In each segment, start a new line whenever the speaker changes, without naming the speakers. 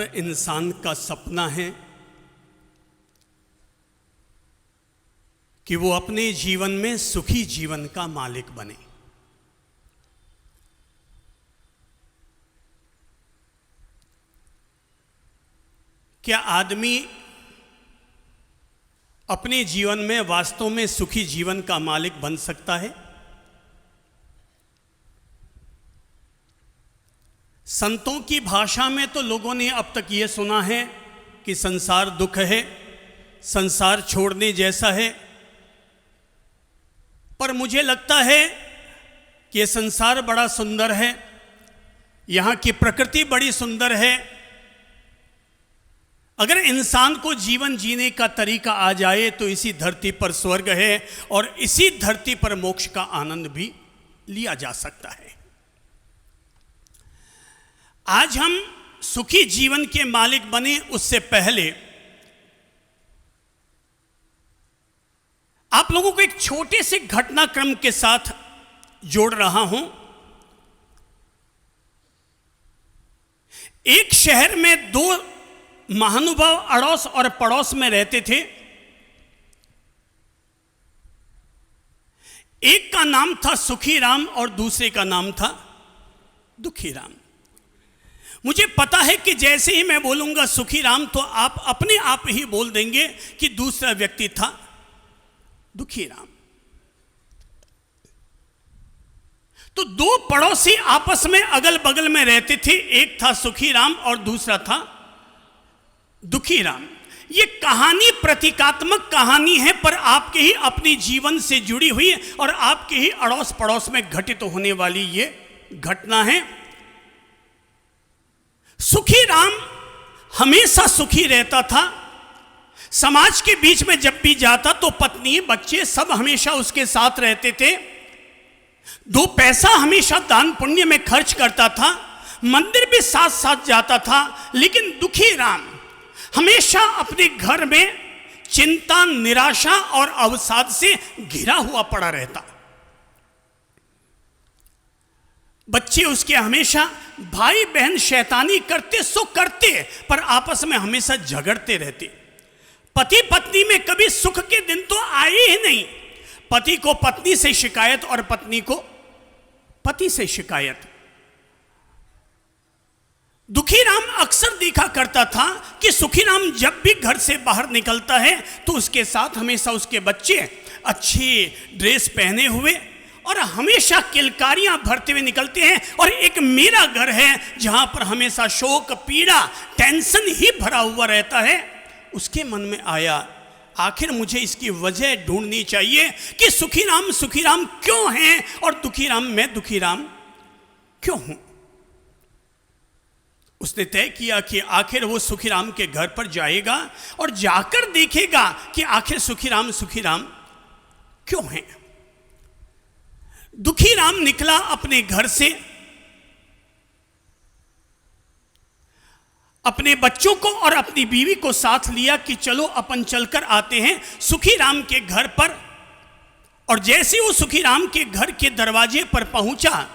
हर इंसान का सपना है कि वो अपने जीवन में सुखी जीवन का मालिक बने। क्या आदमी अपने जीवन में वास्तव में सुखी जीवन का मालिक बन सकता है? संतों की भाषा में तो लोगों ने अब तक ये सुना है कि संसार दुख है, संसार छोड़ने जैसा है, पर मुझे लगता है कि ये संसार बड़ा सुंदर है, यहाँ की प्रकृति बड़ी सुंदर है। अगर इंसान को जीवन जीने का तरीका आ जाए तो इसी धरती पर स्वर्ग है और इसी धरती पर मोक्ष का आनंद भी लिया जा सकता है। आज हम सुखी जीवन के मालिक बने उससे पहले आप लोगों को एक छोटे से घटनाक्रम के साथ जोड़ रहा हूं। एक शहर में दो महानुभाव अड़ोस और पड़ोस में रहते थे। एक का नाम था सुखीराम और दूसरे का नाम था दुखीराम। मुझे पता है कि जैसे ही मैं बोलूंगा सुखीराम तो आप अपने आप ही बोल देंगे कि दूसरा व्यक्ति था दुखीराम। तो दो पड़ोसी आपस में अगल बगल में रहते थे, एक था सुखीराम और दूसरा था दुखीराम। ये कहानी प्रतीकात्मक कहानी है, पर आपके ही अपनी जीवन से जुड़ी हुई और आपके ही अड़ोस पड़ोस में घटित होने वाली ये घटना है। सुखीराम हमेशा सुखी रहता था। समाज के बीच में जब भी जाता तो पत्नी बच्चे सब हमेशा उसके साथ रहते थे। दो पैसा हमेशा दान पुण्य में खर्च करता था, मंदिर भी साथ साथ जाता था। लेकिन दुखीराम हमेशा अपने घर में चिंता, निराशा और अवसाद से घिरा हुआ पड़ा रहता। बच्चे उसके हमेशा भाई बहन शैतानी करते सो करते, पर आपस में हमेशा झगड़ते रहते। पति पत्नी में कभी सुख के दिन तो आए ही नहीं। पति को पत्नी से शिकायत और पत्नी को पति से शिकायत। दुखीराम अक्सर देखा करता था कि सुखीराम जब भी घर से बाहर निकलता है तो उसके साथ हमेशा उसके बच्चे अच्छी ड्रेस पहने हुए और हमेशा किलकारियां भरते हुए निकलते हैं। और एक मेरा घर है जहां पर हमेशा शोक, पीड़ा, टेंशन ही भरा हुआ रहता है। उसके मन में आया आखिर मुझे इसकी वजह ढूंढनी चाहिए कि सुखीराम सुखीराम क्यों हैं और दुखीराम मैं दुखीराम क्यों हूं। उसने तय किया कि आखिर वो सुखीराम के घर पर जाएगा और जाकर देखेगा कि आखिर सुखीराम सुखीराम क्यों हैं। दुखीराम निकला अपने घर से, अपने बच्चों को और अपनी बीवी को साथ लिया कि चलो अपन चलकर आते हैं सुखीराम के घर पर। और जैसे वो सुखीराम के घर के दरवाजे पर पहुंचा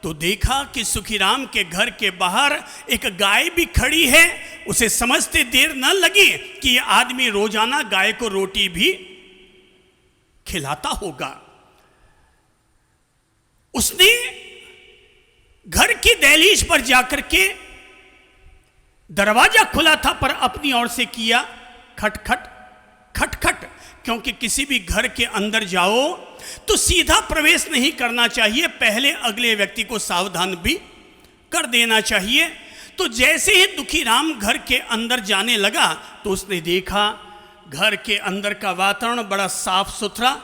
तो देखा कि सुखीराम के घर के बाहर एक गाय भी खड़ी है। उसे समझते देर न लगी कि ये आदमी रोजाना गाय को रोटी भी खिलाता होगा। उसने घर की दहलीज पर जाकर के, दरवाजा खुला था पर अपनी ओर से किया खटखट खटखट, क्योंकि किसी भी घर के अंदर जाओ तो सीधा प्रवेश नहीं करना चाहिए, पहले अगले व्यक्ति को सावधान भी कर देना चाहिए। तो जैसे ही दुखीराम घर के अंदर जाने लगा तो उसने देखा घर के अंदर का वातावरण बड़ा साफ सुथरा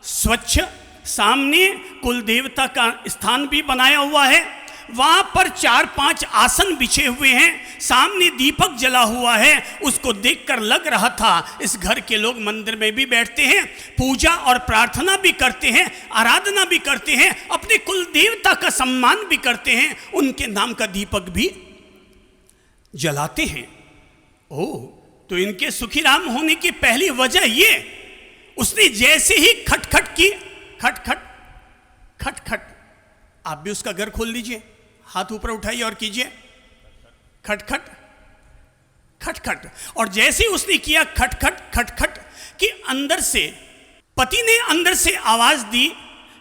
स्वच्छ, सामने कुल देवता का स्थान भी बनाया हुआ है। वहां पर 4-5 आसन बिछे हुए हैं, सामने दीपक जला हुआ है। उसको देखकर लग रहा था इस घर के लोग मंदिर में भी बैठते हैं, पूजा और प्रार्थना भी करते हैं, आराधना भी करते हैं, अपने कुल देवता का सम्मान भी करते हैं, उनके नाम का दीपक भी जलाते हैं। ओह, तो इनके सुखीराम होने की पहली वजह ये। उसने जैसे ही खटखट की, खटखट खटखट, आप भी उसका घर खोल लीजिए, हाथ ऊपर उठाइए और कीजिए खटखट खटखट। और जैसे ही उसने किया खटखट खटखट कि अंदर से पति ने अंदर से आवाज दी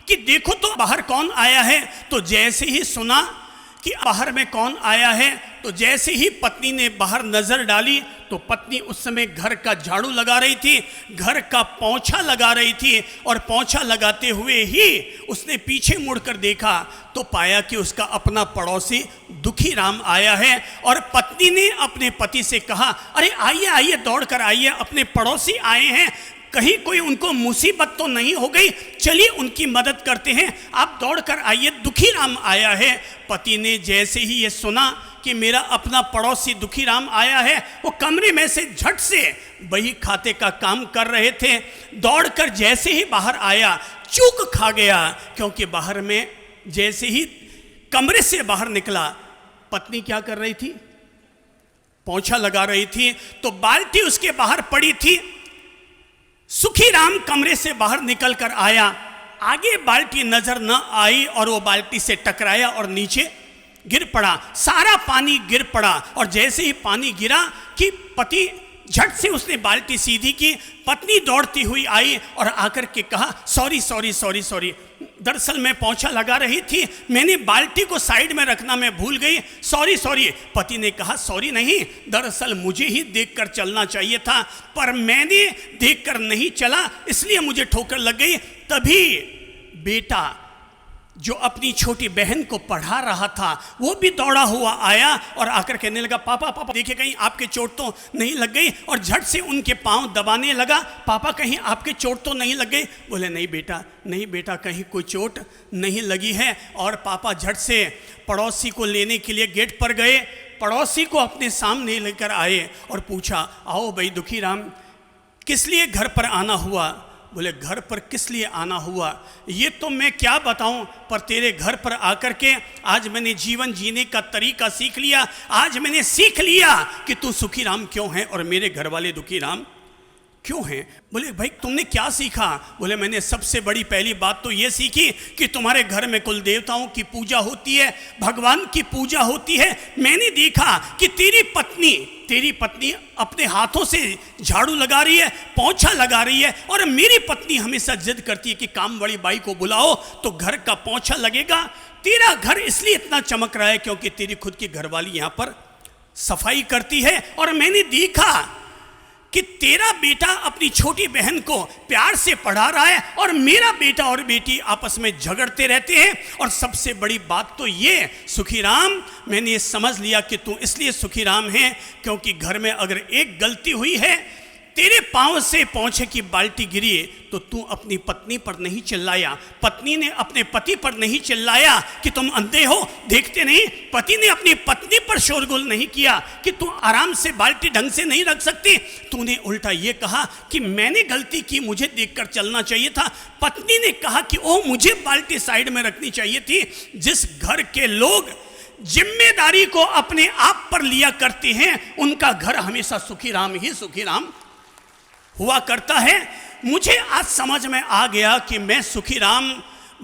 कि देखो तो बाहर कौन आया है। तो जैसे ही सुना कि बाहर में कौन आया है, तो जैसे ही पत्नी ने बाहर नजर डाली तो पत्नी उस समय घर का झाड़ू लगा रही थी, घर का पोंछा लगा रही थी। और पोंछा लगाते हुए ही उसने पीछे मुड़कर देखा तो पाया कि उसका अपना पड़ोसी दुखी राम आया है। और पत्नी ने अपने पति से कहा, अरे आइए आइए, दौड़ कर आइए, अपने पड़ोसी आए हैं, कहीं कोई उनको मुसीबत तो नहीं हो गई, चलिए उनकी मदद करते हैं, आप दौड़ कर आइए, दुखी राम आया है। पति ने जैसे ही ये सुना कि मेरा अपना पड़ोसी दुखी राम आया है, वो कमरे में से झट से बही खाते का काम कर रहे थे, दौड़कर जैसे ही बाहर आया चूक खा गया। क्योंकि बाहर में जैसे ही कमरे से बाहर निकला, पत्नी क्या कर रही थी? पोंछा लगा रही थी। तो बाल्टी उसके बाहर पड़ी थी। सुखी राम कमरे से बाहर निकल कर आया, आगे बाल्टी नजर न आई और वो बाल्टी से टकराया और नीचे गिर पड़ा, सारा पानी गिर पड़ा। और जैसे ही पानी गिरा कि पति झट से उसने बाल्टी सीधी की, पत्नी दौड़ती हुई आई और आकर के कहा, सॉरी सॉरी सॉरी सॉरी, दरअसल मैं पोंछा लगा रही थी, मैंने बाल्टी को साइड में रखना मैं भूल गई, सॉरी सॉरी। पति ने कहा, सॉरी नहीं, दरअसल मुझे ही देखकर चलना चाहिए था, पर मैंने देखकर नहीं चला इसलिए मुझे ठोकर लग गई। तभी बेटा जो अपनी छोटी बहन को पढ़ा रहा था वो भी दौड़ा हुआ आया और आकर कहने लगा, पापा पापा देखिए कहीं आपके चोट तो नहीं लग गई। और झट से उनके पांव दबाने लगा, पापा कहीं आपके चोट तो नहीं लग गई? बोले नहीं बेटा कहीं कोई चोट नहीं लगी है। और पापा झट से पड़ोसी को लेने के लिए गेट पर गए, पड़ोसी को अपने सामने लेकर आए और पूछा, आओ भाई दुखी राम, किस लिए घर पर आना हुआ? बोले घर पर किस लिए आना हुआ ये तो मैं क्या बताऊं, पर तेरे घर पर आकर के आज मैंने जीवन जीने का तरीका सीख लिया। आज मैंने सीख लिया कि तू सुखी राम क्यों है और मेरे घर वाले दुखी राम क्यों हैं। बोले भाई तुमने क्या सीखा? बोले मैंने सबसे बड़ी पहली बात तो ये सीखी कि तुम्हारे घर में कुल देवताओं की पूजा होती है, भगवान की पूजा होती है। मैंने देखा कि तेरी पत्नी अपने हाथों से झाड़ू लगा रही है, पोंछा लगा रही है, और मेरी पत्नी हमेशा जिद करती है कि काम वाली बाई को बुलाओ तो घर का पोंछा लगेगा। तेरा घर इसलिए इतना चमक रहा है क्योंकि तेरी खुद की घरवाली यहाँ पर सफाई करती है। और मैंने देखा कि तेरा बेटा अपनी छोटी बहन को प्यार से पढ़ा रहा है और मेरा बेटा और बेटी आपस में झगड़ते रहते हैं। और सबसे बड़ी बात तो ये सुखी राम, मैंने ये समझ लिया कि तू इसलिए सुखी राम है क्योंकि घर में अगर एक गलती हुई है, तेरे पांव से पोंछे की बाल्टी गिरी तो तू अपनी पत्नी पर नहीं चिल्लाया, पत्नी ने अपने पति पर नहीं चिल्लाया कि तुम अंधे हो देखते नहीं, पति ने अपनी पत्नी पर शोरगुल नहीं किया कि तू आराम से बाल्टी ढंग से नहीं रख सकती। तूने उल्टा ये कहा कि मैंने गलती की, मुझे देखकर चलना चाहिए था। पत्नी ने कहा कि ओह मुझे बाल्टी साइड में रखनी चाहिए थी। जिस घर के लोग जिम्मेदारी को अपने आप पर लिया करते हैं उनका घर हमेशा सुखी राम ही सुखी राम हुआ करता है। मुझे आज समझ में आ गया कि मैं सुखी राम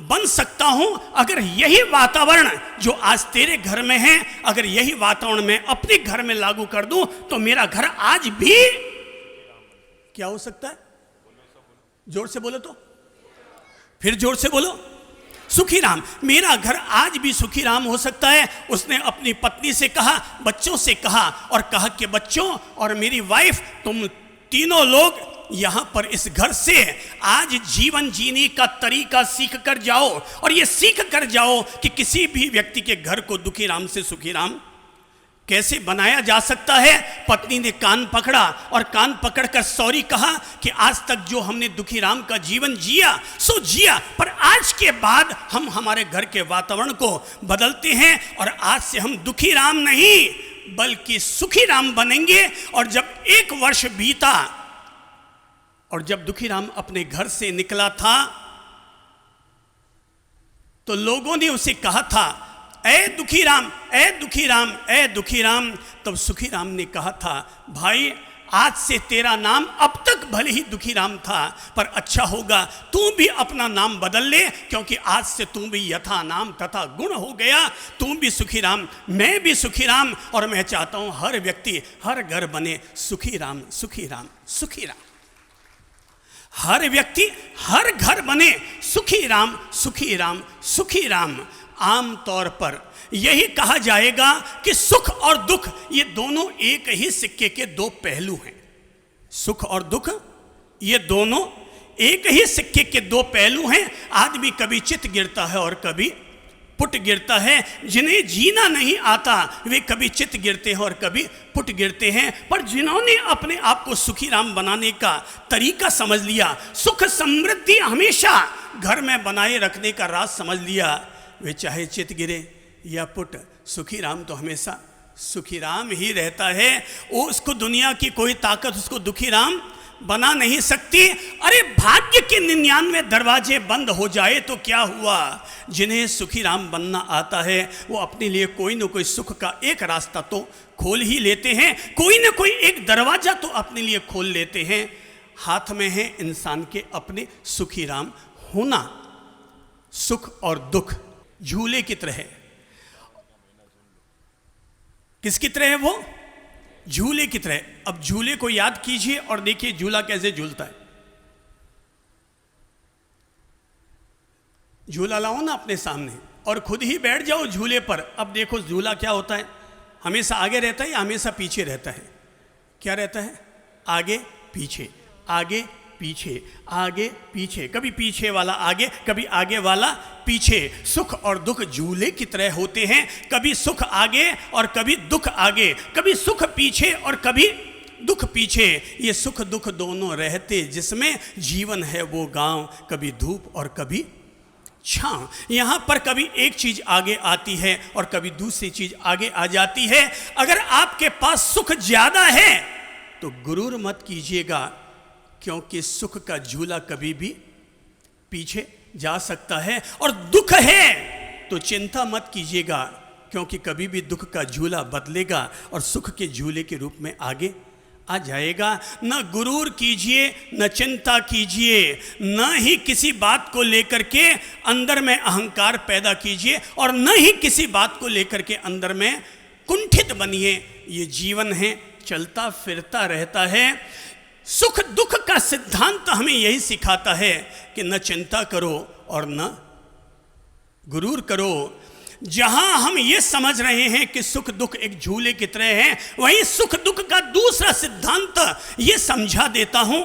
बन सकता हूं अगर यही वातावरण जो आज तेरे घर में है, अगर यही वातावरण मैं अपने घर में लागू कर दूं तो मेरा घर आज भी क्या हो सकता है? जोर से बोलो तो, फिर जोर से बोलो, सुखी राम। मेरा घर आज भी सुखी राम हो सकता है। उसने अपनी पत्नी से कहा, बच्चों से कहा, और कहा कि बच्चों और मेरी वाइफ, तुम तीनों लोग यहां पर इस घर से आज जीवन जीने का तरीका सीख कर जाओ और ये सीख कर जाओ कि किसी भी व्यक्ति के घर को दुखी राम से सुखी राम कैसे बनाया जा सकता है। पत्नी ने कान पकड़ा और कान पकड़कर सॉरी कहा कि आज तक जो हमने दुखी राम का जीवन जिया सो जिया, पर आज के बाद हम हमारे घर के वातावरण को बदलते हैं और आज से हम दुखी राम नहीं बल्कि सुखी राम बनेंगे। और जब 1 वर्ष बीता और जब दुखी राम अपने घर से निकला था तो लोगों ने उसे कहा था, ऐ दुखी राम, ऐ दुखी राम, ऐ दुखी राम। तब सुखी राम ने कहा था, भाई आज से तेरा नाम, अब तक भले ही दुखी राम था पर अच्छा होगा तू भी अपना नाम बदल ले, क्योंकि आज से तू भी यथा नाम तथा गुण हो गया। तू भी सुखी राम, मैं भी सुखी राम, और मैं चाहता हूं हर व्यक्ति, हर घर बने सुखी राम, सुखी राम, सुखी राम। हर व्यक्ति, हर घर बने सुखी राम, सुखी राम, सुखी राम। आम तौर पर यही कहा जाएगा कि सुख और दुख ये दोनों एक ही सिक्के के दो पहलू हैं। सुख और दुख ये दोनों एक ही सिक्के के दो पहलू हैं। आदमी कभी चित गिरता है और कभी पुट गिरता है। जिन्हें जीना नहीं आता वे कभी चित गिरते हैं और कभी पुट गिरते हैं। पर जिन्होंने अपने आप को सुखी राम बनाने का तरीका समझ लिया, सुख समृद्धि हमेशा घर में बनाए रखने का राज समझ लिया, वे चाहे चित गिरे या पुट, सुखी राम तो हमेशा सुखी राम ही रहता है। वो उसको दुनिया की कोई ताकत उसको दुखी राम बना नहीं सकती। अरे भाग्य के 99 दरवाजे बंद हो जाए तो क्या हुआ? जिन्हें सुखी राम बनना आता है वो अपने लिए कोई न कोई सुख का एक रास्ता तो खोल ही लेते हैं, कोई न कोई एक दरवाजा तो अपने लिए खोल लेते हैं। हाथ में है इंसान के अपने सुखी राम होना। सुख और दुख झूले की तरह है। किसकी तरह है वो? झूले की तरह। अब झूले को याद कीजिए और देखिए झूला कैसे झूलता है। झूला लाओ ना अपने सामने और खुद ही बैठ जाओ झूले पर। अब देखो झूला क्या होता है, हमेशा आगे रहता है या हमेशा पीछे रहता है? क्या रहता है? आगे पीछे, आगे पीछे, आगे पीछे। कभी पीछे वाला आगे, कभी आगे वाला पीछे। सुख और दुख झूले की तरह होते हैं। कभी सुख आगे और कभी दुख आगे, कभी सुख पीछे और कभी दुख पीछे। ये सुख दुख दोनों रहते जिसमें जीवन है वो गांव, कभी धूप और कभी छांव। यहां पर कभी एक चीज आगे आती है और कभी दूसरी चीज आगे आ जाती है। अगर आपके पास सुख ज्यादा है तो गुरूर मत कीजिएगा, क्योंकि सुख का झूला कभी भी पीछे जा सकता है। और दुख है तो चिंता मत कीजिएगा, क्योंकि कभी भी दुख का झूला बदलेगा और सुख के झूले के रूप में आगे आ जाएगा। न गुरूर कीजिए, न चिंता कीजिए, न ही किसी बात को लेकर के अंदर में अहंकार पैदा कीजिए, और न ही किसी बात को लेकर के अंदर में कुंठित बनिए। ये जीवन है, चलता फिरता रहता है। सुख दुख का सिद्धांत हमें यही सिखाता है कि न चिंता करो और न गुरूर करो। जहां हम ये समझ रहे हैं कि सुख दुख एक झूले की तरह है, वहीं सुख दुख का दूसरा सिद्धांत ये समझा देता हूं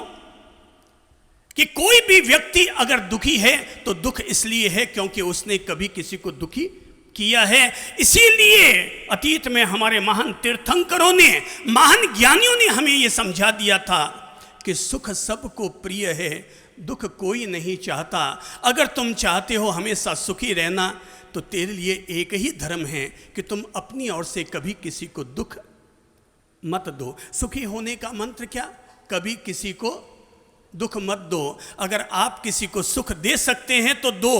कि कोई भी व्यक्ति अगर दुखी है तो दुख इसलिए है क्योंकि उसने कभी किसी को दुखी किया है। इसीलिए अतीत में हमारे महान तीर्थंकरों ने, महान ज्ञानियों ने हमें यह समझा दिया था कि सुख सबको प्रिय है, दुख कोई नहीं चाहता। अगर तुम चाहते हो हमेशा सुखी रहना तो तेरे लिए एक ही धर्म है कि तुम अपनी ओर से कभी किसी को दुख मत दो। सुखी होने का मंत्र क्या? कभी किसी को दुख मत दो। अगर आप किसी को सुख दे सकते हैं तो दो,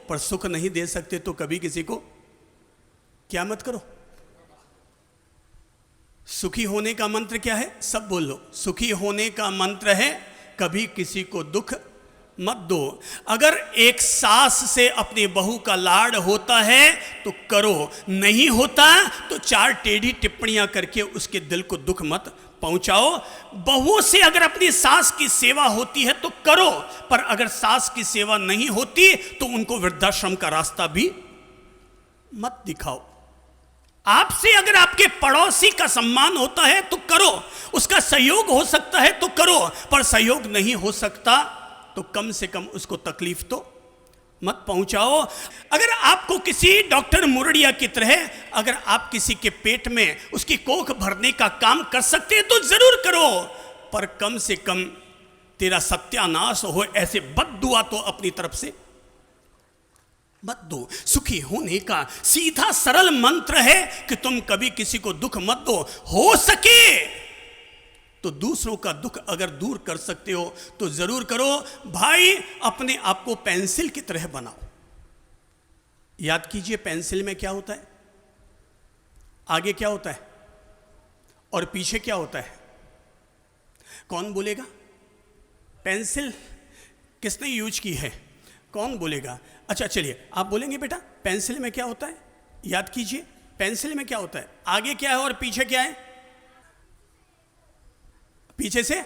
पर सुख नहीं दे सकते तो कभी किसी को क्या मत करो। सुखी होने का मंत्र क्या है? सब बोल लो। सुखी होने का मंत्र है कभी किसी को दुख मत दो। अगर एक सास से अपनी बहू का लाड होता है तो करो, नहीं होता तो 4 टेढ़ी टिप्पणियां करके उसके दिल को दुख मत पहुंचाओ। बहू से अगर अपनी सास की सेवा होती है तो करो, पर अगर सास की सेवा नहीं होती तो उनको वृद्धाश्रम का रास्ता भी मत दिखाओ। आपसे अगर आपके पड़ोसी का सम्मान होता है तो करो, उसका सहयोग हो सकता है तो करो, पर सहयोग नहीं हो सकता तो कम से कम उसको तकलीफ तो मत पहुंचाओ। अगर आपको किसी डॉक्टर मुरड़िया की तरह अगर आप किसी के पेट में उसकी कोख भरने का काम कर सकते हैं तो जरूर करो, पर कम से कम तेरा सत्यानाश हो ऐसे बद्दुआ तो अपनी तरफ से मत दो। सुखी होने का सीधा सरल मंत्र है कि तुम कभी किसी को दुख मत दो। हो सके तो दूसरों का दुख अगर दूर कर सकते हो तो जरूर करो। भाई अपने आप को पेंसिल की तरह बनाओ। याद कीजिए पेंसिल में क्या होता है? आगे क्या होता है और पीछे क्या होता है? कौन बोलेगा? पेंसिल किसने यूज की है? कौन बोलेगा? अच्छा चलिए आप बोलेंगे बेटा पेंसिल में क्या होता है? याद कीजिए पेंसिल में क्या होता है, आगे क्या है और पीछे क्या है? पीछे से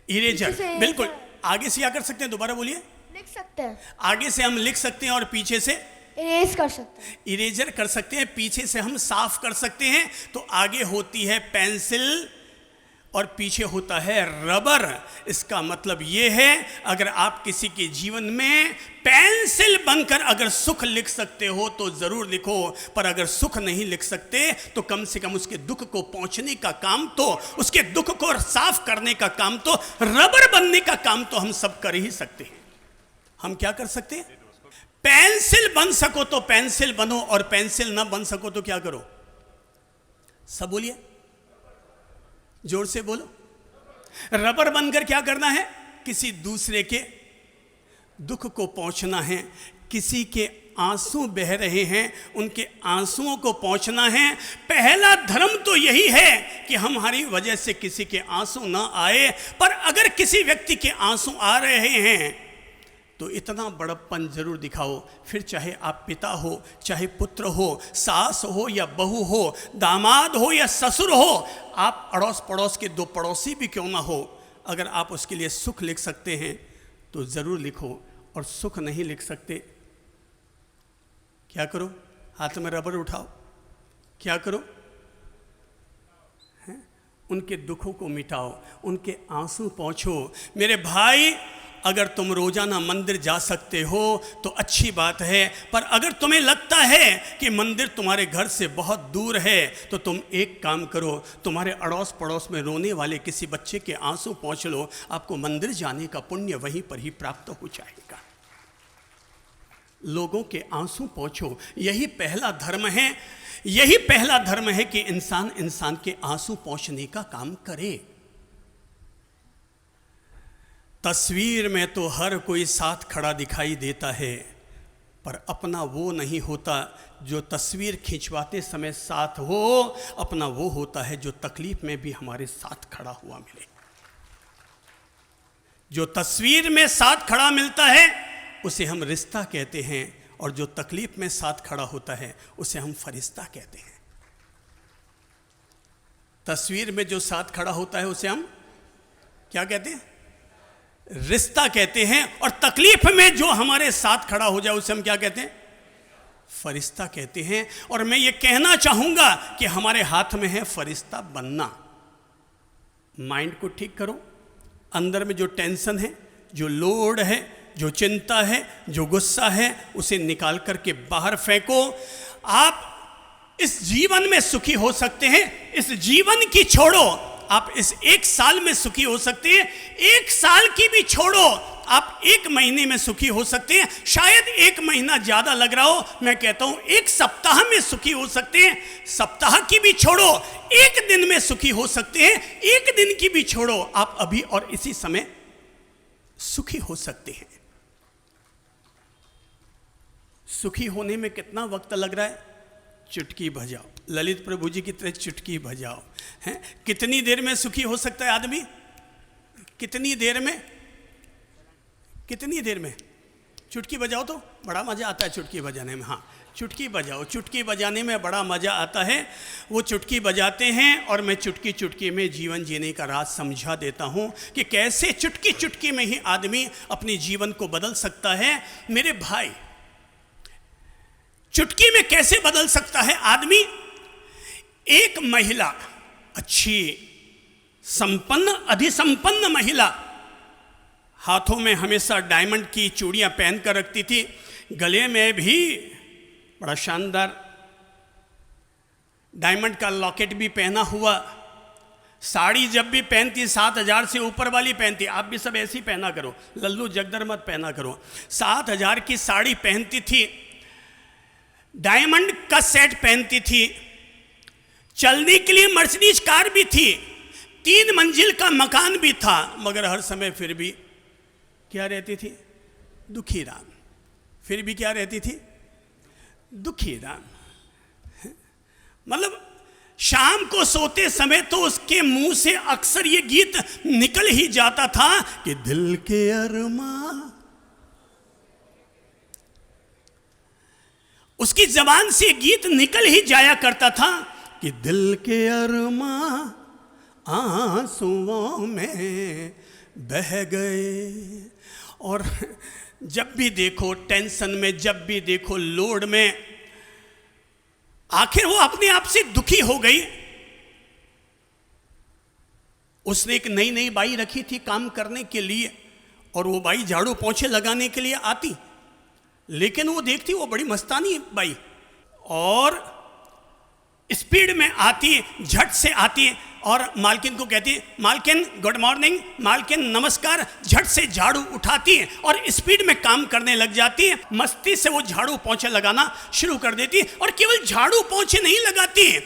इरेजर, बिल्कुल। आगे से क्या कर सकते हैं, दोबारा बोलिए।
लिख सकते हैं।
आगे से हम लिख सकते हैं और पीछे से
इरेज कर सकते हैं।
इरेजर कर सकते हैं, पीछे से हम साफ कर सकते हैं। तो आगे होती है पेंसिल और पीछे होता है रबर। इसका मतलब ये है अगर आप किसी के जीवन में पेंसिल बनकर अगर सुख लिख सकते हो तो जरूर लिखो, पर अगर सुख नहीं लिख सकते तो कम से कम उसके दुख को पहुंचने का काम, तो उसके दुख को साफ करने का काम, तो रबर बनने का काम तो हम सब कर ही सकते हैं। हम क्या कर सकते हैं? पेंसिल बन सको तो पेंसिल बनो, और पेंसिल ना बन सको तो क्या करो? सब बोलिए, जोर से बोलो। रबर बनकर क्या करना है? किसी दूसरे के दुख को पहुंचना है। किसी के आंसू बह रहे हैं, उनके आंसुओं को पहुंचना है। पहला धर्म तो यही है कि हमारी वजह से किसी के आंसू ना आए, पर अगर किसी व्यक्ति के आंसू आ रहे हैं तो इतना बड़प्पन जरूर दिखाओ। फिर चाहे आप पिता हो, चाहे पुत्र हो, सास हो या बहू हो, दामाद हो या ससुर हो, आप अड़ोस पड़ोस के दो पड़ोसी भी क्यों ना हो, अगर आप उसके लिए सुख लिख सकते हैं तो ज़रूर लिखो। और सुख नहीं लिख सकते क्या करो? हाथ में रबर उठाओ, क्या करो? उनके दुखों को मिटाओ, उनके आंसू पहुँचो। मेरे भाई, अगर तुम रोजाना मंदिर जा सकते हो तो अच्छी बात है, पर अगर तुम्हें लगता है कि मंदिर तुम्हारे घर से बहुत दूर है तो तुम एक काम करो, तुम्हारे अड़ोस पड़ोस में रोने वाले किसी बच्चे के आंसू पहुँच लो, आपको मंदिर जाने का पुण्य वहीं पर ही प्राप्त हो जाएगा। लोगों के आंसू पहुँचो, यही पहला धर्म है। यही पहला धर्म है कि इंसान इंसान के आंसू पहुँचने का काम करे। तस्वीर में तो हर कोई साथ खड़ा दिखाई देता है, पर अपना वो नहीं होता जो तस्वीर खिंचवाते समय साथ हो। अपना वो होता है जो तकलीफ में भी हमारे साथ खड़ा हुआ मिले। जो तस्वीर में साथ खड़ा मिलता है उसे हम रिश्ता कहते हैं, और जो तकलीफ में साथ खड़ा होता है उसे हम फरिश्ता कहते हैं। तस्वीर में जो साथ खड़ा होता है उसे हम क्या कहते हैं? रिश्ता कहते हैं। और तकलीफ में जो हमारे साथ खड़ा हो जाए उसे हम क्या कहते हैं? फरिश्ता कहते हैं। और मैं ये कहना चाहूंगा कि हमारे हाथ में है फरिश्ता बनना। माइंड को ठीक करो, अंदर में जो टेंशन है, जो लोड है, जो चिंता है, जो गुस्सा है, उसे निकाल करके बाहर फेंको। आप इस जीवन में सुखी हो सकते हैं, इस जीवन की छोड़ो, आप इस एक साल में सुखी हो सकते हैं, एक साल की भी छोड़ो, आप एक महीने में सुखी हो सकते हैं। शायद एक महीना ज्यादा लग रहा हो, मैं कहता हूं एक सप्ताह में सुखी हो सकते हैं। सप्ताह की भी छोड़ो, एक दिन में सुखी हो सकते हैं। एक दिन की भी छोड़ो, आप अभी और इसी समय सुखी हो सकते हैं। सुखी होने में कितना वक्त लग रहा है? चुटकी बजाओ, ललित प्रभु जी की तरह चुटकी बजाओ। हैं, कितनी देर में सुखी हो सकता है आदमी? कितनी देर में? कितनी देर में? चुटकी बजाओ तो बड़ा मज़ा आता है चुटकी बजाने में। हाँ, चुटकी बजाओ, चुटकी बजाने में बड़ा मज़ा आता है। वो चुटकी बजाते हैं और मैं चुटकी चुटकी में जीवन जीने का राज समझा देता हूँ कि कैसे चुटकी चुटकी में ही आदमी अपने जीवन को बदल सकता है। मेरे भाई, चुटकी में कैसे बदल सकता है आदमी? एक महिला, अच्छी संपन्न, अधिसंपन्न महिला, हाथों में हमेशा डायमंड की चूड़ियां पहन कर रखती थी, गले में भी बड़ा शानदार डायमंड का लॉकेट भी पहना हुआ, साड़ी जब भी पहनती 7,000 से ऊपर वाली पहनती। आप भी सब ऐसी पहना करो, लल्लू जगदर मत पहना करो। 7,000 की साड़ी पहनती थी, डायमंड का सेट पहनती थी, चलने के लिए मर्सिडीज कार भी थी, 3 मंजिल का मकान भी था, मगर हर समय फिर भी क्या रहती थी? दुखी राम। फिर भी क्या रहती थी? दुखी राम। मतलब शाम को सोते समय तो उसके मुंह से अक्सर ये गीत निकल ही जाता था कि दिल के अरमां, उसकी जबान से गीत निकल ही जाया करता था कि दिल के अरमां आंसुओं में बह गए। और जब भी देखो टेंशन में, जब भी देखो लोड में, आखिर वो अपने आप से दुखी हो गई। उसने एक नई नई बाई रखी थी काम करने के लिए, और वो बाई झाड़ू पोंछे लगाने के लिए आती, लेकिन वो देखती वो बड़ी मस्तानी बाई, और स्पीड में आती, झट से आती, और मालकिन को कहती मालकिन गुड मॉर्निंग, मालकिन नमस्कार, झट से झाड़ू उठाती और स्पीड में काम करने लग जाती। मस्ती से वो झाड़ू पोंछे लगाना शुरू कर देती, और केवल झाड़ू पोंछे नहीं लगाती,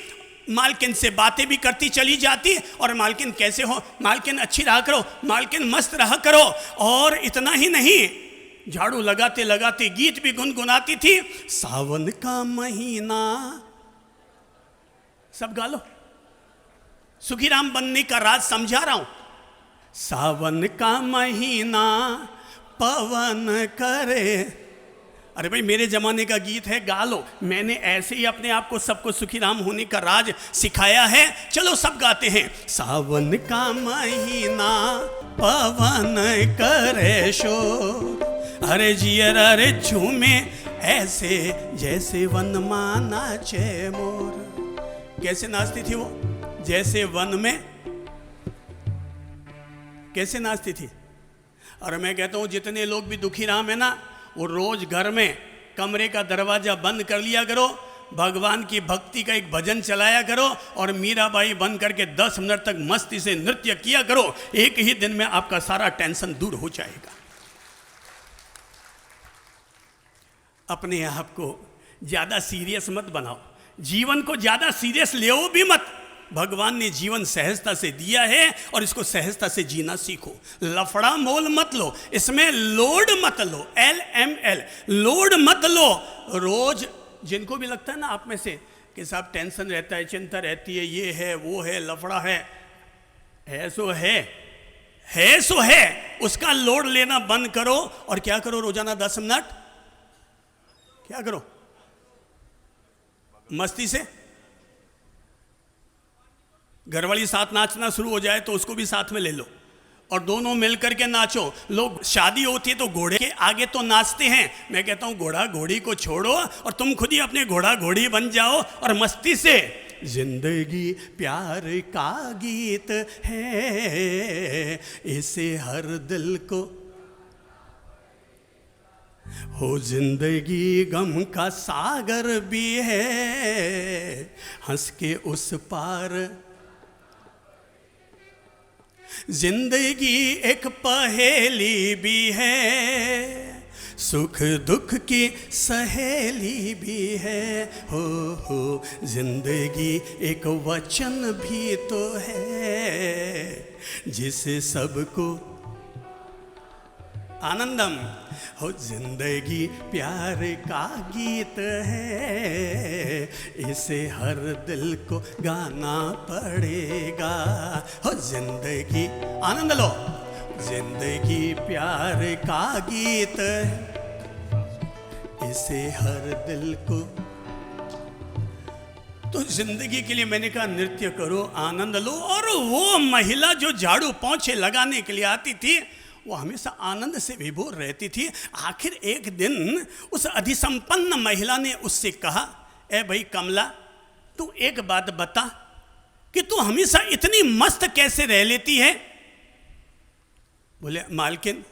मालकिन से बातें भी करती चली जाती। और मालकिन कैसे हो, मालकिन अच्छी रहा करो, मालकिन मस्त रहा करो। और इतना ही नहीं, झाड़ू लगाते लगाते गीत भी गुनगुनाती थी। सावन का महीना, सब गा लो, सुखीराम बनने का राज समझा रहा हूं। सावन का महीना पवन करे, अरे भाई मेरे जमाने का गीत है, गा लो। मैंने ऐसे ही अपने आप को सबको सुखीराम होने का राज सिखाया है, चलो सब गाते हैं। सावन का महीना पवन करे शोर, अरे जियर अरे झूमे ऐसे जैसे वन माना चे मोर। कैसे नाचती थी वो, जैसे वन में कैसे नाचती थी। और मैं कहता हूं जितने लोग भी दुखी राम है ना, वो रोज घर में कमरे का दरवाजा बंद कर लिया करो, भगवान की भक्ति का एक भजन चलाया करो, और मीराबाई बन करके 10 मिनट तक मस्ती से नृत्य किया करो। एक ही दिन में आपका सारा टेंशन दूर हो जाएगा। अपने आप को ज्यादा सीरियस मत बनाओ, जीवन को ज्यादा सीरियस ले भी मत। भगवान ने जीवन सहजता से दिया है और इसको सहजता से जीना सीखो। लफड़ा मोल मत लो, इसमें लोड मत लो, LML, लोड मत लो। रोज जिनको भी लगता है ना आप में से कि साहब टेंशन रहता है, चिंता रहती है, ये है वो है, लफड़ा है सो है सो है, उसका लोड लेना बंद करो। और क्या करो, रोजाना 10 मिनट क्या करो, मस्ती से। घरवाली साथ नाचना शुरू हो जाए तो उसको भी साथ में ले लो और दोनों मिलकर के नाचो। लोग शादी होती है तो घोड़े के आगे तो नाचते हैं, मैं कहता हूं घोड़ा घोड़ी को छोड़ो और तुम खुद ही अपने घोड़ा घोड़ी बन जाओ और मस्ती से। जिंदगी प्यार का गीत है, इसे हर दिल को हो, जिंदगी गम का सागर भी है, हंस के उस पार। जिंदगी एक पहेली भी है, सुख दुख की सहेली भी है, हो जिंदगी एक वचन भी तो है, जिसे सबको आनंदम हो। जिंदगी प्यार का गीत है, इसे हर दिल को गाना पड़ेगा, हो जिंदगी आनंद लो। जिंदगी प्यार का गीत है, इसे हर दिल को। तो जिंदगी के लिए मैंने कहा नृत्य करो, आनंद लो। और वो महिला जो झाड़ू पोंछे लगाने के लिए आती थी वो हमेशा आनंद से विभोर रहती थी। आखिर एक दिन उस अधिसंपन्न महिला ने उससे कहा, ए भाई कमला, तू एक बात बता कि तू हमेशा इतनी मस्त कैसे रह लेती है। बोले मालकिन,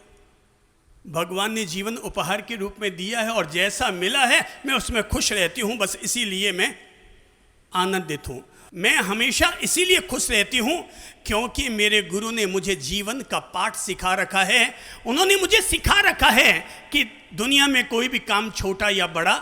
भगवान ने जीवन उपहार के रूप में दिया है और जैसा मिला है मैं उसमें खुश रहती हूं, बस इसीलिए मैं आनंदित हूं। मैं हमेशा इसीलिए खुश रहती हूं क्योंकि मेरे गुरु ने मुझे जीवन का पाठ सिखा रखा है। उन्होंने मुझे सिखा रखा है कि दुनिया में कोई भी काम छोटा या बड़ा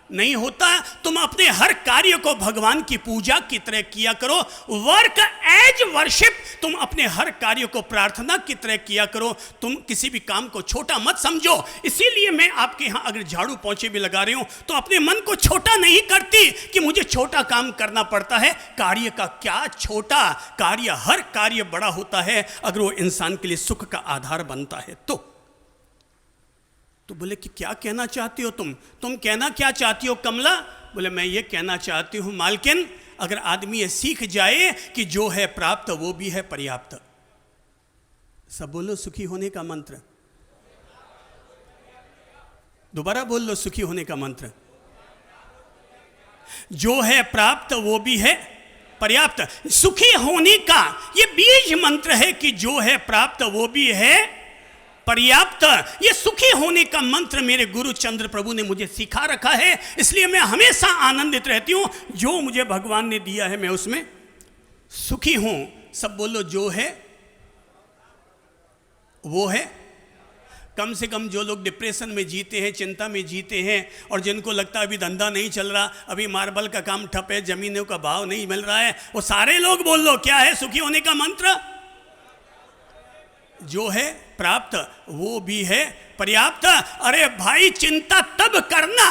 नहीं होता। तुम अपने हर कार्य को भगवान की पूजा की तरह किया करो। वर्क एज वर्शिप, तुम अपने हर कार्य को प्रार्थना की तरह किया करो, तुम किसी भी काम को छोटा मत समझो। इसीलिए मैं आपके यहाँ अगर झाड़ू पोंछे भी लगा रही हूँ तो अपने मन को छोटा नहीं करती कि मुझे छोटा काम करना पड़ता है। कार्य का क्या छोटा, कार्य हर कार्य बड़ा होता है अगर वो इंसान के लिए सुख का आधार बनता है तो बोले कि क्या कहना चाहती हो तुम कहना क्या चाहती हो कमला? बोले मैं ये कहना चाहती हूँ मालकिन, अगर आदमी ये सीख जाए कि जो है प्राप्त वो भी है पर्याप्त। सब बोलो सुखी होने का मंत्र, दोबारा बोल लो सुखी होने का मंत्र। जो है प्राप्त वो भी है पर्याप्त। सुखी होने का ये बीज मंत्र है कि जो है प्राप्त वो भी है पर्याप्त। ये सुखी होने का मंत्र मेरे गुरु चंद्र प्रभु ने मुझे सिखा रखा है, इसलिए मैं हमेशा आनंदित रहती हूं। जो मुझे भगवान ने दिया है मैं उसमें सुखी हूं। सब बोलो जो है वो है। कम से कम जो लोग डिप्रेशन में जीते हैं, चिंता में जीते हैं, और जिनको लगता है अभी धंधा नहीं चल रहा, अभी मार्बल का काम ठप है, जमीनों का भाव नहीं मिल रहा है, वो सारे लोग बोल लो क्या है सुखी होने का मंत्र? जो है प्राप्त वो भी है पर्याप्त। अरे भाई चिंता तब करना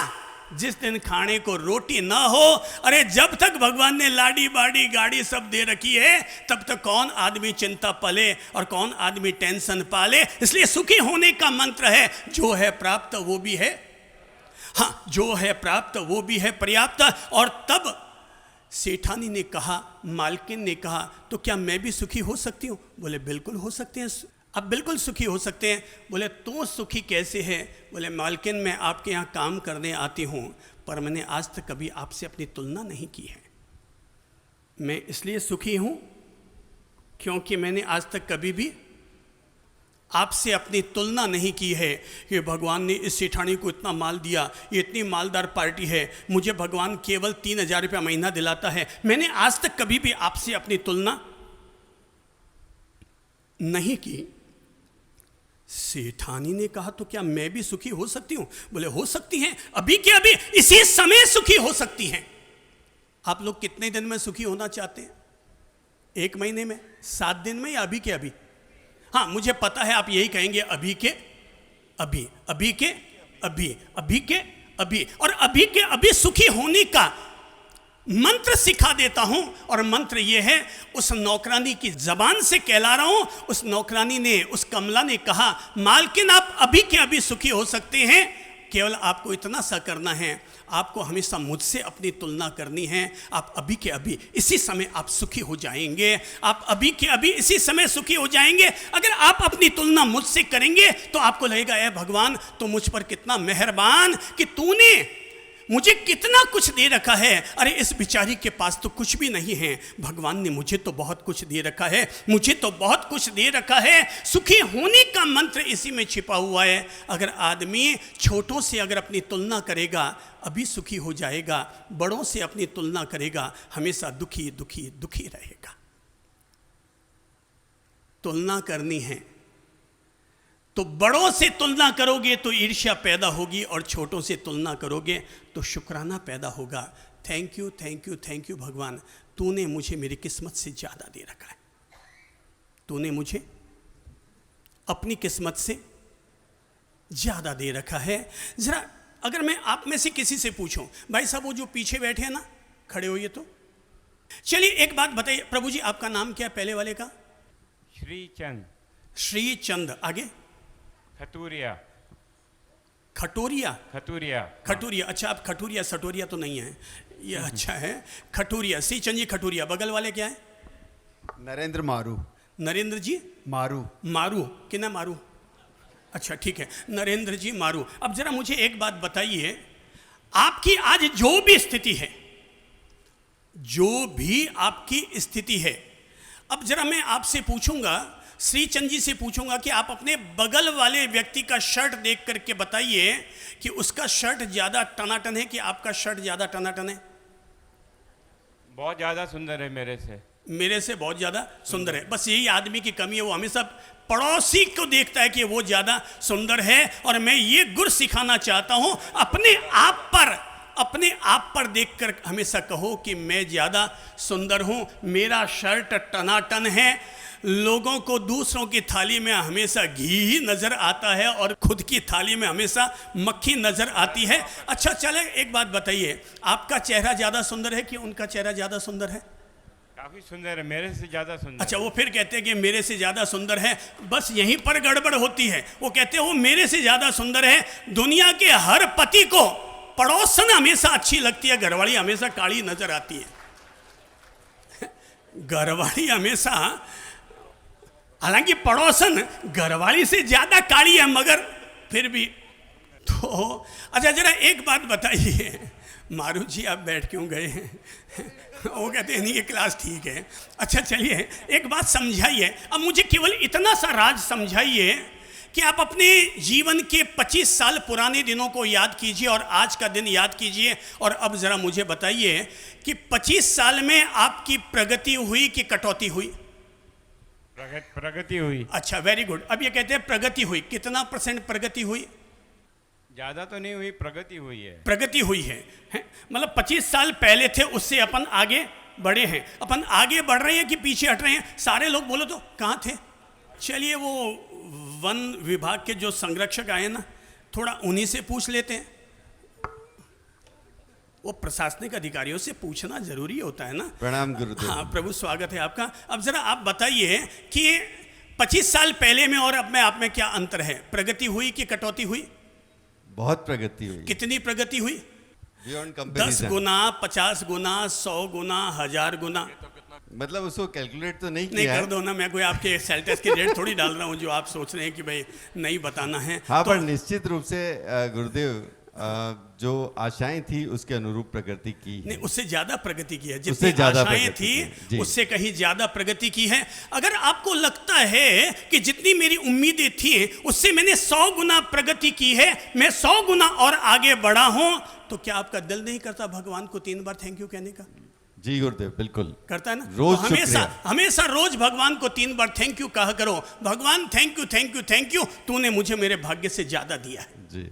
जिस दिन खाने को रोटी ना हो। अरे जब तक भगवान ने लाडी बाड़ी गाड़ी सब दे रखी है तब तक कौन आदमी चिंता पाले और कौन आदमी टेंशन पाले। इसलिए सुखी होने का मंत्र है जो है प्राप्त वो भी है, हाँ जो है प्राप्त वो भी है पर्याप्त। और तब सेठानी ने कहा, मालकिन ने कहा, तो क्या मैं भी सुखी हो सकती हूँ? बोले बिल्कुल हो सकते हैं, अब बिल्कुल सुखी हो सकते हैं। बोले तो सुखी कैसे है? बोले मालकिन मैं आपके यहाँ काम करने आती हूँ पर मैंने आज तक कभी आपसे अपनी तुलना नहीं की है। मैं इसलिए सुखी हूँ क्योंकि मैंने आज तक कभी भी आपसे अपनी तुलना नहीं की है कि भगवान ने इस सेठानी को इतना माल दिया, ये इतनी मालदार पार्टी है, मुझे भगवान केवल 3,000 रुपया महीना दिलाता है। मैंने आज तक कभी भी आपसे अपनी तुलना नहीं की। सेठानी ने कहा तो क्या मैं भी सुखी हो सकती हूं? बोले हो सकती हैं, अभी के अभी इसी समय सुखी हो सकती हैं। आप लोग कितने दिन में सुखी होना चाहते हैं? 1 महीने में, 7 दिन में, या अभी के अभी? हाँ मुझे पता है आप यही कहेंगे अभी के अभी, अभी के अभी, अभी के अभी। और अभी के अभी सुखी होने का मंत्र सिखा देता हूं। और मंत्र यह है, उस नौकरानी की जबान से कहला रहा हूं। उस नौकरानी ने, उस कमला ने कहा मालकिन आप अभी के अभी सुखी हो सकते हैं, केवल आपको इतना सा करना है, आपको हमेशा मुझसे अपनी तुलना करनी है। आप अभी के अभी इसी समय आप सुखी हो जाएंगे, आप अभी के अभी इसी समय सुखी हो जाएंगे। अगर आप अपनी तुलना मुझसे करेंगे तो आपको लगेगा ए भगवान तो मुझ पर कितना मेहरबान कि तूने मुझे कितना कुछ दे रखा है। अरे इस बिचारी के पास तो कुछ भी नहीं है, भगवान ने मुझे तो बहुत कुछ दे रखा है, मुझे तो बहुत कुछ दे रखा है। सुखी होने का मंत्र इसी में छिपा हुआ है। अगर आदमी छोटों से अगर अपनी तुलना करेगा अभी सुखी हो जाएगा, बड़ों से अपनी तुलना करेगा हमेशा दुखी दुखी दुखी रहेगा। तुलना करनी है तो बड़ों से तुलना करोगे तो ईर्ष्या पैदा होगी, और छोटों से तुलना करोगे तो शुक्राना पैदा होगा। Thank you thank you thank you भगवान, तूने मुझे मेरी किस्मत से ज़्यादा दे रखा है, तूने मुझे अपनी किस्मत से ज़्यादा दे रखा है। ज़रा अगर मैं आप में से किसी से पूछूं, भाई साहब वो जो पीछे बैठे हैं ना, खड़े होइए तो। चलिए एक बात बताइए प्रभु जी, आपका नाम क्या है पहले वाले का?
श्रीचंद।
श्रीचंद, आगे?
खटूरिया।
खटोरिया?
खटूरिया।
खटूरिया, अच्छा आप खटूरिया सटोरिया तो नहीं है ये, अच्छा है खटूरिया। श्रीचंद जी खटूरिया। बगल वाले क्या है?
नरेंद्र मारू।
नरेंद्र जी
मारू।
मारू, कितना मारू? अच्छा ठीक है, नरेंद्र जी मारू। अब जरा मुझे एक बात बताइए, आपकी आज जो भी स्थिति है, जो भी आपकी स्थिति है, अब जरा मैं आपसे पूछूंगा, श्रीचंद जी से पूछूंगा कि आप अपने बगल वाले व्यक्ति का शर्ट देख करके बताइए कि उसका शर्ट ज्यादा टनाटन है कि आपका शर्ट ज्यादा टनाटन है?
बहुत ज़्यादा सुंदर है मेरे से
बहुत ज़्यादा सुंदर है। बस यही आदमी की कमी है, वो हमेशा पड़ोसी को देखता है कि वो ज़्यादा सुंदर है। और मैं ये गुर सिखाना चाहता हूँ, अपने आप पर देखकर हमेशा कहो कि मैं ज़्यादा सुंदर हूँ, मेरा शर्ट टनाटन है। लोगों को दूसरों की थाली में हमेशा घी ही नजर आता है और खुद की थाली में हमेशा मक्खी नजर आती है। अच्छा चले, एक बात बताइए, आपका चेहरा ज्यादा सुंदर है कि उनका चेहरा ज्यादा सुंदर है?
काफी सुंदर है, मेरे से ज्यादा सुंदर।
अच्छा, वो फिर कहते हैं कि मेरे से ज्यादा सुंदर है। बस यहीं पर गड़बड़ होती है। वो कहते हैं वो मेरे से ज्यादा सुंदर है। दुनिया के हर पति को पड़ोसन हमेशा अच्छी लगती है, घरवाली हमेशा काली नजर आती है। घरवाली हमेशा, हालांकि पड़ोसन घरवाली से ज्यादा काली है, मगर फिर भी तो। अच्छा जरा एक बात बताइए, मारू जी आप बैठ क्यों गए हैं? वो कहते हैं नहीं ये क्लास ठीक है। अच्छा चलिए एक बात समझाइए, अब मुझे केवल इतना सा राज समझाइए कि आप अपने जीवन के 25 साल पुराने दिनों को याद कीजिए और आज का दिन याद कीजिए, और अब ज़रा मुझे बताइए कि 25 साल में आपकी प्रगति हुई कि कटौती हुई?
प्रगति हुई।
अच्छा वेरी गुड। अब ये कहते हैं प्रगति हुई, कितना % प्रगति हुई?
ज्यादा तो नहीं हुई, प्रगति हुई है।
प्रगति हुई है, मतलब 25 साल पहले थे उससे अपन आगे बढ़े हैं। अपन आगे बढ़ रहे हैं कि पीछे हट रहे हैं? सारे लोग बोलो तो कहाँ थे? चलिए वो वन विभाग के जो संरक्षक आए ना, थोड़ा उन्हीं से पूछ लेते हैं। वो प्रशासनिक अधिकारियों से पूछना जरूरी होता है ना।
प्रणाम गुरुदेव।
हाँ प्रभु स्वागत है आपका। अब जरा आप बताइए कि 25 साल पहले में और अब में आप में क्या अंतर है? प्रगति हुई कि कटौती हुई?
बहुत प्रगति हुई।
कितनी प्रगति हुई?
Beyond
10
comparison.
गुना, 50 गुना, 100 गुना, 1000 गुना?
मतलब उसको कैलकुलेट तो नहीं
नहीं
किया
कर
है।
दो ना, मैं कोई आपके सेल टेस्ट के रेट थोड़ी डाल रहा हूँ जो आप सोच रहे हैं कि भाई नहीं बताना है।
हाँ
तो
पर निश्चित रूप से गुरुदेव जो आशाएं थी उसके अनुरूप प्रगति की है।
नहीं, उससे ज्यादा प्रगति की है।
उससे
जितनी
ज्यादा
आशाएं
प्रगति की है,
थी
जी।
उससे कहीं ज्यादा प्रगति की है। अगर आपको लगता है कि जितनी मेरी उम्मीदें थी उससे मैंने 100 गुना प्रगति की है, मैं 100 गुना और आगे बढ़ा हूं, तो क्या आपका दिल नहीं करता भगवान को 3 बार थैंक यू कहने का?
जी गुरुदेव बिल्कुल
करता है ना।
रोज
तो हमेशा
शुक्रिया।
हमेशा रोज भगवान को 3 बार थैंक यू कहा करो। भगवान thank you thank you thank you, तूने मुझे मेरे भाग्य से ज्यादा दिया है।
जी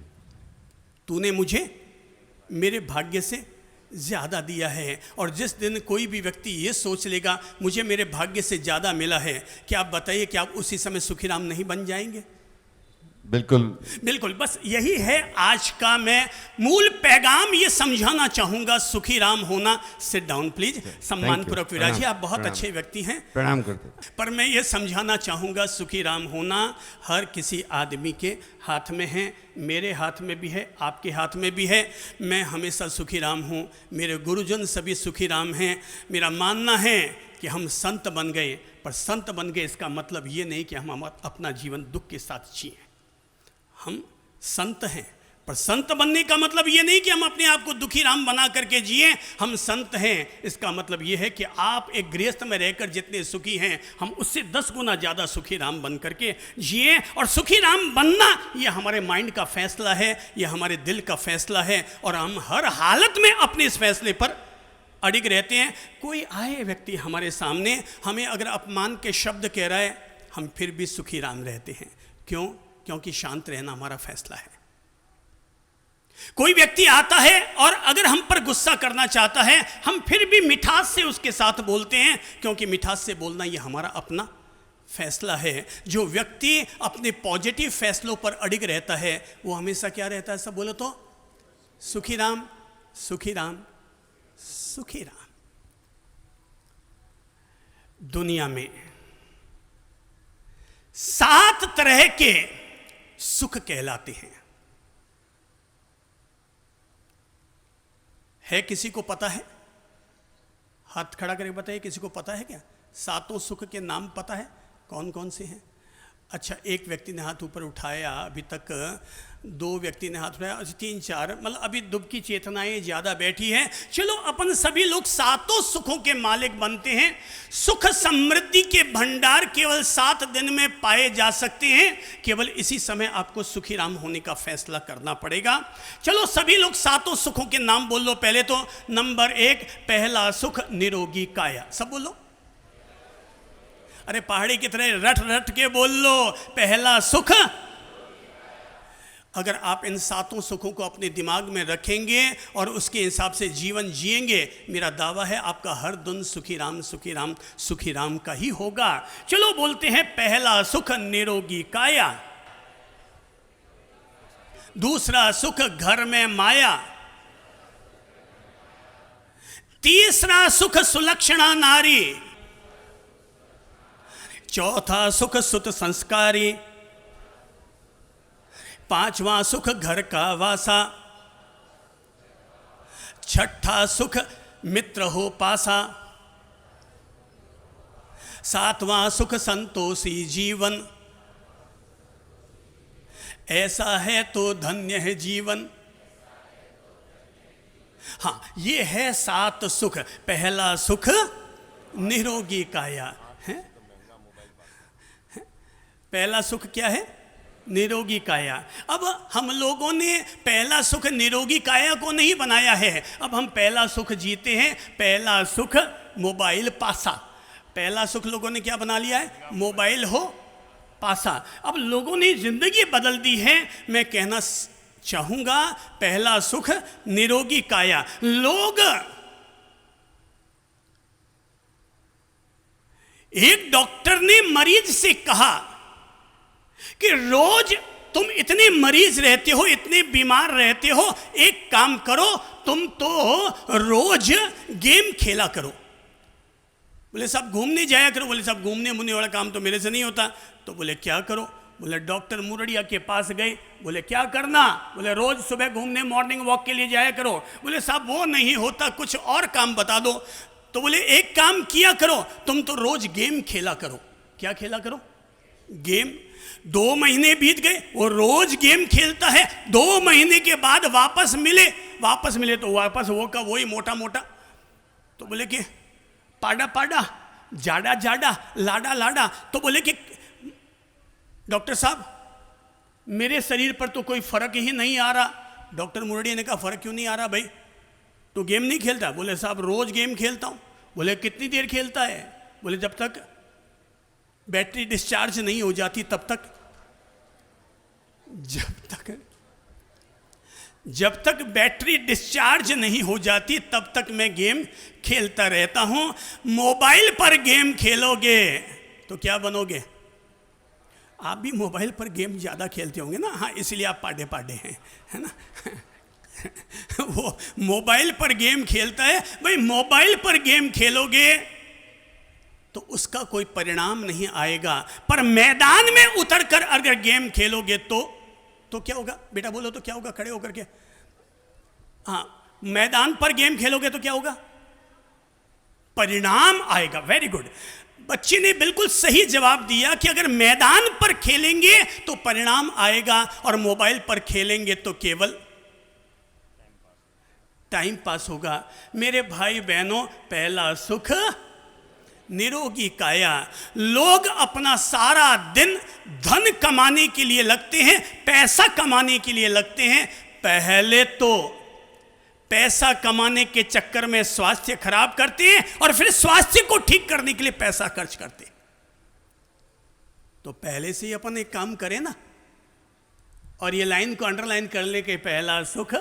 तूने मुझे मेरे भाग्य से ज़्यादा दिया है। और जिस दिन कोई भी व्यक्ति ये सोच लेगा मुझे मेरे भाग्य से ज़्यादा मिला है, क्या आप बताइए कि आप उसी समय सुखीराम नहीं बन जाएंगे?
बिल्कुल
बिल्कुल। बस यही है आज का मैं मूल पैगाम, ये समझाना चाहूँगा। सुखीराम होना। सिट डाउन प्लीज, सम्मानपूर्वक विराजिए। आप बहुत
प्रणाम।
अच्छे व्यक्ति हैं,
प्रणाम गुरुदेव।
पर मैं ये समझाना चाहूँगा सुखीराम होना हर किसी आदमी के हाथ में है। मेरे हाथ में भी है, आपके हाथ में भी है। मैं हमेशा सुखीराम हूँ, मेरे गुरुजन सभी सुखीराम हैं। मेरा मानना है कि हम संत बन गए, पर संत बन गए इसका मतलब ये नहीं कि हम अपना जीवन दुख के साथ जिए। हम संत हैं, पर संत बनने का मतलब ये नहीं कि हम अपने आप को दुखी राम बना करके जिए। हम संत हैं इसका मतलब ये है कि आप एक गृहस्थ में रहकर जितने सुखी हैं, हम उससे 10 गुना ज़्यादा सुखी राम बन करके जिए। और सुखी राम बनना ये हमारे माइंड का फैसला है, ये हमारे दिल का फैसला है, और हम हर हालत में अपने इस फैसले पर अडिग रहते हैं। कोई आए व्यक्ति हमारे सामने हमें अगर अपमान के शब्द कह रहा है, हम फिर भी सुखी राम रहते हैं। क्यों? क्योंकि शांत रहना हमारा फैसला है। कोई व्यक्ति आता है और अगर हम पर गुस्सा करना चाहता है, हम फिर भी मिठास से उसके साथ बोलते हैं, क्योंकि मिठास से बोलना ये हमारा अपना फैसला है। जो व्यक्ति अपने पॉजिटिव फैसलों पर अडिग रहता है वो हमेशा क्या रहता है? सब बोलो तो सुखी राम, सुखी राम, सुखी राम। दुनिया में 7 तरह के सुख कहलाते हैं। है किसी को पता है? हाथ खड़ा करके बताइए, किसी को पता है क्या? 7 सुख के नाम पता है? कौन कौन से हैं? अच्छा, एक व्यक्ति ने हाथ ऊपर उठाया, अभी तक 2 व्यक्ति ने हाथ उठाया, 3 4, मतलब अभी दुख की चेतनाएं ज़्यादा बैठी हैं। चलो अपन सभी लोग 7 सुखों के मालिक बनते हैं। सुख समृद्धि के भंडार केवल 7 दिन में पाए जा सकते हैं। केवल इसी समय आपको सुखी राम होने का फैसला करना पड़ेगा। चलो सभी लोग 7 सुखों के नाम बोल लो। पहले तो नंबर 1, पहला सुख निरोगी काया। सब बोलो, अरे पहाड़ी की तरह रट रट के बोल लो। पहला सुख। अगर आप इन सातों सुखों को अपने दिमाग में रखेंगे और उसके हिसाब से जीवन जिएंगे, मेरा दावा है आपका हर दिन सुखी राम सुखी राम सुखी राम का ही होगा। चलो बोलते हैं, पहला सुख निरोगी काया, दूसरा सुख घर में माया, तीसरा सुख सुलक्षणा नारी, चौथा सुख सुत संस्कारी, पांचवा सुख घर का वासा, छठा सुख मित्र हो पासा, सातवां सुख संतोषी जीवन, ऐसा है तो धन्य है जीवन। हाँ, ये है 7 सुख। पहला सुख निरोगी काया है। पहला सुख क्या है? निरोगी काया। अब हम लोगों ने पहला सुख निरोगी काया को नहीं बनाया है, अब हम पहला सुख जीते हैं। पहला सुख मोबाइल पासा। पहला सुख लोगों ने क्या बना लिया है? मोबाइल हो पासा। अब लोगों ने जिंदगी बदल दी है। मैं कहना चाहूंगा, पहला सुख निरोगी काया। लोग, एक डॉक्टर ने मरीज से कहा कि रोज तुम इतने मरीज रहते हो, इतने बीमार रहते हो, एक काम करो, तुम तो रोज गेम खेला करो। बोले साहब घूमने जाया करो। बोले साहब घूमने मुन्ने वाला काम तो मेरे से नहीं होता। तो बोले क्या करो? बोले डॉक्टर मुरड़िया के पास गए। बोले क्या करना? बोले रोज सुबह घूमने मॉर्निंग वॉक के लिए जाया करो। बोले साहब वो नहीं होता, कुछ और काम बता दो। तो बोले एक काम किया करो, तुम तो रोज गेम खेला करो। क्या खेला करो? गेम। 2 महीने बीत गए, वो रोज गेम खेलता है। 2 महीने के बाद वापस मिले तो वापस वो का वही मोटा मोटा। तो बोले कि पाडा पाडा, जाडा जाडा, लाडा लाडा। तो बोले कि डॉक्टर साहब मेरे शरीर पर तो कोई फर्क ही नहीं आ रहा। डॉक्टर मुरड़िया ने कहा फर्क क्यों नहीं आ रहा भाई? तो गेम नहीं खेलता? बोले साहब रोज गेम खेलता हूं। बोले कितनी देर खेलता है? बोले जब तक बैटरी डिस्चार्ज नहीं हो जाती तब तक। जब तक बैटरी डिस्चार्ज नहीं हो जाती तब तक मैं गेम खेलता रहता हूं। मोबाइल पर गेम खेलोगे तो क्या बनोगे? आप भी मोबाइल पर गेम ज़्यादा खेलते होंगे ना। हाँ, इसलिए आप पाडे पाडे हैं, है ना। वो मोबाइल पर गेम खेलता है। भाई मोबाइल पर गेम खेलोगे तो उसका कोई परिणाम नहीं आएगा, पर मैदान में उतरकर अगर गेम खेलोगे तो क्या होगा? बेटा बोलो तो क्या होगा खड़े होकर के? हाँ, मैदान पर गेम खेलोगे तो क्या होगा? परिणाम आएगा। Very good. बच्चे ने बिल्कुल सही जवाब दिया कि अगर मैदान पर खेलेंगे तो परिणाम आएगा और मोबाइल पर खेलेंगे तो केवल टाइम पास होगा। मेरे भाई बहनों, पहला सुख निरोगी काया। लोग अपना सारा दिन धन कमाने के लिए लगते हैं, पैसा कमाने के लिए लगते हैं। पहले तो पैसा कमाने के चक्कर में स्वास्थ्य खराब करते हैं और फिर स्वास्थ्य को ठीक करने के लिए पैसा खर्च करते हैं। तो पहले से ही अपन एक काम करें ना, और ये लाइन को अंडरलाइन कर ले कि पहला सुख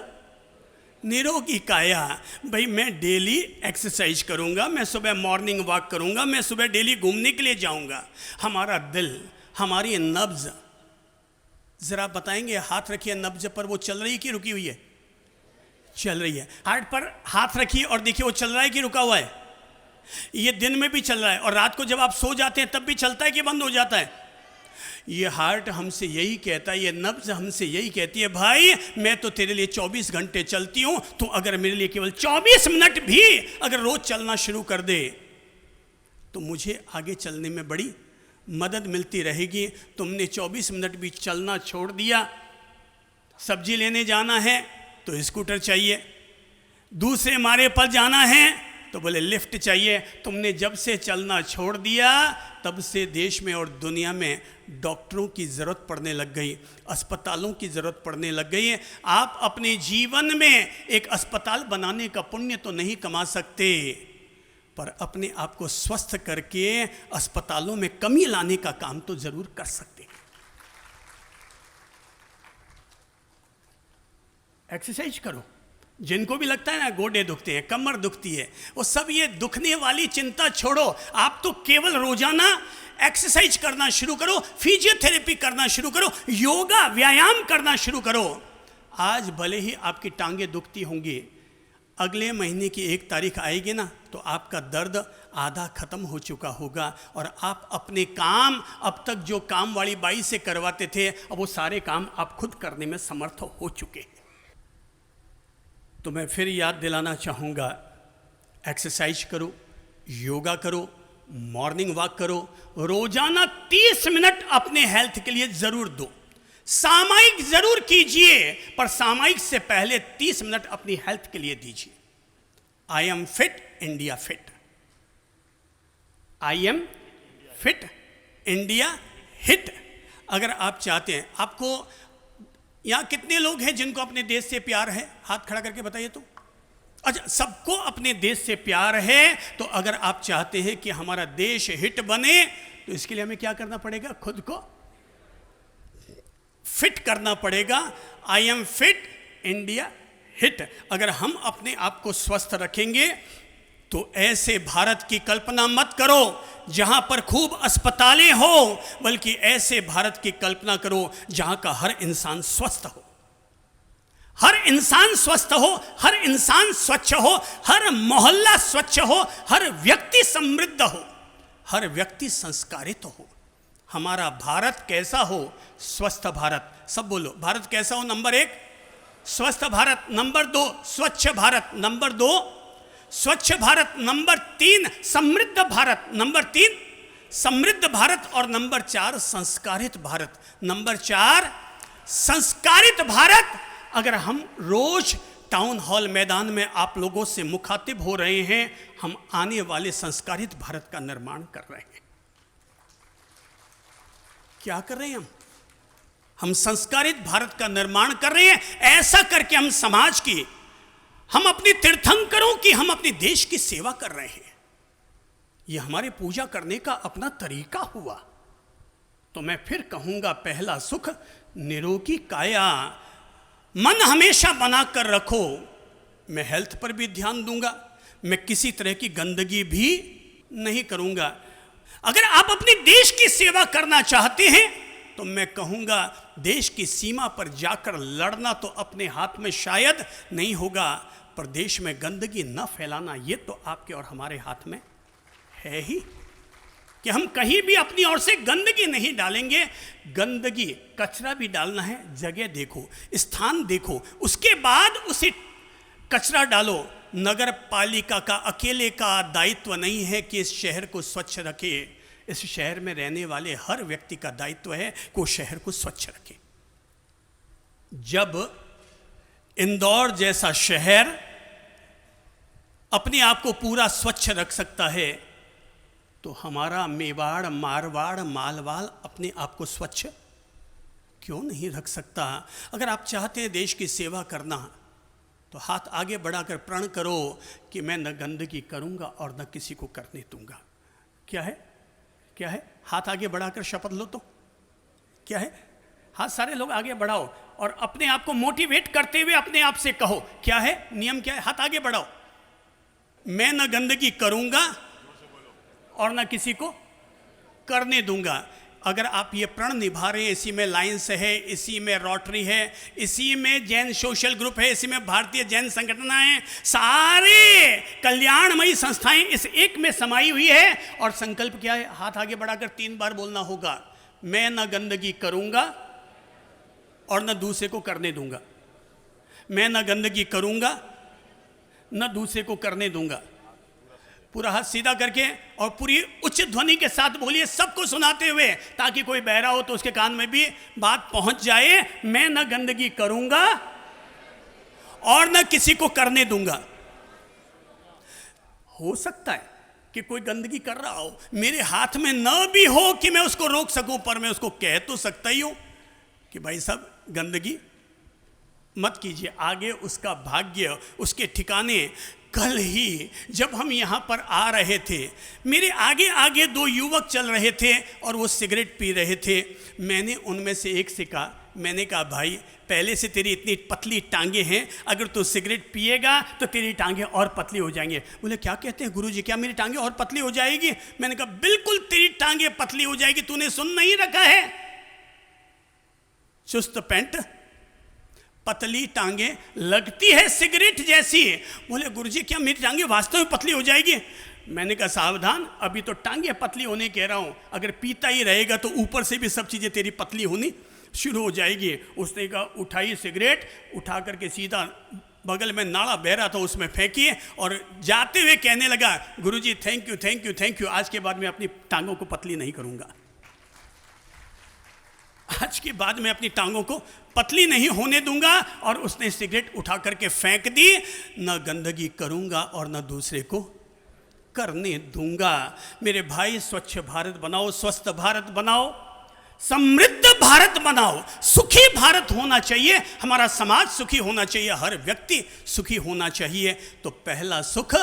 निरोगी काया। भाई मैं डेली एक्सरसाइज करूंगा, मैं सुबह मॉर्निंग वॉक करूंगा, मैं सुबह डेली घूमने के लिए जाऊंगा। हमारा दिल, हमारी नब्ज, जरा बताएंगे, हाथ रखिए नब्ज पर, वो चल रही कि रुकी हुई है? चल रही है। हार्ट पर हाथ रखिए और देखिए वो चल रहा है कि रुका हुआ है? ये दिन में भी चल रहा है और रात को जब आप सो जाते हैं तब भी चलता है कि बंद हो जाता है? ये हार्ट हमसे यही कहता है, ये नब्ज हमसे यही कहती है, भाई मैं तो तेरे लिए 24 घंटे चलती हूं, तो अगर मेरे लिए केवल 24 मिनट भी अगर रोज चलना शुरू कर दे तो मुझे आगे चलने में बड़ी मदद मिलती रहेगी। तुमने 24 मिनट भी चलना छोड़ दिया, सब्जी लेने जाना है तो स्कूटर चाहिए, दूसरे मारे पर जाना है तो बोले लिफ्ट चाहिए। तुमने जब से चलना छोड़ दिया तब से देश में और दुनिया में डॉक्टरों की ज़रूरत पड़ने लग गई, अस्पतालों की ज़रूरत पड़ने लग गई है। आप अपने जीवन में एक अस्पताल बनाने का पुण्य तो नहीं कमा सकते, पर अपने आप को स्वस्थ करके अस्पतालों में कमी लाने का काम तो ज़रूर कर सकते। एक्सरसाइज करो। जिनको भी लगता है ना गोडे दुखते हैं, कमर दुखती है, वो सब ये दुखने वाली चिंता छोड़ो। आप तो केवल रोजाना एक्सरसाइज करना शुरू करो, फिजियोथेरेपी करना शुरू करो, योगा व्यायाम करना शुरू करो। आज भले ही आपकी टांगें दुखती होंगी, अगले महीने की 1 तारीख आएगी ना तो आपका दर्द आधा खत्म हो चुका होगा और आप अपने काम, अब तक जो काम वाली बाई से करवाते थे, अब वो सारे काम आप खुद करने में समर्थ हो चुके हैं। तो मैं फिर याद दिलाना चाहूँगा, एक्सरसाइज करो, योगा करो, मॉर्निंग वॉक करो, रोजाना 30 मिनट अपने हेल्थ के लिए ज़रूर दो। सामयिक जरूर कीजिए, पर सामयिक से पहले 30 मिनट अपनी हेल्थ के लिए दीजिए। I am fit, India fit. I am fit, India hit. अगर आप चाहते हैं, आपको यहाँ कितने लोग हैं जिनको अपने देश से प्यार है? हाथ खड़ा करके बताइए तो। अच्छा, सबको अपने देश से प्यार है। तो अगर आप चाहते हैं कि हमारा देश हिट बने, तो इसके लिए हमें क्या करना पड़ेगा? खुद को फिट करना पड़ेगा। I am fit, India hit. अगर हम अपने आप को स्वस्थ रखेंगे तो ऐसे भारत की कल्पना मत करो जहां पर खूब अस्पतालें हो, बल्कि ऐसे भारत की कल्पना करो जहां का हर इंसान स्वस्थ हो, हर इंसान स्वस्थ हो, हर इंसान स्वच्छ हो, हर मोहल्ला स्वच्छ हो, हर व्यक्ति समृद्ध हो, हर व्यक्ति संस्कारित हो। हमारा भारत कैसा हो? स्वस्थ भारत। सब बोलो, भारत कैसा हो? नंबर 1 स्वस्थ भारत, नंबर 2 स्वच्छ भारत, नंबर 2 स्वच्छ भारत, नंबर 3 समृद्ध भारत, नंबर 3 समृद्ध भारत, और नंबर 4 संस्कारित भारत। नंबर 4 संस्कारित भारत। अगर हम रोज टाउन हॉल मैदान में आप लोगों से मुखातिब हो रहे हैं, हम आने वाले संस्कारित भारत का निर्माण कर रहे हैं। क्या कर रहे हैं हम संस्कारित भारत का निर्माण कर रहे हैं। ऐसा करके हम समाज की, हम अपने तीर्थंकरों की, हम अपने देश की सेवा कर रहे हैं। यह हमारे पूजा करने का अपना तरीका हुआ। तो मैं फिर कहूंगा, पहला सुख निरोगी काया। मन हमेशा बनाकर रखो। मैं हेल्थ पर भी ध्यान दूंगा, मैं किसी तरह की गंदगी भी नहीं करूंगा। अगर आप अपने देश की सेवा करना चाहते हैं तो मैं कहूंगा, देश की सीमा पर जाकर लड़ना तो अपने हाथ में शायद नहीं होगा, पर देश में गंदगी न फैलाना ये तो आपके और हमारे हाथ में है ही, कि हम कहीं भी अपनी ओर से गंदगी नहीं डालेंगे। गंदगी, कचरा भी डालना है, जगह देखो, स्थान देखो, उसके बाद उसे कचरा डालो। नगर पालिका का अकेले का दायित्व नहीं है कि इस शहर को स्वच्छ रखे। इस शहर में रहने वाले हर व्यक्ति का दायित्व है कि वो शहर को स्वच्छ रखे। जब इंदौर जैसा शहर अपने आप को पूरा स्वच्छ रख सकता है, तो हमारा मेवाड़, मारवाड़, मालवाल अपने आप को स्वच्छ क्यों नहीं रख सकता? अगर आप चाहते हैं देश की सेवा करना, तो हाथ आगे बढ़ाकर प्रण करो कि मैं न गंदगी करूंगा और न किसी को करने दूंगा। क्या है? क्या है? हाथ आगे बढ़ाकर शपथ लो। तो क्या है? हाथ सारे लोग आगे बढ़ाओ और अपने आप को मोटिवेट करते हुए अपने आप से कहो, क्या है नियम? क्या है? हाथ आगे बढ़ाओ। मैं न गंदगी करूंगा और न किसी को करने दूंगा। अगर आप ये प्रण निभा रहे हैं, इसी में लायंस है, इसी में रोटरी है, इसी में जैन सोशल ग्रुप है, इसी में भारतीय जैन संगठनाएं, सारे कल्याणमयी संस्थाएं इस एक में समाई हुई है। और संकल्प क्या है? हाथ आगे बढ़ाकर 3 बार बोलना होगा, मैं न गंदगी करूंगा और न दूसरे को करने दूंगा। मैं न गंदगी करूंगा न दूसरे को करने दूंगा। पूरा हाथ सीधा करके और पूरी उच्च ध्वनि के साथ बोलिए, सबको सुनाते हुए, ताकि कोई बहरा हो तो उसके कान में भी बात पहुंच जाए। मैं न गंदगी करूंगा और न किसी को करने दूंगा। हो सकता है कि कोई गंदगी कर रहा हो, मेरे हाथ में न भी हो कि मैं उसको रोक सकूं, पर मैं उसको कह तो सकता ही हूं कि भाई साहब गंदगी मत कीजिए। आगे उसका भाग्य उसके ठिकाने। कल ही जब हम यहाँ पर आ रहे थे, मेरे आगे आगे 2 युवक चल रहे थे और वो सिगरेट पी रहे थे। मैंने उनमें से एक से कहा, मैंने कहा भाई पहले से तेरी इतनी पतली टांगे हैं, अगर तू सिगरेट पिएगा तो तेरी टांगे और पतली हो जाएंगे। बोले क्या कहते हैं गुरुजी, क्या मेरी टांगे और पतली हो जाएगी? मैंने कहा बिल्कुल तेरी टांगे पतली हो जाएगी, तूने सुन नहीं रखा है? चुस्त पैंट पतली टांगे लगती है सिगरेट जैसी। बोले गुरुजी क्या मेरी टांगे वास्तव में पतली हो जाएगी? मैंने कहा सावधान, अभी तो टांगे पतली होने कह रहा हूं, अगर पीता ही रहेगा तो ऊपर से भी सब चीजें तेरी पतली होनी शुरू हो जाएगी। उसने कहा उठाई सिगरेट, उठा करके सीधा बगल में नाला बह रहा था उसमें फेंकिए और जाते हुए कहने लगा Guruji thank you thank you thank you, आज के बाद मैं अपनी टांगों को पतली नहीं करूंगा, आज के बाद मैं अपनी टांगों को पतली नहीं होने दूंगा। और उसने सिगरेट उठा करके फेंक दी। न गंदगी करूंगा और न दूसरे को करने दूंगा। मेरे भाई स्वच्छ भारत बनाओ, स्वस्थ भारत बनाओ, समृद्ध भारत बनाओ, सुखी भारत होना चाहिए, हमारा समाज सुखी होना चाहिए, हर व्यक्ति सुखी होना चाहिए। तो पहला सुख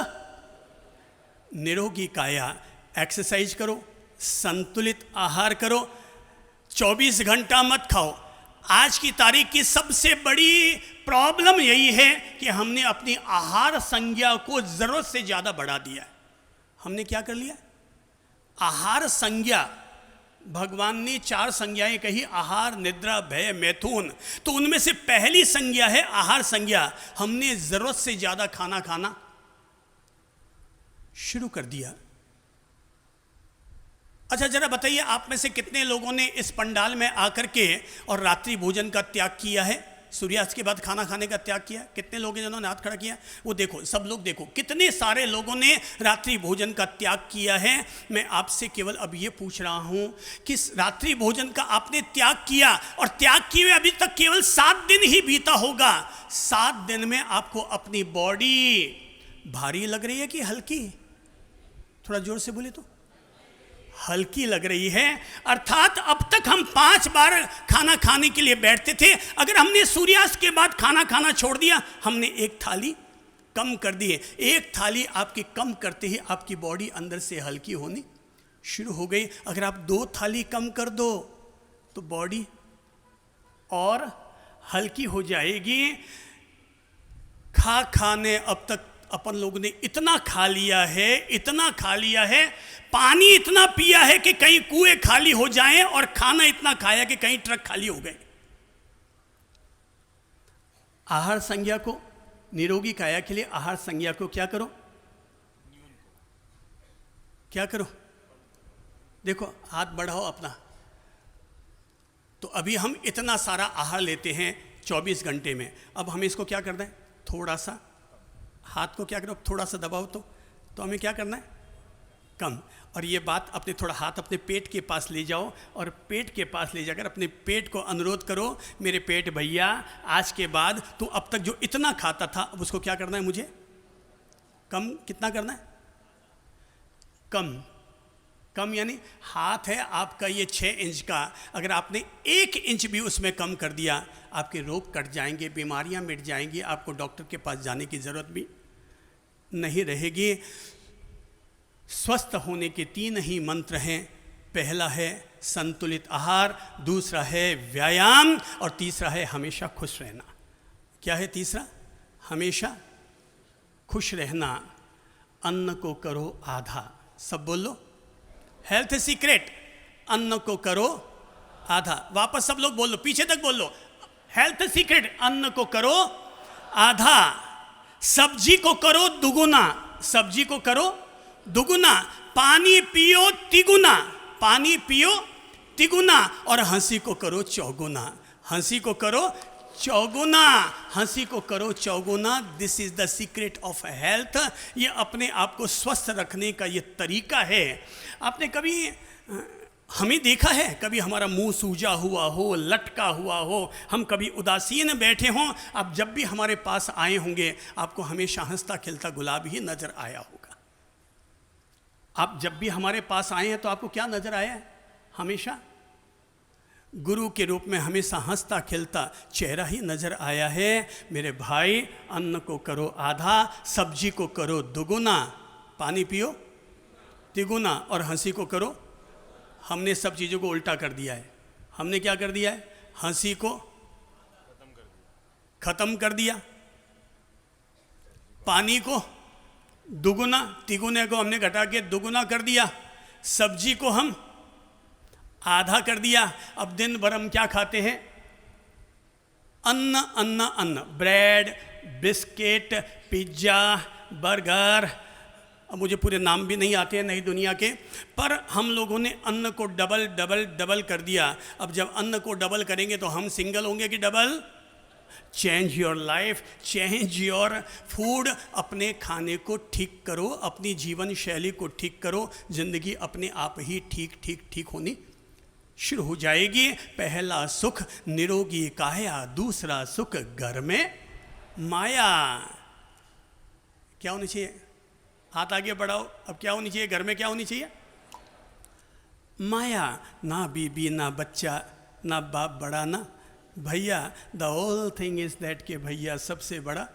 निरोगी काया, एक्सरसाइज करो, संतुलित आहार करो, 24 घंटा मत खाओ। आज की तारीख की सबसे बड़ी प्रॉब्लम यही है कि हमने अपनी आहार संज्ञा को जरूरत से ज्यादा बढ़ा दिया है। हमने क्या कर लिया? आहार संज्ञा, भगवान ने 4 संज्ञाएं कही, आहार निद्रा भय मैथुन, तो उनमें से पहली संज्ञा है आहार संज्ञा। हमने जरूरत से ज्यादा खाना खाना शुरू कर दिया। अच्छा जरा बताइए, आप में से कितने लोगों ने इस पंडाल में आकर के और रात्रि भोजन का त्याग किया है? सूर्यास्त के बाद खाना खाने का त्याग किया? कितने लोग हैं जिन्होंने हाथ खड़ा किया? वो देखो, सब लोग देखो, कितने सारे लोगों ने रात्रि भोजन का त्याग किया है। मैं आपसे केवल अब ये पूछ रहा हूं कि रात्रि भोजन का आपने त्याग किया और त्याग किए हुए अभी तक केवल 7 दिन ही बीता होगा। 7 दिन में आपको अपनी बॉडी भारी लग रही है कि हल्की? थोड़ा जोर से बोले तो। हल्की लग रही है। अर्थात अब तक हम 5 बार खाना खाने के लिए बैठते थे, अगर हमने सूर्यास्त के बाद खाना खाना छोड़ दिया, हमने 1 थाली कम कर दी है। 1 थाली आपकी कम करते ही आपकी बॉडी अंदर से हल्की होनी शुरू हो गई। अगर आप 2 थाली कम कर दो तो बॉडी और हल्की हो जाएगी। खाने अब तक अपन लोगों ने इतना खा लिया है, इतना खा लिया है, पानी इतना पिया है कि कहीं कुएं खाली हो जाएं, और खाना इतना खाया कि कहीं ट्रक खाली हो गए। आहार संज्ञा को, निरोगी काया के लिए आहार संज्ञा को क्या करो? क्या करो? देखो हाथ बढ़ाओ अपना। तो अभी हम इतना सारा आहार लेते हैं 24 घंटे में, अब हमें इसको क्या करना है? थोड़ा सा हाथ को क्या करो, थोड़ा सा दबाओ तो हमें क्या करना है? कम। और ये बात अपने थोड़ा हाथ अपने पेट के पास ले जाओ और पेट के पास ले जाकर अपने पेट को अनुरोध करो, मेरे पेट भैया आज के बाद तू अब तक जो इतना खाता था अब उसको क्या करना है? मुझे कम। कितना करना है? कम। कम यानी हाथ है आपका ये 6 इंच का, अगर आपने 1 इंच भी उसमें कम कर दिया, आपके रोग कट जाएंगे, बीमारियां मिट जाएंगी, आपको डॉक्टर के पास जाने की ज़रूरत भी नहीं रहेगी। स्वस्थ होने के 3 ही मंत्र हैं। पहला है संतुलित आहार, दूसरा है व्यायाम, और तीसरा है हमेशा खुश रहना। क्या है तीसरा? हमेशा खुश रहना। अन्न को करो आधा, सब बोल लो। हेल्थ सीक्रेट, अन्न को करो आधा। वापस सब लोग बोल लो, पीछे तक बोल लो। हेल्थ सीक्रेट, अन्न को करो आधा, सब्जी को करो दुगुना, सब्जी को करो दुगुना, पानी पियो तिगुना, पानी पियो तिगुना, और हंसी को करो चौगुना, हंसी को करो चौगुना, हंसी को करो चौगुना। This is the secret of health. ये अपने आप को स्वस्थ रखने का ये तरीका है। आपने कभी हमें देखा है कभी हमारा मुंह सूजा हुआ हो, लटका हुआ हो, हम कभी उदासीन बैठे हों? आप जब भी हमारे पास आए होंगे आपको हमेशा हंसता खिलता गुलाब ही नजर आया होगा। आप जब भी हमारे पास आए हैं तो आपको क्या नजर आया है? हमेशा गुरु के रूप में हमेशा हंसता खिलता चेहरा ही नजर आया है। मेरे भाई, अन्न को करो आधा, सब्जी को करो दुगुना, पानी पियो तिगुना, और हंसी को करो। हमने सब चीज़ों को उल्टा कर दिया है। हमने क्या कर दिया है? हंसी को खत्म कर दिया, पानी को दुगुना, तिगुने को हमने घटा के दुगुना कर दिया, सब्जी को हम आधा कर दिया। अब दिन भर हम क्या खाते हैं? अन्न अन्न अन्न, ब्रेड, बिस्किट, पिज्ज़ा, बर्गर, अब मुझे पूरे नाम भी नहीं आते हैं नई दुनिया के, पर हम लोगों ने अन्न को डबल डबल डबल कर दिया। अब जब अन्न को डबल करेंगे तो हम सिंगल होंगे कि double? Change your life, change your food. अपने खाने को ठीक करो, अपनी जीवन शैली को ठीक करो, जिंदगी अपने आप ही ठीक ठीक ठीक होनी शुरू हो जाएगी। पहला सुख निरोगी काया, दूसरा सुख घर में माया। क्या होनी चाहिए? हाथ आगे बढ़ाओ। अब क्या होनी चाहिए? घर में क्या होनी चाहिए? माया। ना बीबी, ना बच्चा, ना बाप बड़ा, ना भैया। The whole thing is that के भैया सबसे बड़ा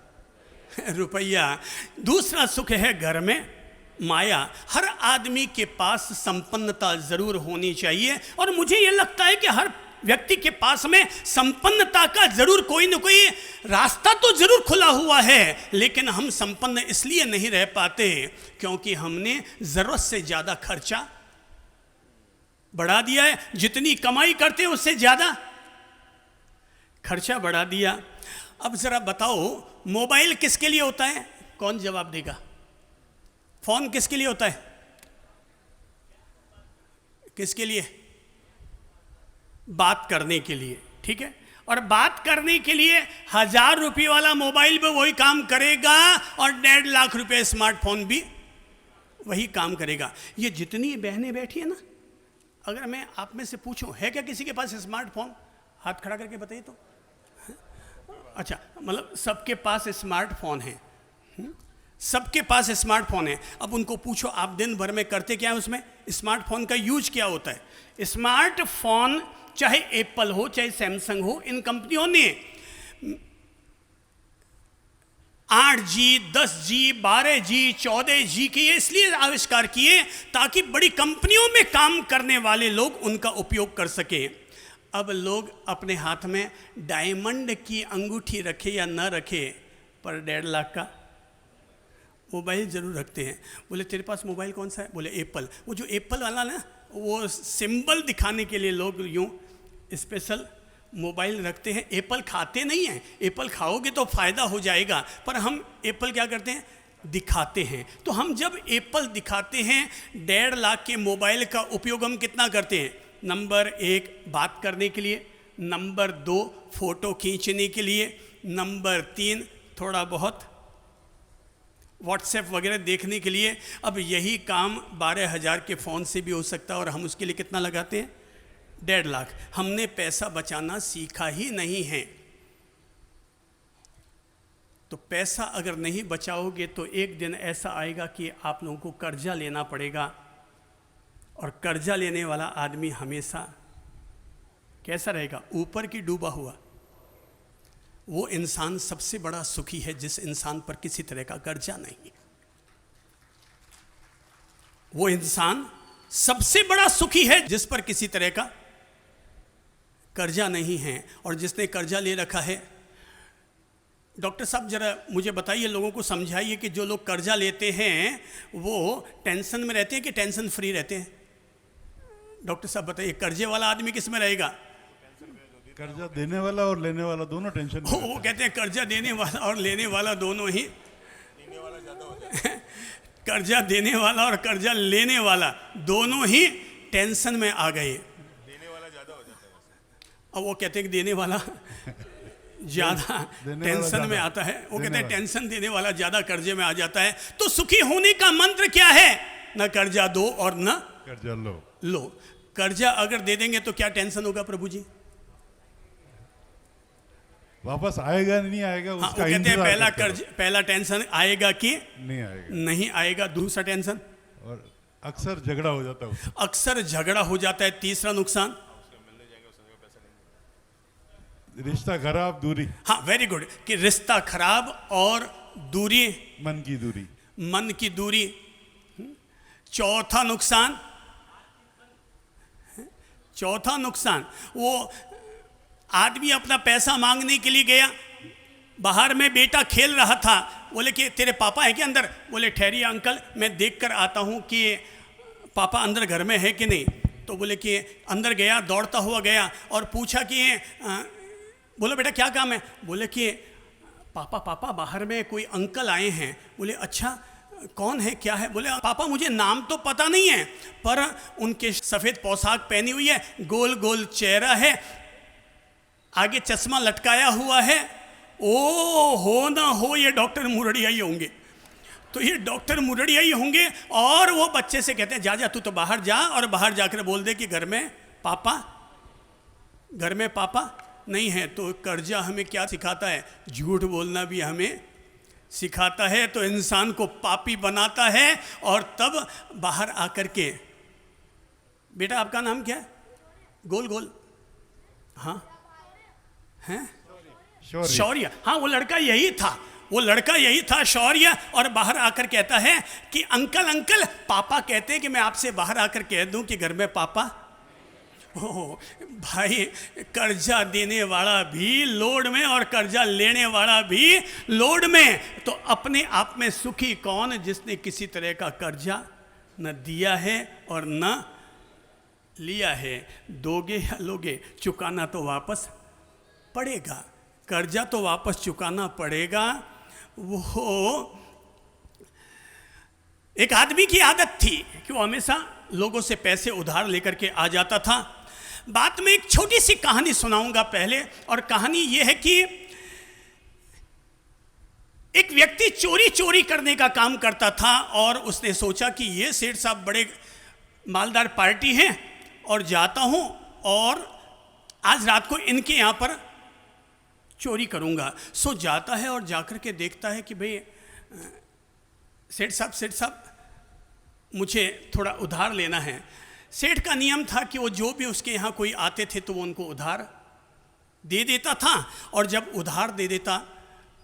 रुपया। दूसरा सुख है घर में माया। हर आदमी के पास संपन्नता जरूर होनी चाहिए, और मुझे यह लगता है कि हर व्यक्ति के पास में संपन्नता का जरूर कोई न कोई रास्ता तो जरूर खुला हुआ है, लेकिन हम संपन्न इसलिए नहीं रह पाते क्योंकि हमने जरूरत से ज्यादा खर्चा बढ़ा दिया है। जितनी कमाई करते हैं उससे ज्यादा खर्चा बढ़ा दिया। अब जरा बताओ, मोबाइल किसके लिए होता है? कौन जवाब देगा? फोन किसके लिए होता है? किसके लिए? बात करने के लिए, ठीक है। और बात करने के लिए 1000 रुपये वाला मोबाइल भी वही काम करेगा और 1.5 लाख रुपए स्मार्टफोन भी वही काम करेगा। ये जितनी बहनें बैठी है ना, अगर मैं आप में से पूछूं है क्या किसी के पास स्मार्टफोन? हाथ खड़ा करके बताइए तो। अच्छा, मतलब सबके पास स्मार्टफोन है, सबके पास स्मार्टफोन है। अब उनको पूछो आप दिन भर में करते क्या है उसमें? स्मार्टफोन का यूज क्या होता है? स्मार्टफोन चाहे एप्पल हो चाहे सैमसंग हो, इन कंपनियों ने 8G, 10G, 12G, 14G के इसलिए आविष्कार किए ताकि बड़ी कंपनियों में काम करने वाले लोग उनका उपयोग कर सकें। अब लोग अपने हाथ में डायमंड की अंगूठी रखे या न रखे, पर 1.5 लाख का मोबाइल जरूर रखते हैं। बोले तेरे पास मोबाइल कौन सा है? बोले एप्पल। वो जो एप्पल वाला ना, वो सिंबल दिखाने के लिए लोग यूँ स्पेशल मोबाइल रखते हैं। एप्पल खाते नहीं हैं। एप्पल खाओगे तो फ़ायदा हो जाएगा, पर हम एप्पल क्या करते हैं? दिखाते हैं। तो हम जब एप्पल दिखाते हैं, 1.5 लाख के मोबाइल का उपयोग हम कितना करते हैं? नंबर 1 बात करने के लिए, नंबर 2 फोटो खींचने के लिए, नंबर 3 थोड़ा बहुत व्हाट्सएप वगैरह देखने के लिए। अब यही काम 12,000 के फ़ोन से भी हो सकता है, और हम उसके लिए कितना लगाते हैं? 1.5 लाख। हमने पैसा बचाना सीखा ही नहीं है। तो पैसा अगर नहीं बचाओगे तो एक दिन ऐसा आएगा कि आप लोगों को कर्जा लेना पड़ेगा, और कर्जा लेने वाला आदमी हमेशा कैसा रहेगा? ऊपर की डूबा हुआ। वो इंसान सबसे बड़ा सुखी है जिस इंसान पर किसी तरह का कर्जा नहीं। वो इंसान सबसे बड़ा सुखी है जिस पर किसी तरह का कर्जा नहीं है। और जिसने कर्जा ले रखा है, डॉक्टर साहब जरा मुझे बताइए, लोगों को समझाइए कि जो लोग कर्जा लेते हैं वो टेंशन में रहते हैं कि टेंशन फ्री रहते हैं? डॉक्टर साहब बताइए, कर्जे वाला आदमी किस में रहेगा?
कर्जा देने वाला और लेने वाला दोनों टेंशन में।
वो कहते हैं कर्जा देने वाला और लेने वाला दोनों ही कर्जा देने वाला और कर्जा लेने वाला दोनों ही टेंशन में आ गए।
देने वाला ज़्यादा हो जाता है।
अब वो कहते हैं कि देने वाला ज़्यादा टेंशन में आता है। वो कहते हैं टेंशन देने वाला ज़्यादा कर्जे में आ जाता है। तो सुखी होने का मंत्र क्या है? न कर्जा दो और न
कर्जा
लो। कर्जा अगर दे देंगे तो क्या टेंशन होगा प्रभु जी?
वापस आएगा नहीं आएगा
हाँ,
उसका
वो कहते हैं
इंतजार
पहला टेंशन आएगा कि
नहीं आएगा,
नहीं आएगा। दूसरा टेंशन,
और अक्सर झगड़ा हो जाता है।
अक्सर झगड़ा हो जाता है। तीसरा नुकसान,
रिश्ता खराब, दूरी।
हाँ वेरी गुड, कि रिश्ता खराब और दूरी,
मन की दूरी।
मन की दूरी। चौथा नुकसान, वो आदमी अपना पैसा मांगने के लिए गया, बाहर में बेटा खेल रहा था, बोले कि तेरे पापा है क्या अंदर? बोले ठहरिए अंकल, मैं देख कर आता हूँ कि पापा अंदर घर में है कि नहीं। तो बोले कि अंदर गया, दौड़ता हुआ गया और पूछा कि बोलो बेटा क्या काम है? बोले कि पापा बाहर में कोई अंकल आए हैं। बोले अच्छा कौन है, क्या है? बोले पापा मुझे नाम तो पता नहीं है, पर उनके सफ़ेद पोशाक पहनी हुई है, गोल गोल चेहरा है, आगे चश्मा लटकाया हुआ है। ओ हो ना हो ये डॉक्टर मुरड़िया ही होंगे। तो ये डॉक्टर मुरड़िया ही होंगे। और वो बच्चे से कहते हैं जा जा तू तो बाहर जा, और बाहर जाकर बोल दे कि घर में पापा नहीं है। तो कर्जा हमें क्या सिखाता है? झूठ बोलना भी हमें सिखाता है। तो इंसान को पापी बनाता है। और तब बाहर आकर के, बेटा आपका नाम क्या है? गोल गोल, हाँ हैं शौर्य। हाँ वो लड़का यही था शौर्य। और बाहर आकर कहता है कि अंकल पापा कहते हैं कि मैं आपसे बाहर आकर कह दूं कि घर में पापा। ओह भाई, कर्जा देने वाला भी लोड में और कर्जा लेने वाला भी लोड में। तो अपने आप में सुखी कौन? जिसने किसी तरह का कर्जा न दिया है और न लिया है। दोगे या लोगे, चुकाना तो वापस पड़ेगा, कर्जा तो वापस चुकाना पड़ेगा। वो एक आदमी की आदत थी कि वो हमेशा लोगों से पैसे उधार लेकर के आ जाता था। बात में एक छोटी सी कहानी सुनाऊंगा पहले। और कहानी ये है कि एक व्यक्ति चोरी करने का काम करता था और उसने सोचा कि ये सेठ साहब बड़े मालदार पार्टी हैं और जाता हूं और आज रात को इनके यहां पर चोरी करूंगा। सो जाता है और जाकर के देखता है कि भाई सेठ साहब मुझे थोड़ा उधार लेना है। सेठ का नियम था कि वो जो भी उसके यहाँ कोई आते थे तो वो उनको उधार दे देता था। और जब उधार दे देता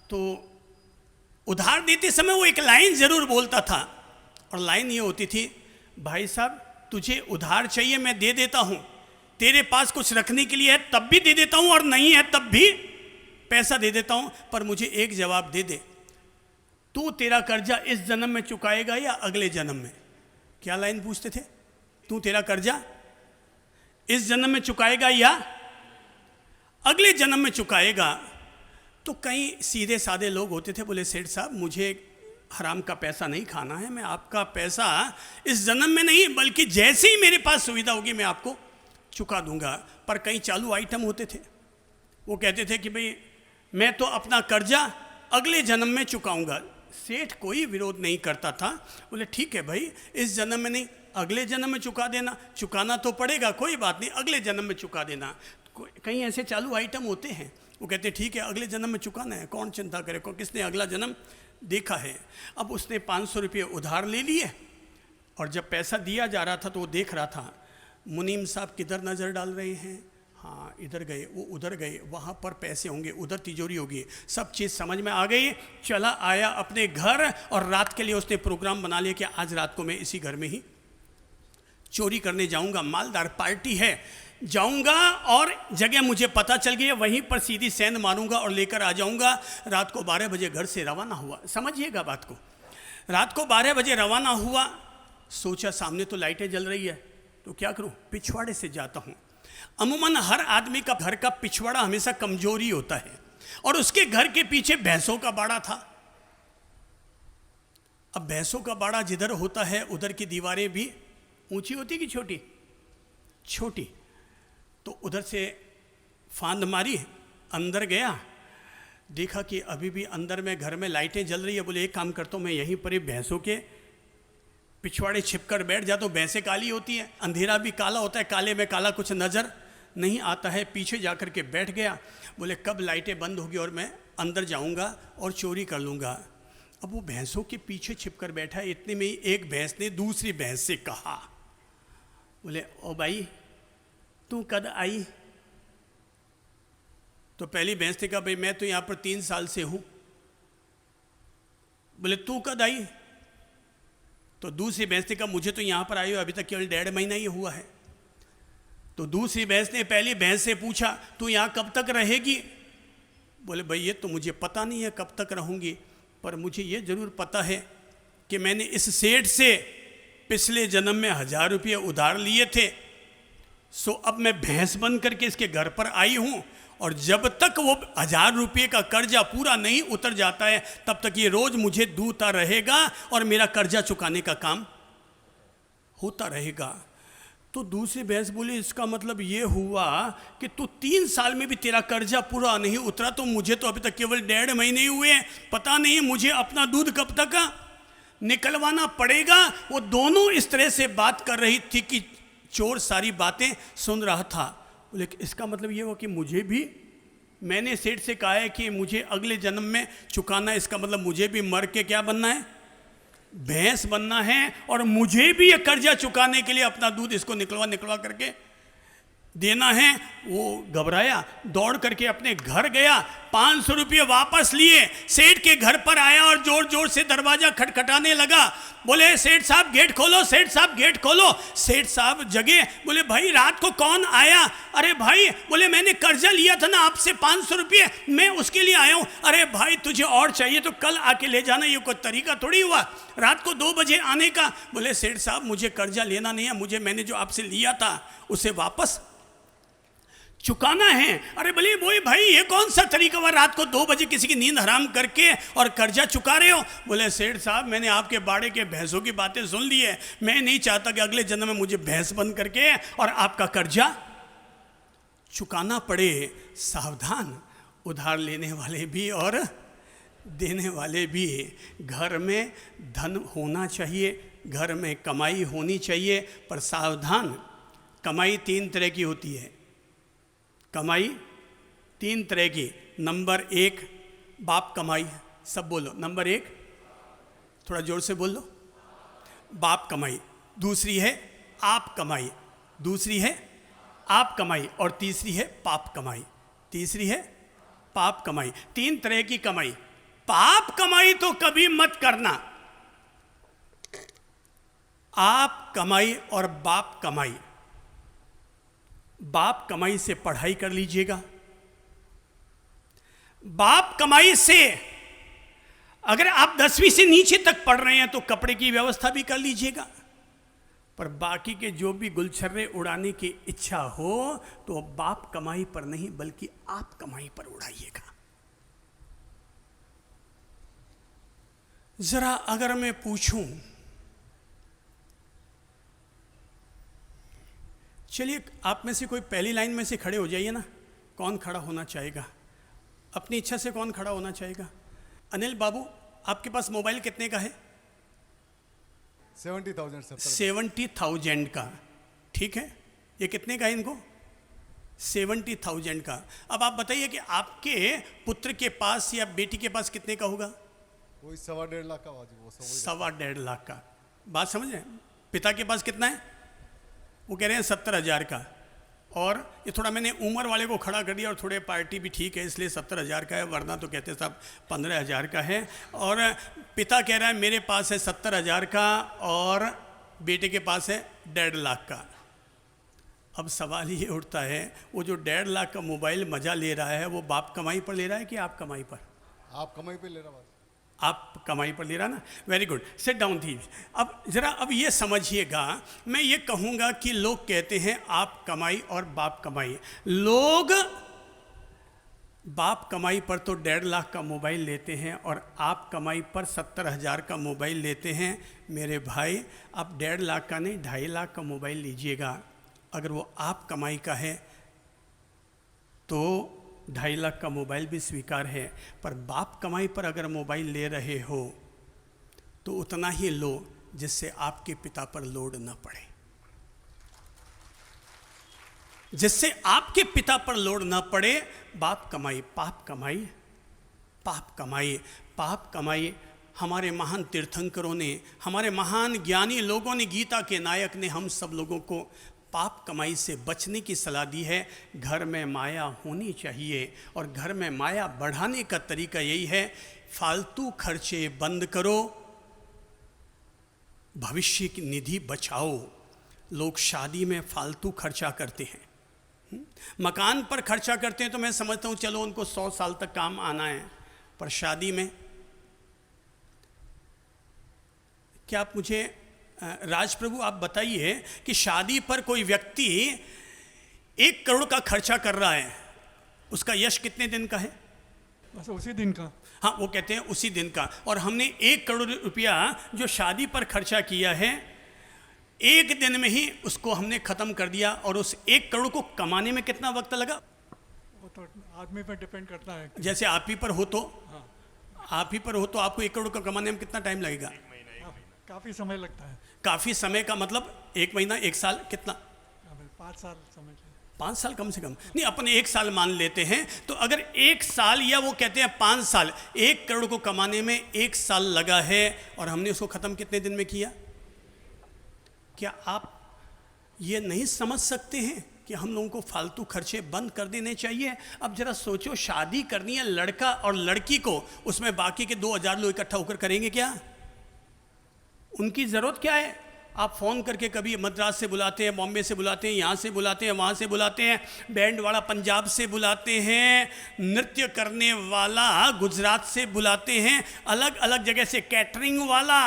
तो उधार देते समय वो एक लाइन ज़रूर बोलता था। और लाइन ये होती थी, भाई साहब तुझे उधार चाहिए मैं दे देता हूँ, तेरे पास कुछ रखने के लिए है तब भी दे देता हूँ और नहीं है तब भी पैसा दे देता हूँ, पर मुझे एक जवाब दे दे, तू तेरा कर्जा इस जन्म में चुकाएगा या अगले जन्म में? क्या लाइन पूछते थे? तू तेरा कर्जा इस जन्म में चुकाएगा या अगले जन्म में चुकाएगा? तो कई सीधे साधे लोग होते थे, बोले सेठ साहब मुझे हराम का पैसा नहीं खाना है, मैं आपका पैसा इस जन्म में नहीं बल्कि जैसे ही मेरे पास सुविधा होगी मैं आपको चुका दूंगा। पर कई चालू आइटम होते थे, वो कहते थे कि भाई मैं तो अपना कर्जा अगले जन्म में चुकाऊंगा। सेठ कोई विरोध नहीं करता था, बोले ठीक है भाई इस जन्म में नहीं अगले जन्म में चुका देना, चुकाना तो पड़ेगा कोई बात नहीं अगले जन्म में चुका देना। कई ऐसे चालू आइटम होते हैं, वो कहते ठीक है अगले जन्म में चुकाना है, कौन चिंता करे, किसने अगला जन्म देखा है। अब उसने 500 रुपये उधार ले लिए और जब पैसा दिया जा रहा था तो वो देख रहा था मुनीम साहब किधर नज़र डाल रहे हैं, हाँ इधर गए, वो उधर गए, वहाँ पर पैसे होंगे, उधर तिजोरी होगी, सब चीज़ समझ में आ गई। चला आया अपने घर और रात के लिए उसने प्रोग्राम बना लिया कि आज रात को मैं इसी घर में ही चोरी करने जाऊंगा, मालदार पार्टी है, जाऊंगा और जगह मुझे पता चल गई है, वहीं पर सीधी सेंध मारूंगा और लेकर आ जाऊंगा। रात को 12 बजे घर से रवाना हुआ, समझिएगा बात को, रात को 12 बजे रवाना हुआ। सोचा सामने तो लाइटें जल रही है तो क्या करूं, पिछवाड़े से जाता हूं। अमूमन हर आदमी का घर का पिछवाड़ा हमेशा कमजोरी होता है और उसके घर के पीछे भैंसों का बाड़ा था। अब भैंसों का बाड़ा जिधर होता है उधर की दीवारें भी ऊंची होती कि छोटी छोटी, तो उधर से फांद मारी, अंदर गया, देखा कि अभी भी अंदर में घर में लाइटें जल रही है। बोले एक काम करता हूँ मैं यहीं पर ही भैंसों के पिछवाड़े छिपकर बैठ जाता हूँ, भैंसें काली होती हैं, अंधेरा भी काला होता है, काले में काला कुछ नज़र नहीं आता है। पीछे जाकर के बैठ गया, बोले कब लाइटें बंद होगी और मैं अंदर जाऊँगा और चोरी कर लूँगा। अब वो भैंसों के पीछे छिपकर बैठा है, इतने में ही एक भैंस ने दूसरी भैंस से कहा, बोले ओ भाई तू कद आई? तो पहली भैंस ने कहा भाई मैं तो यहाँ पर 3 साल से हूँ। बोले तू कद आई? तो दूसरी भैंस ने कहा मुझे तो यहाँ पर आई हो अभी तक केवल 1.5 महीना ही हुआ है। तो दूसरी भैंस ने पहली भैंस से पूछा, तू यहाँ कब तक रहेगी? बोले भाई ये तो मुझे पता नहीं है कब तक रहूँगी, पर मुझे ये ज़रूर पता है कि मैंने इस सेठ से पिछले जन्म में 1000 रुपये उधार लिए थे। सो अब मैं भैंस बन करके इसके घर पर आई हूँ, और जब तक वो 1000 रुपये का कर्जा पूरा नहीं उतर जाता है तब तक ये रोज़ मुझे दूता रहेगा और मेरा कर्जा चुकाने का काम होता रहेगा। तो दूसरी भैंस बोली, इसका मतलब ये हुआ कि तू 3 साल में भी तेरा कर्जा पूरा नहीं उतरा, तो मुझे तो अभी तक केवल 1.5 महीने हुए हैं, पता नहीं मुझे अपना दूध कब तक निकलवाना पड़ेगा। वो दोनों इस तरह से बात कर रही थी कि चोर सारी बातें सुन रहा था। बोले इसका मतलब ये हुआ कि मुझे भी, मैंने सेठ से कहा है कि मुझे अगले जन्म में चुकाना है, इसका मतलब मुझे भी मर के क्या बनना है? भैंस बनना है, और मुझे भी ये कर्जा चुकाने के लिए अपना दूध इसको निकलवा करके देना है। वो घबराया, दौड़ करके अपने घर गया, 500 रुपये वापस लिए, सेठ के घर पर आया और जोर जोर से दरवाजा खटखटाने लगा। बोले सेठ साहब गेट खोलो, सेठ साहब गेट खोलो। सेठ साहब जगे, बोले भाई रात को कौन आया? अरे भाई, बोले मैंने कर्जा लिया था ना आपसे 500 रुपये, मैं उसके लिए आया हूँ। अरे भाई तुझे और चाहिए तो कल आके ले जाना, ये कोई तरीका थोड़ी हुआ रात को 2 बजे आने का। बोले सेठ साहब मुझे कर्जा लेना नहीं है, मुझे मैंने जो आपसे लिया था उसे वापस चुकाना है। अरे बोले वही भाई ये कौन सा तरीका हुआ, रात को 2 बजे किसी की नींद हराम करके और कर्जा चुका रहे हो? बोले सेठ साहब मैंने आपके बाड़े के भैंसों की बातें सुन ली है, मैं नहीं चाहता कि अगले जन्म में मुझे भैंस बन करके और आपका कर्जा चुकाना पड़े। सावधान, उधार लेने वाले भी और देने वाले भी। घर में धन होना चाहिए, घर में कमाई होनी चाहिए, पर सावधान, कमाई 3 तरह की होती है। कमाई 3 तरह की। नंबर 1 बाप कमाई, सब बोलो नंबर 1, थोड़ा जोर से बोल लो, बाप कमाई। दूसरी है आप कमाई, दूसरी है आप कमाई, और तीसरी है पाप कमाई। तीसरी है पाप कमाई। 3 तरह की कमाई। पाप कमाई तो कभी मत करना। आप कमाई और बाप कमाई। बाप कमाई से पढ़ाई कर लीजिएगा, बाप कमाई से अगर आप 10वीं से नीचे तक पढ़ रहे हैं तो कपड़े की व्यवस्था भी कर लीजिएगा, पर बाकी के जो भी गुलछर्रे उड़ाने की इच्छा हो तो बाप कमाई पर नहीं बल्कि आप कमाई पर उड़ाइएगा। जरा अगर मैं पूछूं, चलिए आप में से कोई पहली लाइन में से खड़े हो जाइए ना। कौन खड़ा होना चाहेगा? अपनी इच्छा से कौन खड़ा होना चाहेगा? अनिल बाबू आपके पास मोबाइल कितने का है?
70,000
का। ठीक है, ये कितने का है इनको? 70,000 का। अब आप बताइए कि आपके पुत्र के पास या बेटी के पास कितने का होगा?
वही 1.5 लाख का बाजू, वो
1.5 लाख का। बात समझ रहे हैं? पिता के पास कितना है? वो कह रहे हैं 70,000 का। और ये थोड़ा मैंने उम्र वाले को खड़ा कर दिया और थोड़े पार्टी भी ठीक है इसलिए 70,000 का है, वरना तो कहते साहब 15,000 का है। और पिता कह रहा है मेरे पास है 70,000 का और बेटे के पास है 1.5 लाख का। अब सवाल ये उठता है, वो जो 1.5 लाख का मोबाइल मजा ले रहा है वो बाप कमाई पर ले रहा है कि आप कमाई पर?
आप कमाई पे ले रहा बात।
आप कमाई पर ले रहा ना। वेरी गुड, सिट डाउन थी। अब जरा अब ये समझिएगा, मैं ये कहूँगा कि लोग कहते हैं आप कमाई और बाप कमाई। लोग बाप कमाई पर तो 1.5 लाख का मोबाइल लेते हैं और आप कमाई पर 70,000 का मोबाइल लेते हैं। मेरे भाई आप 1.5 लाख का नहीं 2.5 लाख का मोबाइल लीजिएगा। अगर वो आप कमाई का है तो 2.5 लाख का मोबाइल भी स्वीकार है, पर बाप कमाई पर अगर मोबाइल ले रहे हो तो उतना ही लो जिससे आपके पिता पर लोड न पड़े, जिससे आपके पिता पर लोड न पड़े। बाप कमाई, पाप कमाई, पाप कमाई, पाप कमाई। हमारे महान तीर्थंकरों ने, हमारे महान ज्ञानी लोगों ने, गीता के नायक ने हम सब लोगों को पाप कमाई से बचने की सलाह दी है। घर में माया होनी चाहिए और घर में माया बढ़ाने का तरीका यही है, फालतू खर्चे बंद करो, भविष्य की निधि बचाओ। लोग शादी में फालतू खर्चा करते हैं। मकान पर खर्चा करते हैं तो मैं समझता हूँ चलो उनको 100 साल तक काम आना है, पर शादी में क्या आप मुझे राज प्रभु आप बताइए कि शादी पर कोई व्यक्ति 1 करोड़ का खर्चा कर रहा है, उसका यश कितने दिन का है?
बस उसी दिन का।
हाँ, वो कहते हैं उसी दिन का। और हमने 1 करोड़ रुपया जो शादी पर खर्चा किया है, 1 दिन में ही उसको हमने ख़त्म कर दिया। और उस 1 करोड़ को कमाने में कितना वक्त लगा?
वो तो आदमी पर डिपेंड करता है।
जैसे आप ही पर हो तो आप ही पर हो तो आपको 1 करोड़ को कमाने में कितना टाइम लगेगा?
काफ़ी समय लगता है।
काफ़ी समय का मतलब 1 महीना, 1 साल, कितना?
5 साल समझ
5 साल कम से कम नहीं, अपन 1 साल मान लेते हैं। तो अगर 1 साल या वो कहते हैं 5 साल, 1 करोड़ को कमाने में 1 साल लगा है और हमने उसको ख़त्म कितने दिन में किया? क्या आप ये नहीं समझ सकते हैं कि हम लोगों को फालतू खर्चे बंद कर देने चाहिए? अब जरा सोचो, शादी करनी है लड़का और लड़की को, उसमें बाकी के 2000 लोग इकट्ठा होकर करेंगे क्या? उनकी ज़रूरत क्या है? आप फ़ोन करके कभी मद्रास से बुलाते हैं, बॉम्बे से बुलाते हैं, यहाँ से बुलाते हैं, वहाँ से बुलाते हैं, बैंड वाला पंजाब से बुलाते हैं, नृत्य करने वाला गुजरात से बुलाते हैं, अलग अलग जगह से कैटरिंग वाला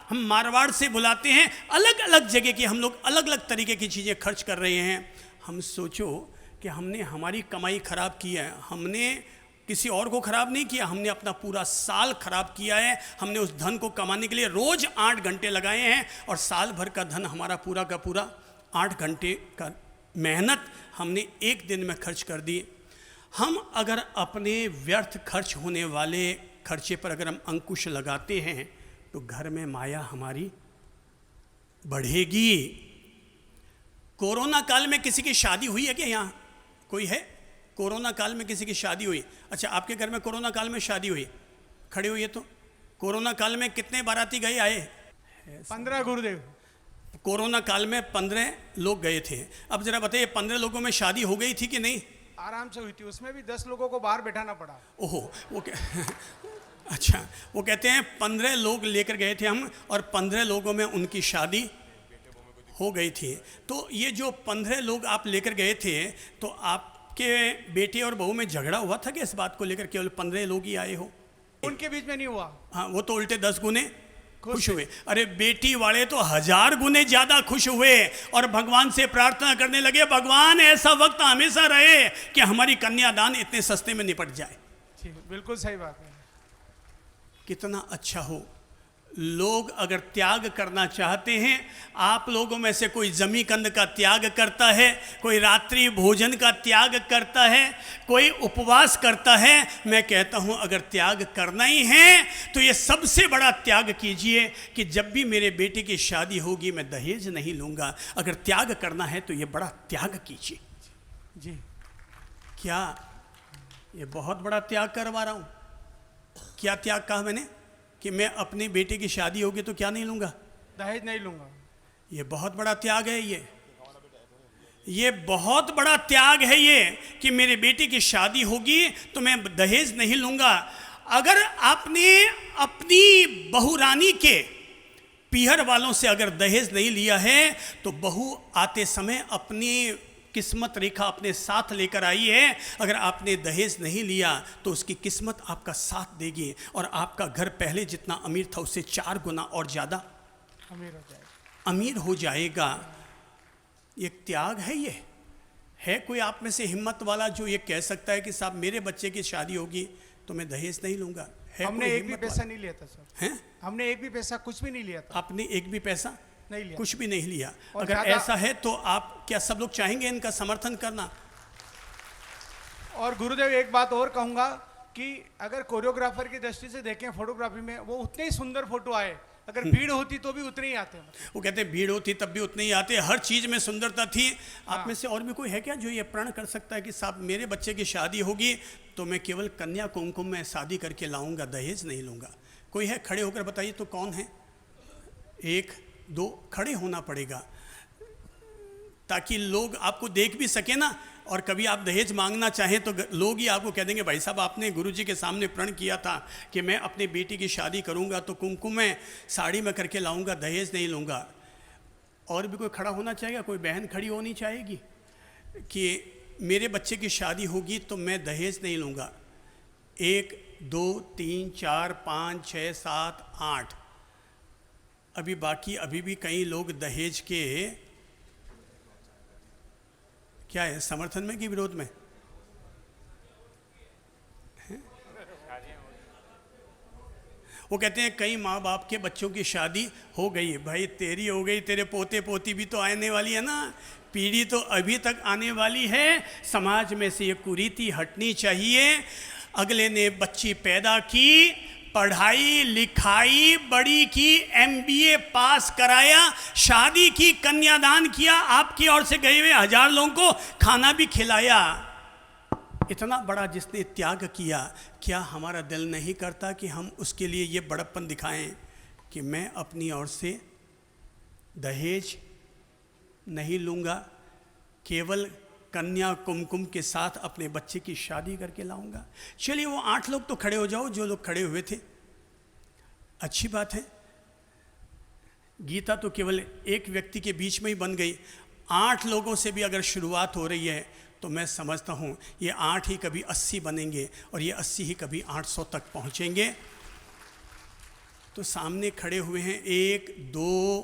हम मारवाड़ से बुलाते हैं, अलग अलग जगह की हम लोग अलग अलग तरीके की चीज़ें खर्च कर रहे हैं। हम सोचो कि हमने हमारी कमाई ख़राब की है, हमने किसी और को ख़राब नहीं किया, हमने अपना पूरा साल ख़राब किया है। हमने उस धन को कमाने के लिए रोज़ 8 घंटे लगाए हैं और साल भर का धन हमारा पूरा का पूरा 8 घंटे का मेहनत हमने 1 दिन में खर्च कर दी। हम अगर अपने व्यर्थ खर्च होने वाले खर्चे पर अगर हम अंकुश लगाते हैं तो घर में माया हमारी बढ़ेगी। कोरोना काल में किसी की शादी हुई है क्या? यहाँ कोई है? कोरोना काल में किसी की शादी हुई? अच्छा, आपके घर में कोरोना काल में शादी हुई, खड़े हुई है तो कोरोना काल में कितने बाराती गए आए?
15 गुरुदेव।
कोरोना काल में 15 लोग गए थे। अब जरा बताइए 15 लोगों में शादी हो गई थी कि नहीं?
आराम से हुई थी, उसमें भी 10 लोगों को बाहर बैठाना पड़ा।
ओहो, वो अच्छा, वो कहते हैं 15 लोग लेकर गए थे हम और 15 लोगों में उनकी शादी हो गई थी। तो ये जो 15 लोग आप लेकर गए थे, तो आपके बेटे और बहू में झगड़ा हुआ था कि इस बात को लेकर केवल 15 लोग ही आए हो?
उनके बीच में नहीं हुआ।
हाँ, वो तो उल्टे 10 गुने खुश हुए। अरे बेटी वाले तो 1000 गुने ज़्यादा खुश हुए और भगवान से प्रार्थना करने लगे, भगवान ऐसा वक्त हमेशा रहे कि हमारी कन्यादान इतने सस्ते में निपट जाए।
बिल्कुल सही बात है।
कितना अच्छा हो। लोग अगर त्याग करना चाहते हैं, आप लोगों में से कोई जमी कंद का त्याग करता है, कोई रात्रि भोजन का त्याग करता है, कोई उपवास करता है, मैं कहता हूं अगर त्याग करना ही है तो ये सबसे बड़ा त्याग कीजिए कि जब भी मेरे बेटे की शादी होगी मैं दहेज नहीं लूँगा। अगर त्याग करना है तो ये बड़ा त्याग कीजिए।
जी,
क्या ये बहुत बड़ा त्याग करवा रहा हूँ? क्या त्याग कहा मैंने? कि मैं अपनी बेटे की शादी होगी तो क्या नहीं लूँगा?
दहेज नहीं लूँगा।
ये बहुत बड़ा त्याग है। ये बहुत बड़ा त्याग है ये कि मेरे बेटे की शादी होगी तो मैं दहेज नहीं लूँगा। अगर आपने अपनी बहुरानी के पीहर वालों से अगर दहेज नहीं लिया है तो बहू आते समय अपनी किस्मत रेखा अपने साथ लेकर आई है। अगर आपने दहेज नहीं लिया तो उसकी किस्मत आपका साथ देगी और आपका घर पहले जितना अमीर था उससे 4 गुना और ज़्यादा अमीर हो जाएगा। ये त्याग है। ये है कोई आप में से हिम्मत वाला जो ये कह सकता है कि साहब मेरे बच्चे की शादी होगी तो मैं दहेज नहीं लूँगा?
हमने एक भी पैसा नहीं लिया था सर।
हैं?
हमने एक भी पैसा कुछ भी नहीं लिया था।
आपने एक भी पैसा
नहीं लिया,
कुछ भी नहीं लिया।
और
अगर ऐसा है तो आप क्या सब लोग चाहेंगे इनका समर्थन करना?
और गुरुदेव एक बात और कहूँगा कि अगर कोरियोग्राफर की दृष्टि से देखें फोटोग्राफी में, वो उतने ही सुंदर फोटो आए। अगर भीड़ होती तो भी उतने ही आते हैं।
वो कहते हैं भीड़ होती तब भी उतने ही आते। हर चीज़ में सुंदरता थी। आप में से और भी कोई है क्या जो ये प्रण कर सकता है कि साहब मेरे बच्चे की शादी होगी तो मैं केवल कन्या कुमकुम में शादी करके लाऊंगा, दहेज नहीं लूँगा? कोई है? खड़े होकर बताइए तो कौन है? 1 2 खड़े होना पड़ेगा ताकि लोग आपको देख भी सके ना। और कभी आप दहेज मांगना चाहें तो लोग ही आपको कह देंगे भाई साहब आपने गुरुजी के सामने प्रण किया था कि मैं अपनी बेटी की शादी करूंगा तो कुमकुम में साड़ी में करके लाऊंगा, दहेज नहीं लूँगा। और भी कोई खड़ा होना चाहेगा? कोई बहन खड़ी होनी चाहेगी कि मेरे बच्चे की शादी होगी तो मैं दहेज नहीं लूँगा? 1 2 3 4 5 6 7 8 अभी बाकी, अभी भी कई लोग दहेज के क्या है, समर्थन में कि विरोध में? वो कहते हैं कई माँ बाप के बच्चों की शादी हो गई। भाई तेरी हो गई, तेरे पोते पोती भी तो आने वाली है ना, पीढ़ी तो अभी तक आने वाली है। समाज में से ये कुरीति हटनी चाहिए। अगले ने बच्ची पैदा की, पढ़ाई लिखाई बड़ी की, MBA पास कराया, शादी की, कन्यादान किया, आपकी ओर से गए हुए 1000 लोगों को खाना भी खिलाया। इतना बड़ा जिसने त्याग किया, क्या हमारा दिल नहीं करता कि हम उसके लिए ये बड़प्पन दिखाएं कि मैं अपनी ओर से दहेज नहीं लूँगा, केवल कन्या कुमकुम के साथ अपने बच्चे की शादी करके लाऊंगा? चलिए वो 8 लोग तो खड़े हो जाओ जो लोग खड़े हुए थे, अच्छी बात है। गीता तो केवल एक व्यक्ति के बीच में ही बन गई। 8 लोगों से भी अगर शुरुआत हो रही है तो मैं समझता हूँ ये 8 ही कभी 80 बनेंगे और ये 80 ही कभी 800 तक पहुँचेंगे। तो सामने खड़े हुए हैं 1 2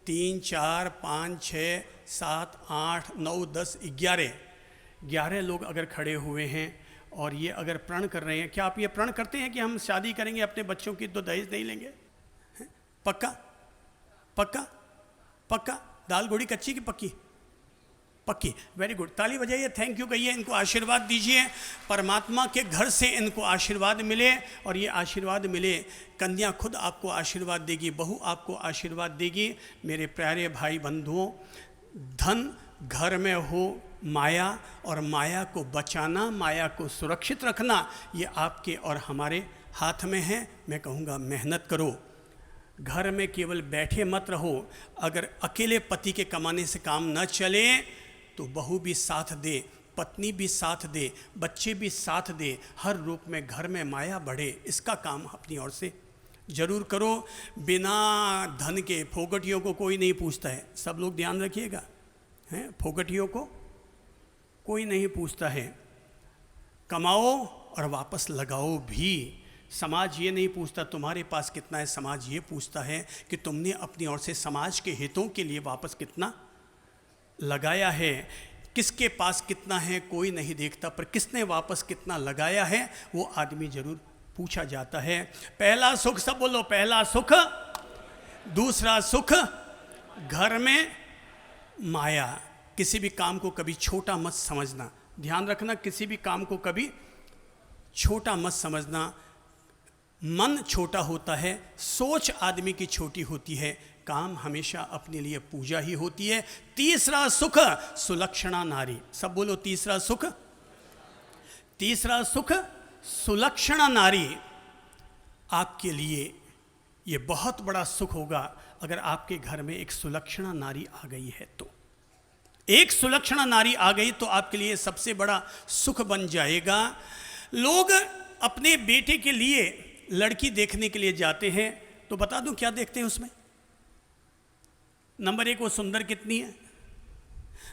3 4 5 6 7 8 9 10 11 लोग अगर खड़े हुए हैं और ये अगर प्रण कर रहे हैं, क्या आप ये प्रण करते हैं कि हम शादी करेंगे अपने बच्चों की तो दहेज नहीं लेंगे? पक्का पक्का पक्का? दाल घोड़ी कच्ची की पक्की? पक्की। वेरी गुड, ताली बजाइए, थैंक यू कहिए, इनको आशीर्वाद दीजिए। परमात्मा के घर से इनको आशीर्वाद मिले और ये आशीर्वाद मिले। कन्या खुद आपको आशीर्वाद देगी, बहू आपको आशीर्वाद देगी। मेरे प्यारे भाई बंधुओं, धन घर में हो माया, और माया को बचाना, माया को सुरक्षित रखना, ये आपके और हमारे हाथ में है। मैं कहूँगा मेहनत करो, घर में केवल बैठे मत रहो। अगर अकेले पति के कमाने से काम न चले तो बहू भी साथ दे, पत्नी भी साथ दे, बच्चे भी साथ दे, हर रूप में घर में माया बढ़े, इसका काम अपनी ओर से जरूर करो। बिना धन के फोगटियों को कोई नहीं पूछता है, सब लोग ध्यान रखिएगा, हैं, फोगटियों को कोई नहीं पूछता है। कमाओ और वापस लगाओ भी। समाज ये नहीं पूछता तुम्हारे पास कितना है, समाज ये पूछता है कि तुमने अपनी ओर से समाज के हितों के लिए वापस कितना लगाया है। किसके पास कितना है कोई नहीं देखता, पर किसने वापस कितना लगाया है वो आदमी जरूर पूछा जाता है। पहला सुख, सब बोलो, पहला सुख। दूसरा सुख घर में माया। किसी भी काम को कभी छोटा मत समझना, ध्यान रखना, किसी भी काम को कभी छोटा मत समझना। मन छोटा होता है, सोच आदमी की छोटी होती है, काम हमेशा अपने लिए पूजा ही होती है। तीसरा सुख सुलक्षणा नारी, सब बोलो, तीसरा सुख। तीसरा सुख सुलक्षणा नारी। आपके लिए ये बहुत बड़ा सुख होगा अगर आपके घर में एक सुलक्षणा नारी आ गई है तो। एक सुलक्षणा नारी आ गई तो आपके लिए सबसे बड़ा सुख बन जाएगा। लोग अपने बेटे के लिए लड़की देखने के लिए जाते हैं तो बता दूं क्या देखते हैं उसमें? नंबर 1 वो सुंदर कितनी है,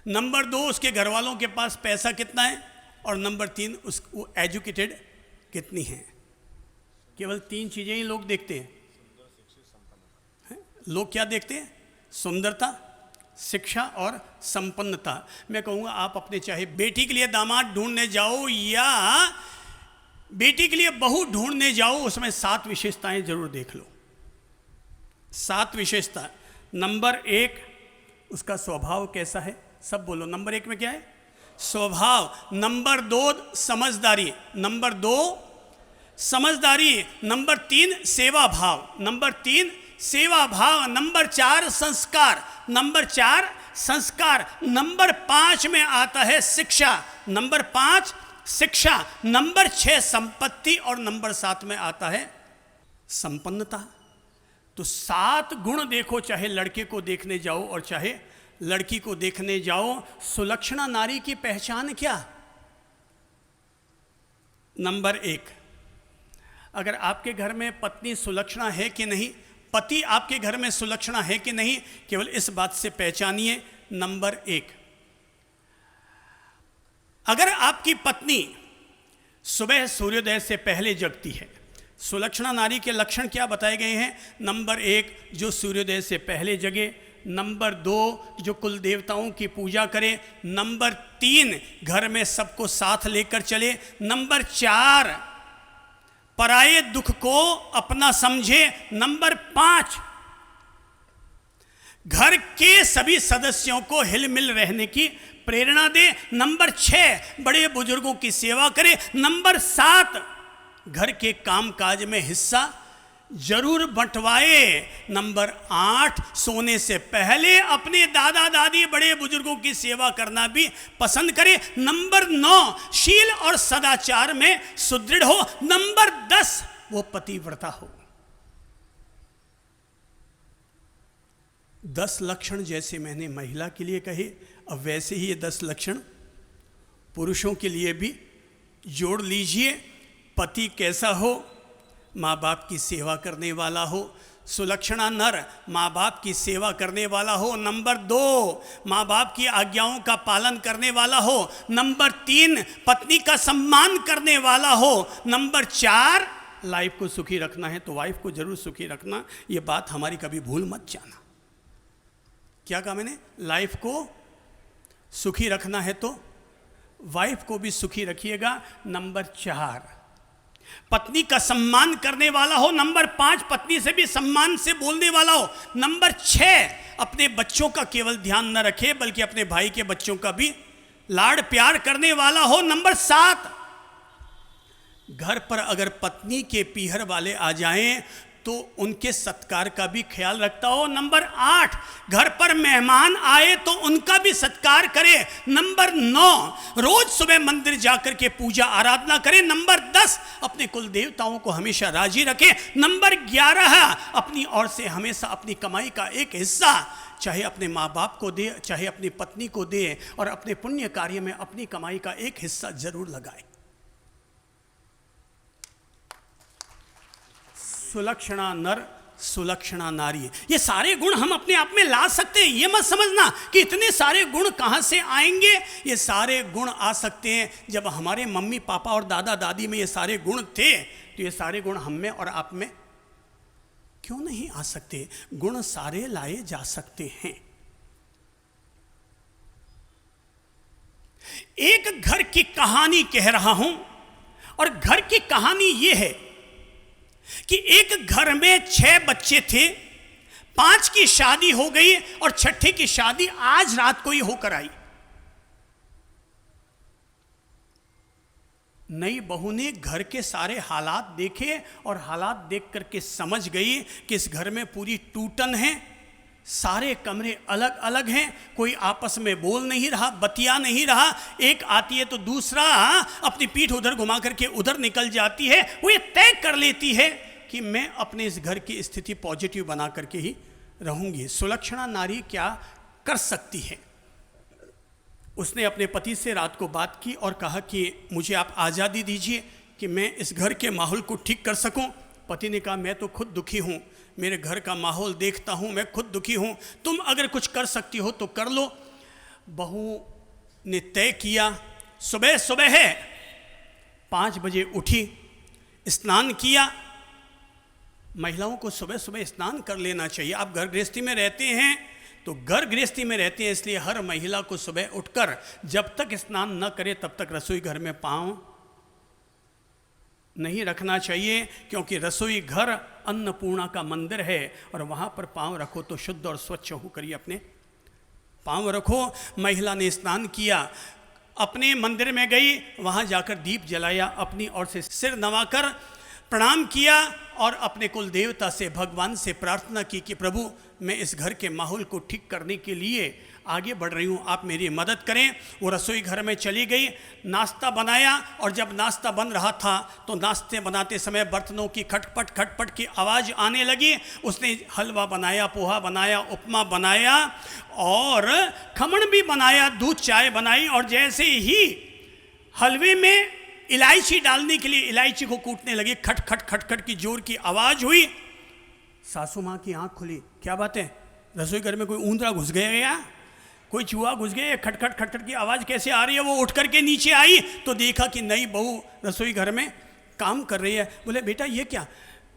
नंबर 2 उसके घर वालों के पास पैसा कितना है, और नंबर 3 वो एजुकेटेड कितनी है। केवल 3 चीज़ें ही लोग देखते हैं। लोग क्या देखते हैं? सुंदरता, शिक्षा और संपन्नता। मैं कहूँगा आप अपने चाहे बेटी के लिए दामाद ढूंढने जाओ या बेटी के लिए बहू ढूंढने जाओ, उसमें 7 विशेषताएं जरूर देख लो। 7 विशेषता। नंबर 1 उसका स्वभाव कैसा है, सब बोलो। नंबर 1 में क्या है? स्वभाव। नंबर 2 समझदारी। नंबर 2 समझदारी। नंबर 3 सेवा भाव। नंबर 3 सेवा भाव। नंबर 4 संस्कार। नंबर 4 संस्कार। नंबर 5 में आता है शिक्षा। नंबर 5 शिक्षा। नंबर 6 संपत्ति और नंबर 7 में आता है संपन्नता। तो 7 गुण देखो, चाहे लड़के को देखने जाओ और चाहे लड़की को देखने जाओ। सुलक्षणा नारी की पहचान क्या? नंबर 1, अगर आपके घर में पत्नी सुलक्षणा है कि नहीं, पति आपके घर में सुलक्षणा है कि नहीं, केवल इस बात से पहचानिए। नंबर 1, अगर आपकी पत्नी सुबह सूर्योदय से पहले जगती है, सुलक्षणा नारी के लक्षण क्या बताए गए हैं? नंबर 1, जो सूर्योदय से पहले जगे। नंबर 2, जो कुल देवताओं की पूजा करे। नंबर 3, घर में सबको साथ लेकर चले। नंबर 4, पराये दुख को अपना समझे। नंबर 5, घर के सभी सदस्यों को हिलमिल रहने की प्रेरणा दे। नंबर 6, बड़े बुजुर्गों की सेवा करे। नंबर 7, घर के कामकाज में हिस्सा जरूर बंटवाए। नंबर 8, सोने से पहले अपने दादा दादी बड़े बुजुर्गों की सेवा करना भी पसंद करे। नंबर 9, शील और सदाचार में सुदृढ़ हो। नंबर 10, वो पतिव्रता हो। 10 लक्षण जैसे मैंने महिला के लिए कहे, अब वैसे ही ये 10 लक्षण पुरुषों के लिए भी जोड़ लीजिए। पति कैसा हो? माँ बाप की सेवा करने वाला हो। सुलक्षणा नर माँ बाप की सेवा करने वाला हो। नंबर 2, माँ बाप की आज्ञाओं का पालन करने वाला हो। नंबर 3, पत्नी का सम्मान करने वाला हो। नंबर 4, लाइफ को सुखी रखना है तो वाइफ को जरूर सुखी रखना। ये बात हमारी कभी भूल मत जाना। क्या कहा मैंने? लाइफ को सुखी रखना है तो वाइफ को भी सुखी रखिएगा। नंबर 4, पत्नी का सम्मान करने वाला हो। नंबर 5, पत्नी से भी सम्मान से बोलने वाला हो। नंबर 6, अपने बच्चों का केवल ध्यान न रखे बल्कि अपने भाई के बच्चों का भी लाड़ प्यार करने वाला हो। नंबर 7, घर पर अगर पत्नी के पीहर वाले आ जाएं तो उनके सत्कार का भी ख्याल रखता हो। नंबर 8, घर पर मेहमान आए तो उनका भी सत्कार करे। नंबर 9, रोज सुबह मंदिर जाकर के पूजा आराधना करे। नंबर 10, अपने कुल देवताओं को हमेशा राजी रखे। नंबर 11, अपनी ओर से हमेशा अपनी कमाई का एक हिस्सा चाहे अपने माँ बाप को दे, चाहे अपनी पत्नी को दे, और अपने पुण्य कार्य में अपनी कमाई का एक हिस्सा जरूर लगाए। सुलक्षणा नर, सुलक्षणा नारी, ये सारे गुण हम अपने आप में ला सकते हैं। ये मत समझना कि इतने सारे गुण कहाँ से आएंगे। ये सारे गुण आ सकते हैं जब हमारे मम्मी पापा और दादा दादी में ये सारे गुण थे, तो ये सारे गुण हम में और आप में क्यों नहीं आ सकते? गुण सारे लाए जा सकते हैं। एक घर की कहानी कह रहा हूं, और घर की कहानी ये है कि एक घर में 6 बच्चे थे, 5 की शादी हो गई और 6ठे की शादी आज रात को ही होकर आई। नई बहू ने घर के सारे हालात देखे और हालात देख करके समझ गई कि इस घर में पूरी टूटन है, सारे कमरे अलग अलग हैं, कोई आपस में बोल नहीं रहा, बतिया नहीं रहा। एक आती है तो दूसरा अपनी पीठ उधर घुमा करके उधर निकल जाती है। वो ये तय कर लेती है कि मैं अपने इस घर की स्थिति पॉजिटिव बना करके ही रहूंगी। सुलक्षणा नारी क्या कर सकती है? उसने अपने पति से रात को बात की और कहा कि मुझे आप आज़ादी दीजिए कि मैं इस घर के माहौल को ठीक कर सकूं। पति ने कहा मैं तो खुद दुखी हूं, मेरे घर का माहौल देखता हूं, मैं खुद दुखी हूं, तुम अगर कुछ कर सकती हो तो कर लो। बहू ने तय किया, सुबह सुबह है 5 बजे उठी, स्नान किया। महिलाओं को सुबह सुबह स्नान कर लेना चाहिए। आप घर गृहस्थी में रहते हैं तो घर गृहस्थी में रहते हैं, इसलिए हर महिला को सुबह उठकर जब तक स्नान न करे तब तक रसोई घर में पाँव नहीं रखना चाहिए, क्योंकि रसोई घर अन्नपूर्णा का मंदिर है और वहाँ पर पाँव रखो तो शुद्ध और स्वच्छ होकर ही अपने पाँव रखो। महिला ने स्नान किया, अपने मंदिर में गई, वहाँ जाकर दीप जलाया, अपनी ओर से सिर नवाकर प्रणाम किया और अपने कुल देवता से, भगवान से प्रार्थना की कि प्रभु मैं इस घर के माहौल को ठीक करने के लिए आगे बढ़ रही हूँ, आप मेरी मदद करें। वो रसोई घर में चली गई, नाश्ता बनाया, और जब नाश्ता बन रहा था तो नाश्ते बनाते समय बर्तनों की खटपट खटपट की आवाज़ आने लगी। उसने हलवा बनाया, पोहा बनाया, उपमा बनाया और खमण भी बनाया, दूध चाय बनाई, और जैसे ही हलवे में इलायची डालने के लिए इलायची को कूटने लगी, खट खट खट खट की जोर की आवाज़ हुई। सासू माँ की आंख खुली, क्या बात है, रसोई घर में कोई ऊंदरा घुस गया या कोई चूहा घुस गया, खटखट खटखट की आवाज़ कैसे आ रही है। वो उठ करके नीचे आई तो देखा कि नई बहू रसोई घर में काम कर रही है। बोले बेटा ये क्या,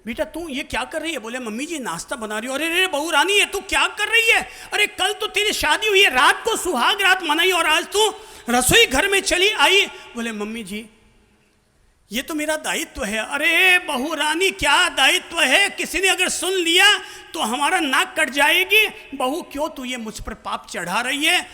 बेटा तू ये क्या कर रही है। बोले मम्मी जी नाश्ता बना रही हो। अरे रे बहू रानी है, तू क्या कर रही है, अरे कल तो तेरी शादी हुई है, रात को सुहाग रात मनाई और आज तू रसोई घर में चली आई। बोले मम्मी जी ये तो मेरा दायित्व है। अरे बहू रानी क्या दायित्व है, किसी ने अगर सुन लिया तो हमारा नाक कट जाएगी। बहू क्यों तू ये मुझ पर पाप चढ़ा रही है।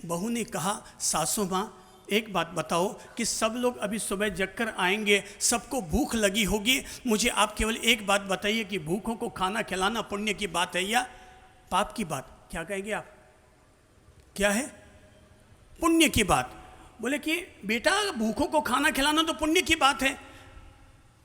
बहू ने कहा सासू माँ एक बात बताओ कि सब लोग अभी सुबह जगकर आएंगे, सबको भूख लगी होगी, मुझे आप केवल एक बात बताइए कि भूखों को खाना खिलाना पुण्य की बात है या पाप की बात। क्या कहेंगे आप, क्या है, पुण्य की बात। बोले कि बेटा भूखों को खाना खिलाना तो पुण्य की बात है।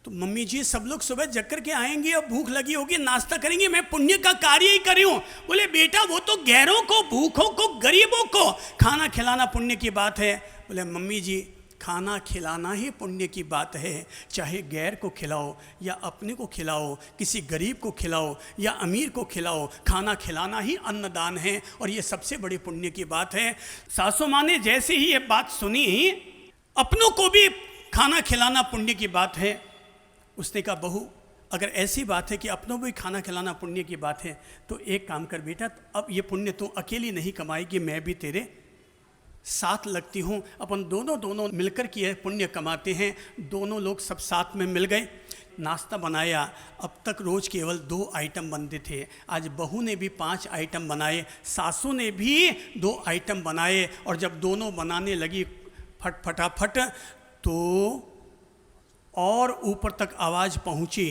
तो मम्मी जी सब लोग सुबह जग कर के आएंगे और भूख लगी होगी, नाश्ता करेंगे, मैं पुण्य का कार्य ही कर रही हूँ। बोले बेटा वो तो गैरों को, भूखों को, गरीबों को खाना खिलाना पुण्य की बात है। बोले मम्मी जी खाना खिलाना ही पुण्य की बात है, चाहे गैर को खिलाओ या अपने को खिलाओ, किसी गरीब को खिलाओ या अमीर को खिलाओ, खाना खिलाना ही अन्नदान है और ये सबसे बड़ी पुण्य की बात है। सासू माँ ने जैसे ही ये बात सुनी, अपनों को भी खाना खिलाना पुण्य की बात है, उसने कहा बहू अगर ऐसी बात है कि अपनों को भी खाना खिलाना पुण्य की बात है तो एक काम कर बेटा, अब ये पुण्य तू अकेली नहीं कमाएगी, मैं भी तेरे साथ लगती हूँ, अपन दोनों मिलकर के पुण्य कमाते हैं। दोनों लोग सब साथ में मिल गए, नाश्ता बनाया। अब तक रोज़ केवल 2 आइटम बनते थे, आज बहू ने भी 5 आइटम बनाए, सासू ने भी 2 आइटम बनाए। और जब दोनों बनाने लगी फटाफट तो और ऊपर तक आवाज़ पहुँची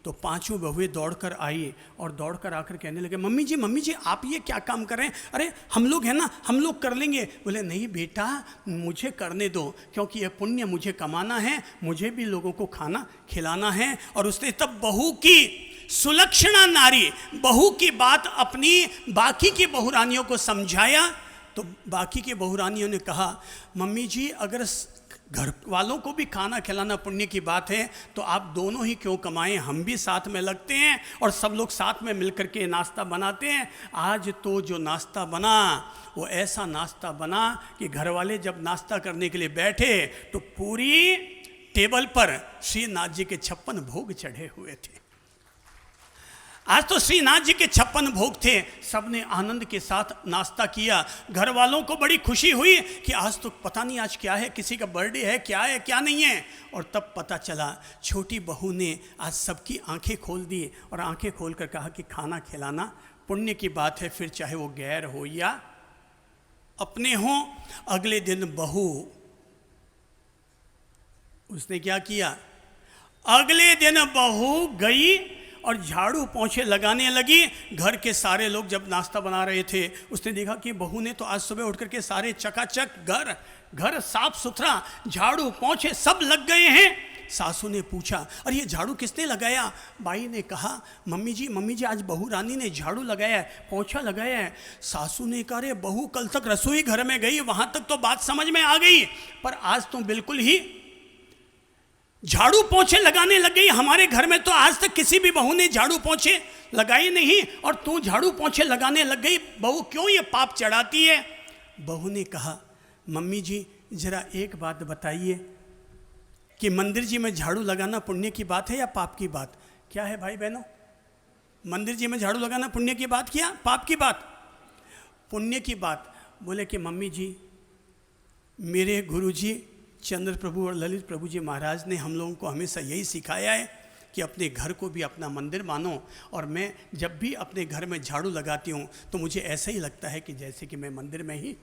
तो 5 बहुएं दौड़कर आई और दौड़कर आकर कहने लगे मम्मी जी आप ये क्या काम कर रहे हैं। अरे हम लोग हैं ना, हम लोग कर लेंगे। बोले नहीं बेटा मुझे करने दो, क्योंकि ये पुण्य मुझे कमाना है, मुझे भी लोगों को खाना खिलाना है। और उसने तब बहू की सुलक्षणा नारी, बहू की बात अपनी बाकी की बहुरानियों को समझाया। तो बाकी की बहुरानियों ने कहा मम्मी जी अगर घर वालों को भी खाना खिलाना पुण्य की बात है तो आप दोनों ही क्यों कमाएं, हम भी साथ में लगते हैं और सब लोग साथ में मिलकर के नाश्ता बनाते हैं। आज तो जो नाश्ता बना वो ऐसा नाश्ता बना कि घर वाले जब नाश्ता करने के लिए बैठे तो पूरी टेबल पर श्रीनाथ जी के 56 भोग चढ़े हुए थे। आज तो श्रीनाथ जी के 56 भोग थे, सबने आनंद के साथ नाश्ता किया। घर वालों को बड़ी खुशी हुई कि आज तो पता नहीं आज क्या है, किसी का बर्थडे है क्या नहीं है। और तब पता चला छोटी बहू ने आज सबकी आंखें खोल दी और आंखें खोल कर कहा कि खाना खिलाना पुण्य की बात है, फिर चाहे वो गैर हो या अपने हों। अगले दिन बहू उसने क्या किया, अगले दिन बहू गई और झाड़ू पोंछे लगाने लगी। घर के सारे लोग जब नाश्ता बना रहे थे उसने देखा कि बहू ने तो आज सुबह उठ करके सारे चकाचक घर साफ सुथरा, झाड़ू पोंछे सब लग गए हैं। सासू ने पूछा अरे ये झाड़ू किसने लगाया। बाई ने कहा मम्मी जी आज बहू रानी ने झाड़ू लगाया है, पोंछा लगाया है। सासू ने कहा अरे बहू कल तक रसोई घर में गई, वहाँ तक तो बात समझ में आ गई, पर आज तो बिल्कुल ही झाड़ू पोंछे लगाने लग गई। हमारे घर में तो आज तक किसी भी बहू ने झाड़ू पोंछे लगाई नहीं और तू झाड़ू पोंछे लगाने लग गई, बहू क्यों ये पाप चढ़ाती है। बहू ने कहा मम्मी जी जरा एक बात बताइए कि मंदिर जी में झाड़ू लगाना पुण्य की बात है या पाप की बात। क्या है भाई बहनों, मंदिर जी में झाड़ू लगाना पुण्य की बात क्या पाप की बात। पुण्य की बात। बोले कि मम्मी जी मेरे गुरु जी चंद्र प्रभु और ललित प्रभु जी महाराज ने हम लोगों को हमेशा यही सिखाया है कि अपने घर को भी अपना मंदिर मानो। और मैं जब भी अपने घर में झाड़ू लगाती हूँ तो मुझे ऐसा ही लगता है कि जैसे कि मैं मंदिर में ही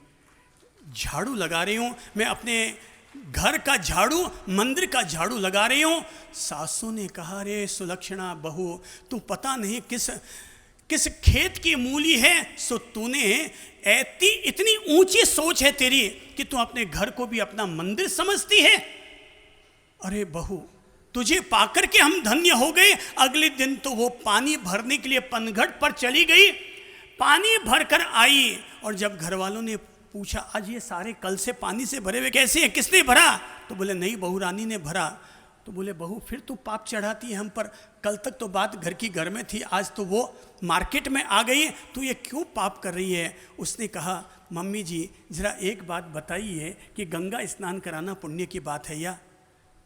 झाड़ू लगा रही हूँ, मैं अपने घर का झाड़ू मंदिर का झाड़ू लगा रही हूँ। सासू ने कहा अरे सुलक्षणा बहू तू पता नहीं किस खेत की मूली है, सो तूने इतनी ऊंची सोच है तेरी कि तू अपने घर को भी अपना मंदिर समझती है। अरे बहू तुझे पाकर के हम धन्य हो गए। अगले दिन तो वो पानी भरने के लिए पनघट पर चली गई, पानी भरकर आई और जब घर वालों ने पूछा आज ये सारे कल से पानी से भरे हुए कैसे हैं, किसने भरा, तो बोले नहीं बहू रानी ने भरा। तो बोले बहू फिर तू पाप चढ़ाती है हम पर, कल तक तो बात घर की घर में थी, आज तो वो मार्केट में आ गई, तू ये क्यों पाप कर रही है? उसने कहा मम्मी जी ज़रा एक बात बताइए कि गंगा स्नान कराना पुण्य की बात है या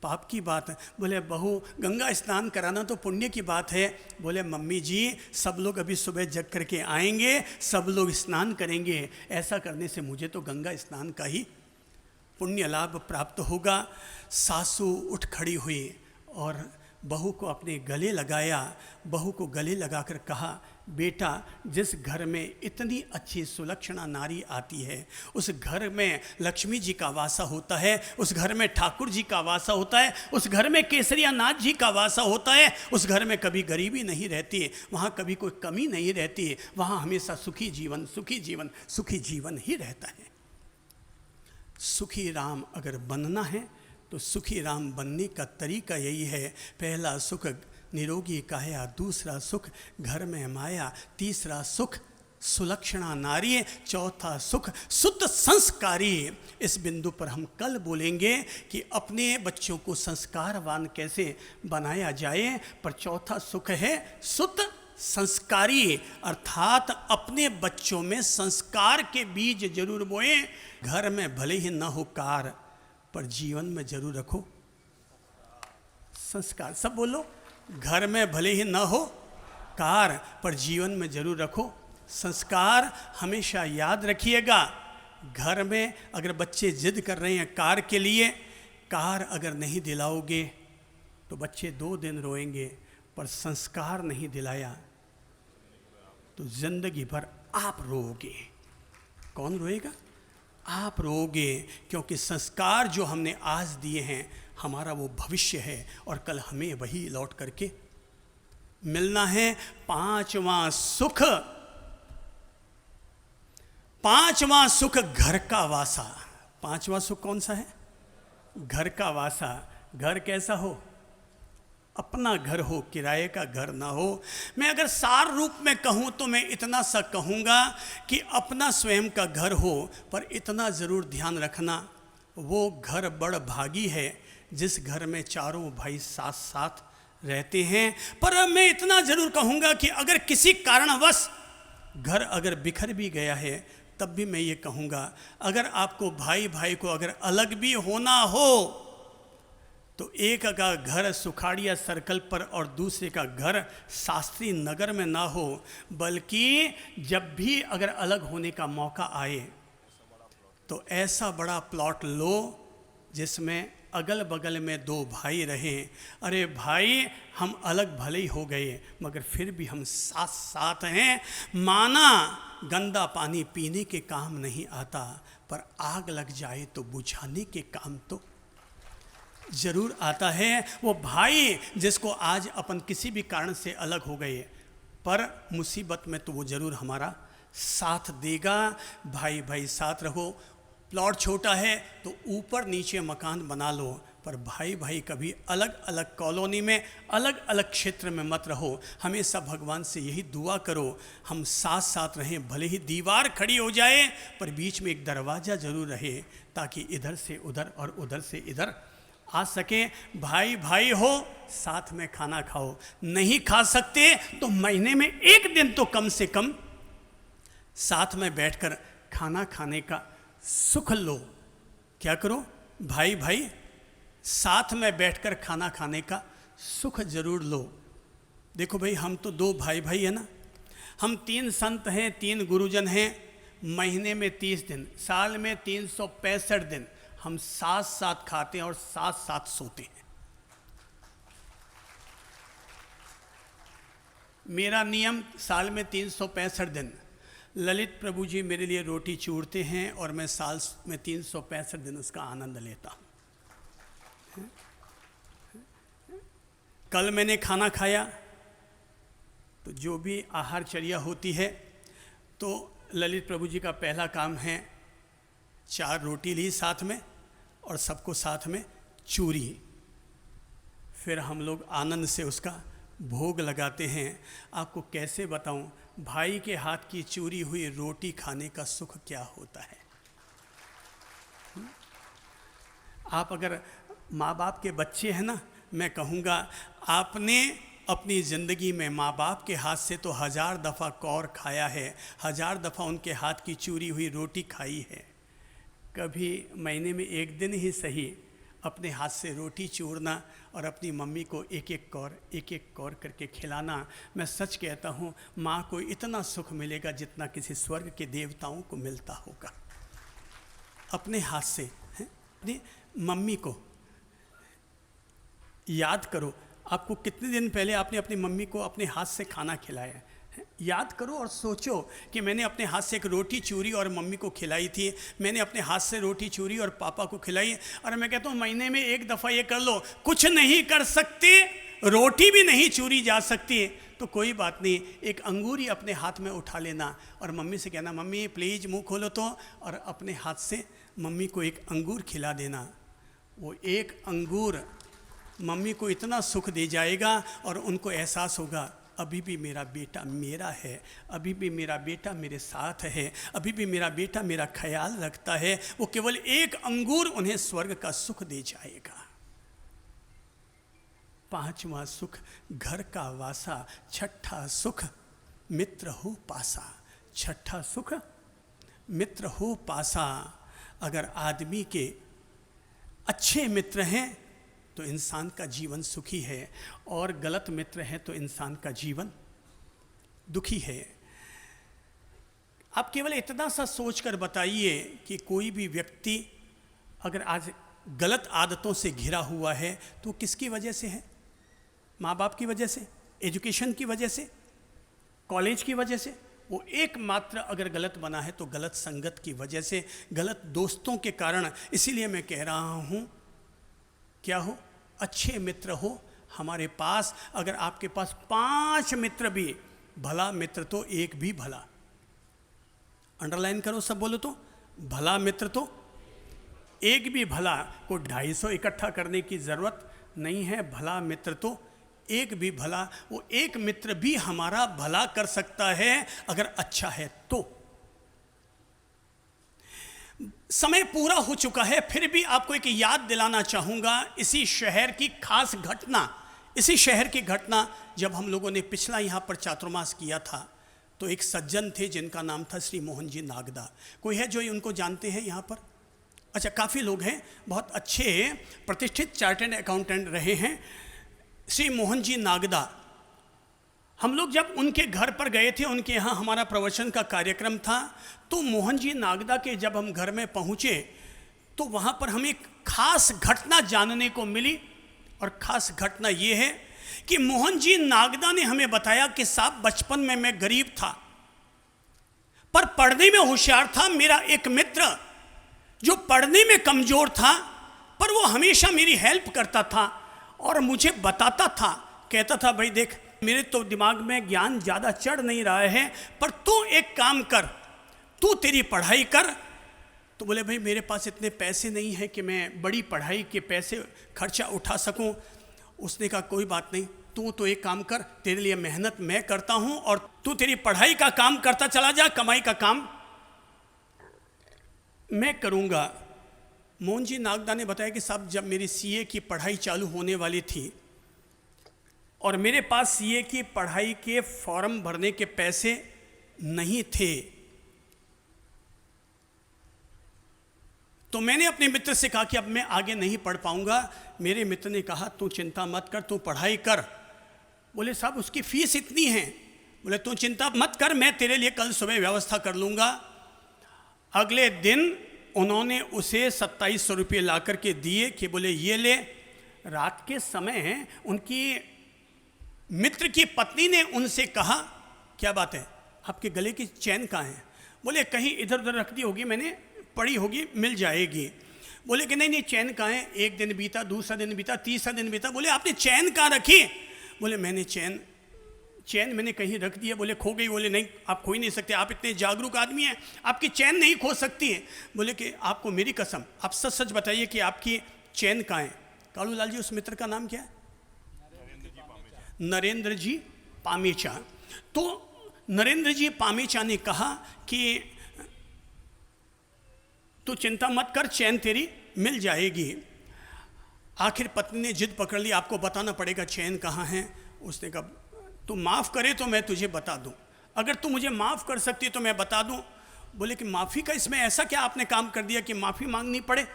पाप की बात है? बोले बहू गंगा स्नान कराना तो पुण्य की बात है। बोले मम्मी जी सब लोग अभी सुबह जग करके आएंगे, सब लोग स्नान करेंगे, ऐसा करने से मुझे तो गंगा स्नान का ही पुण्य लाभ प्राप्त होगा। सासू उठ खड़ी हुई और बहू को अपने गले लगाया, बहू को गले लगाकर कहा बेटा जिस घर में इतनी अच्छी सुलक्षणा नारी आती है उस घर में लक्ष्मी जी का वासा होता है, उस घर में ठाकुर जी का वासा होता है, उस घर में केसरिया नाथ जी का वासा होता है, उस घर में कभी गरीबी नहीं रहती, वहाँ कभी कोई कमी नहीं रहती, वहाँ हमेशा सुखी जीवन सुखी जीवन सुखी जीवन ही रहता है। सुखी राम अगर बनना है तो सुखी राम बनने का तरीका यही है, पहला सुख निरोगी काया, दूसरा सुख घर में माया, तीसरा सुख सुलक्षणा नारी, चौथा सुख शुद्ध संस्कारी। इस बिंदु पर हम कल बोलेंगे कि अपने बच्चों को संस्कारवान कैसे बनाया जाए, पर चौथा सुख है शुद्ध संस्कारी, अर्थात अपने बच्चों में संस्कार के बीज जरूर बोएं। घर में भले ही न हो कार पर जीवन में जरूर रखो संस्कार। सब बोलो, घर में भले ही न हो कार पर जीवन में जरूर रखो संस्कार। हमेशा याद रखिएगा, घर में अगर बच्चे जिद कर रहे हैं कार के लिए, कार अगर नहीं दिलाओगे तो बच्चे 2 दिन रोएंगे, पर संस्कार नहीं दिलाया तो जिंदगी भर आप रोओगे। कौन रोएगा? आप रोओगे, क्योंकि संस्कार जो हमने आज दिए हैं हमारा वो भविष्य है और कल हमें वही लौट करके मिलना है। पांचवा सुख घर का वासा। पांचवा सुख कौन सा है? घर का वासा। घर कैसा हो? अपना घर हो, किराए का घर ना हो। मैं अगर सार रूप में कहूँ तो मैं इतना सा कहूँगा कि अपना स्वयं का घर हो, पर इतना ज़रूर ध्यान रखना वो घर बड़ भागी है जिस घर में चारों भाई साथ साथ रहते हैं। पर मैं इतना ज़रूर कहूँगा कि अगर किसी कारणवश घर अगर बिखर भी गया है तब भी मैं ये कहूँगा, अगर आपको भाई भाई को अगर अलग भी होना हो तो एक का घर सुखाड़िया सर्कल पर और दूसरे का घर शास्त्री नगर में ना हो, बल्कि जब भी अगर अलग होने का मौका आए तो ऐसा बड़ा प्लॉट लो जिसमें अगल बगल में 2 भाई रहें। अरे भाई हम अलग भले ही हो गए मगर फिर भी हम साथ साथ हैं। माना गंदा पानी पीने के काम नहीं आता, पर आग लग जाए तो बुझाने के काम तो जरूर आता है। वो भाई जिसको आज अपन किसी भी कारण से अलग हो गए, पर मुसीबत में तो वो जरूर हमारा साथ देगा। भाई भाई साथ रहो। प्लॉट छोटा है तो ऊपर नीचे मकान बना लो, पर भाई भाई कभी अलग अलग कॉलोनी में अलग अलग क्षेत्र में मत रहो। हमेशा भगवान से यही दुआ करो हम साथ साथ रहें, भले ही दीवार खड़ी हो जाए पर बीच में एक दरवाज़ा जरूर रहे ताकि इधर से उधर और उधर से इधर आ सके। भाई भाई हो, साथ में खाना खाओ। नहीं खा सकते तो महीने में 1 दिन तो कम से कम साथ में बैठकर खाना खाने का सुख लो। क्या करो? भाई भाई साथ में बैठकर खाना खाने का सुख जरूर लो। देखो भाई, हम तो 2 भाई भाई है ना, हम 3 संत हैं, 3 गुरुजन हैं। महीने में 30 दिन, साल में 365 दिन हम साथ साथ खाते हैं और साथ साथ सोते हैं। मेरा नियम साल में 365 दिन ललित प्रभु जी मेरे लिए रोटी चूरते हैं और मैं साल में 365 दिन उसका आनंद लेता हूँ। कल मैंने खाना खाया तो जो भी आहारचर्या होती है तो ललित प्रभु जी का पहला काम है 4 रोटी ली साथ में और सबको साथ में चूरी। फिर हम लोग आनंद से उसका भोग लगाते हैं। आपको कैसे बताऊं, भाई के हाथ की चूरी हुई रोटी खाने का सुख क्या होता है। आप अगर माँ बाप के बच्चे हैं ना मैं कहूँगा आपने अपनी ज़िंदगी में माँ बाप के हाथ से तो 1000 दफ़ा कौर खाया है, 1000 दफ़ा उनके हाथ की चूरी हुई रोटी खाई है। कभी महीने में एक दिन ही सही अपने हाथ से रोटी चूरना और अपनी मम्मी को एक एक कौर करके खिलाना। मैं सच कहता हूँ, माँ को इतना सुख मिलेगा जितना किसी स्वर्ग के देवताओं को मिलता होगा। अपने हाथ से अपनी मम्मी को याद करो, आपको कितने दिन पहले आपने अपनी मम्मी को अपने हाथ से खाना खिलाया है? याद करो और सोचो कि मैंने अपने हाथ से एक रोटी चूरी और मम्मी को खिलाई थी, मैंने अपने हाथ से रोटी चूरी और पापा को खिलाई। और मैं कहता हूँ महीने में एक दफ़ा ये कर लो। कुछ नहीं कर सकते, रोटी भी नहीं चूरी जा सकती, तो कोई बात नहीं, एक अंगूर ही अपने हाथ में उठा लेना और मम्मी से कहना, मम्मी प्लीज़ मुँह खोलो तो, और अपने हाथ से मम्मी को एक अंगूर खिला देना। वो एक अंगूर मम्मी को इतना सुख दे जाएगा और उनको एहसास होगा अभी भी मेरा बेटा मेरा है, अभी भी मेरा बेटा मेरे साथ है, अभी भी मेरा बेटा मेरा ख्याल रखता है। वो केवल एक अंगूर उन्हें स्वर्ग का सुख दे जाएगा। 5वां सुख घर का वासा, 6ठा सुख मित्र हो पासा। 6ठा सुख मित्र हो पासा। अगर आदमी के अच्छे मित्र हैं तो इंसान का जीवन सुखी है, और गलत मित्र है तो इंसान का जीवन दुखी है। आप केवल इतना सा सोचकर बताइए कि कोई भी व्यक्ति अगर आज गलत आदतों से घिरा हुआ है तो किसकी वजह से है? माँ बाप की वजह से, एजुकेशन की वजह से, कॉलेज की वजह से। वो एकमात्र अगर गलत बना है तो गलत संगत की वजह से, गलत दोस्तों के कारण। इसीलिए मैं कह रहा हूँ, क्या हो? अच्छे मित्र हो हमारे पास। अगर आपके पास 5 मित्र भी भला मित्र तो एक भी भला। अंडरलाइन करो, सब बोलो तो, भला मित्र तो एक भी भला। को 250 इकट्ठा करने की ज़रूरत नहीं है। भला मित्र तो एक भी भला। वो एक मित्र भी हमारा भला कर सकता है अगर अच्छा है तो। समय पूरा हो चुका है, फिर भी आपको एक याद दिलाना चाहूँगा इसी शहर की खास घटना। इसी शहर की घटना, जब हम लोगों ने पिछला यहाँ पर चातुर्मास किया था तो एक सज्जन थे जिनका नाम था श्री मोहन जी नागदा। कोई है जो उनको जानते हैं यहाँ पर? अच्छा, काफ़ी लोग हैं। बहुत अच्छे प्रतिष्ठित चार्टर्ड अकाउंटेंट रहे हैं श्री मोहन जी नागदा। हम लोग जब उनके घर पर गए थे, उनके यहाँ हमारा प्रवचन का कार्यक्रम था, तो मोहन जी नागदा के जब हम घर में पहुँचे तो वहाँ पर हमें एक खास घटना जानने को मिली। और ख़ास घटना ये है कि मोहन जी नागदा ने हमें बताया कि साहब, बचपन में मैं गरीब था पर पढ़ने में होशियार था। मेरा एक मित्र जो पढ़ने में कमज़ोर था पर वो हमेशा मेरी हेल्प करता था और मुझे बताता था, कहता था, भाई देख, मेरे तो दिमाग में ज्ञान ज़्यादा चढ़ नहीं रहा है, पर तू एक काम कर, तू तेरी पढ़ाई कर। तो बोले, भाई मेरे पास इतने पैसे नहीं हैं कि मैं बड़ी पढ़ाई के पैसे खर्चा उठा सकूं। उसने कहा, कोई बात नहीं, तू तो एक काम कर, तेरे लिए मेहनत मैं करता हूं और तू तेरी पढ़ाई का काम करता चला जा, कमाई का काम मैं करूंगा। मोहन जी नागदा ने बताया कि साहब, जब मेरी सीए की पढ़ाई चालू होने वाली थी और मेरे पास सीए की पढ़ाई के फॉर्म भरने के पैसे नहीं थे, तो मैंने अपने मित्र से कहा कि अब मैं आगे नहीं पढ़ पाऊंगा। मेरे मित्र ने कहा, तू चिंता मत कर, तू पढ़ाई कर। बोले, साहब उसकी फ़ीस इतनी है। बोले, तू चिंता मत कर, मैं तेरे लिए कल सुबह व्यवस्था कर लूँगा। अगले दिन उन्होंने उसे 2700 रुपये ला कर के दिए कि बोले ये ले। रात के समय उनकी मित्र की पत्नी ने उनसे कहा, क्या बात है, आपके गले की चैन कहाँ है? बोले, कहीं इधर उधर रख दी होगी, मैंने पड़ी होगी, मिल जाएगी। बोले कि नहीं, चैन कहाँ है? एक दिन बीता, दूसरा दिन बीता, तीसरा दिन बीता। बोले, आपने चैन कहाँ रखी? बोले, मैंने चैन मैंने कहीं रख दी है। बोले, खो गई? बोले, नहीं, आप खो ही नहीं सकते, आप इतने जागरूक आदमी हैं, आपकी चैन नहीं खो सकती है। बोले कि आपको मेरी कसम, आप सच सच बताइए कि आपकी चैन कहाँ है? कालू लाल जी, उस मित्र का नाम क्या है? नरेंद्र जी पामेचा। तो नरेंद्र जी पामेचा ने कहा कि तू चिंता मत कर, चैन तेरी मिल जाएगी। आखिर पत्नी ने जिद पकड़ ली, आपको बताना पड़ेगा चैन कहाँ है। उसने कहा तू माफ़ करे तो मैं तुझे बता दूं, अगर तू मुझे माफ़ कर सकती तो मैं बता दूं। बोले कि माफ़ी का इसमें ऐसा क्या आपने काम कर दिया कि माफ़ी मांगनी पड़े।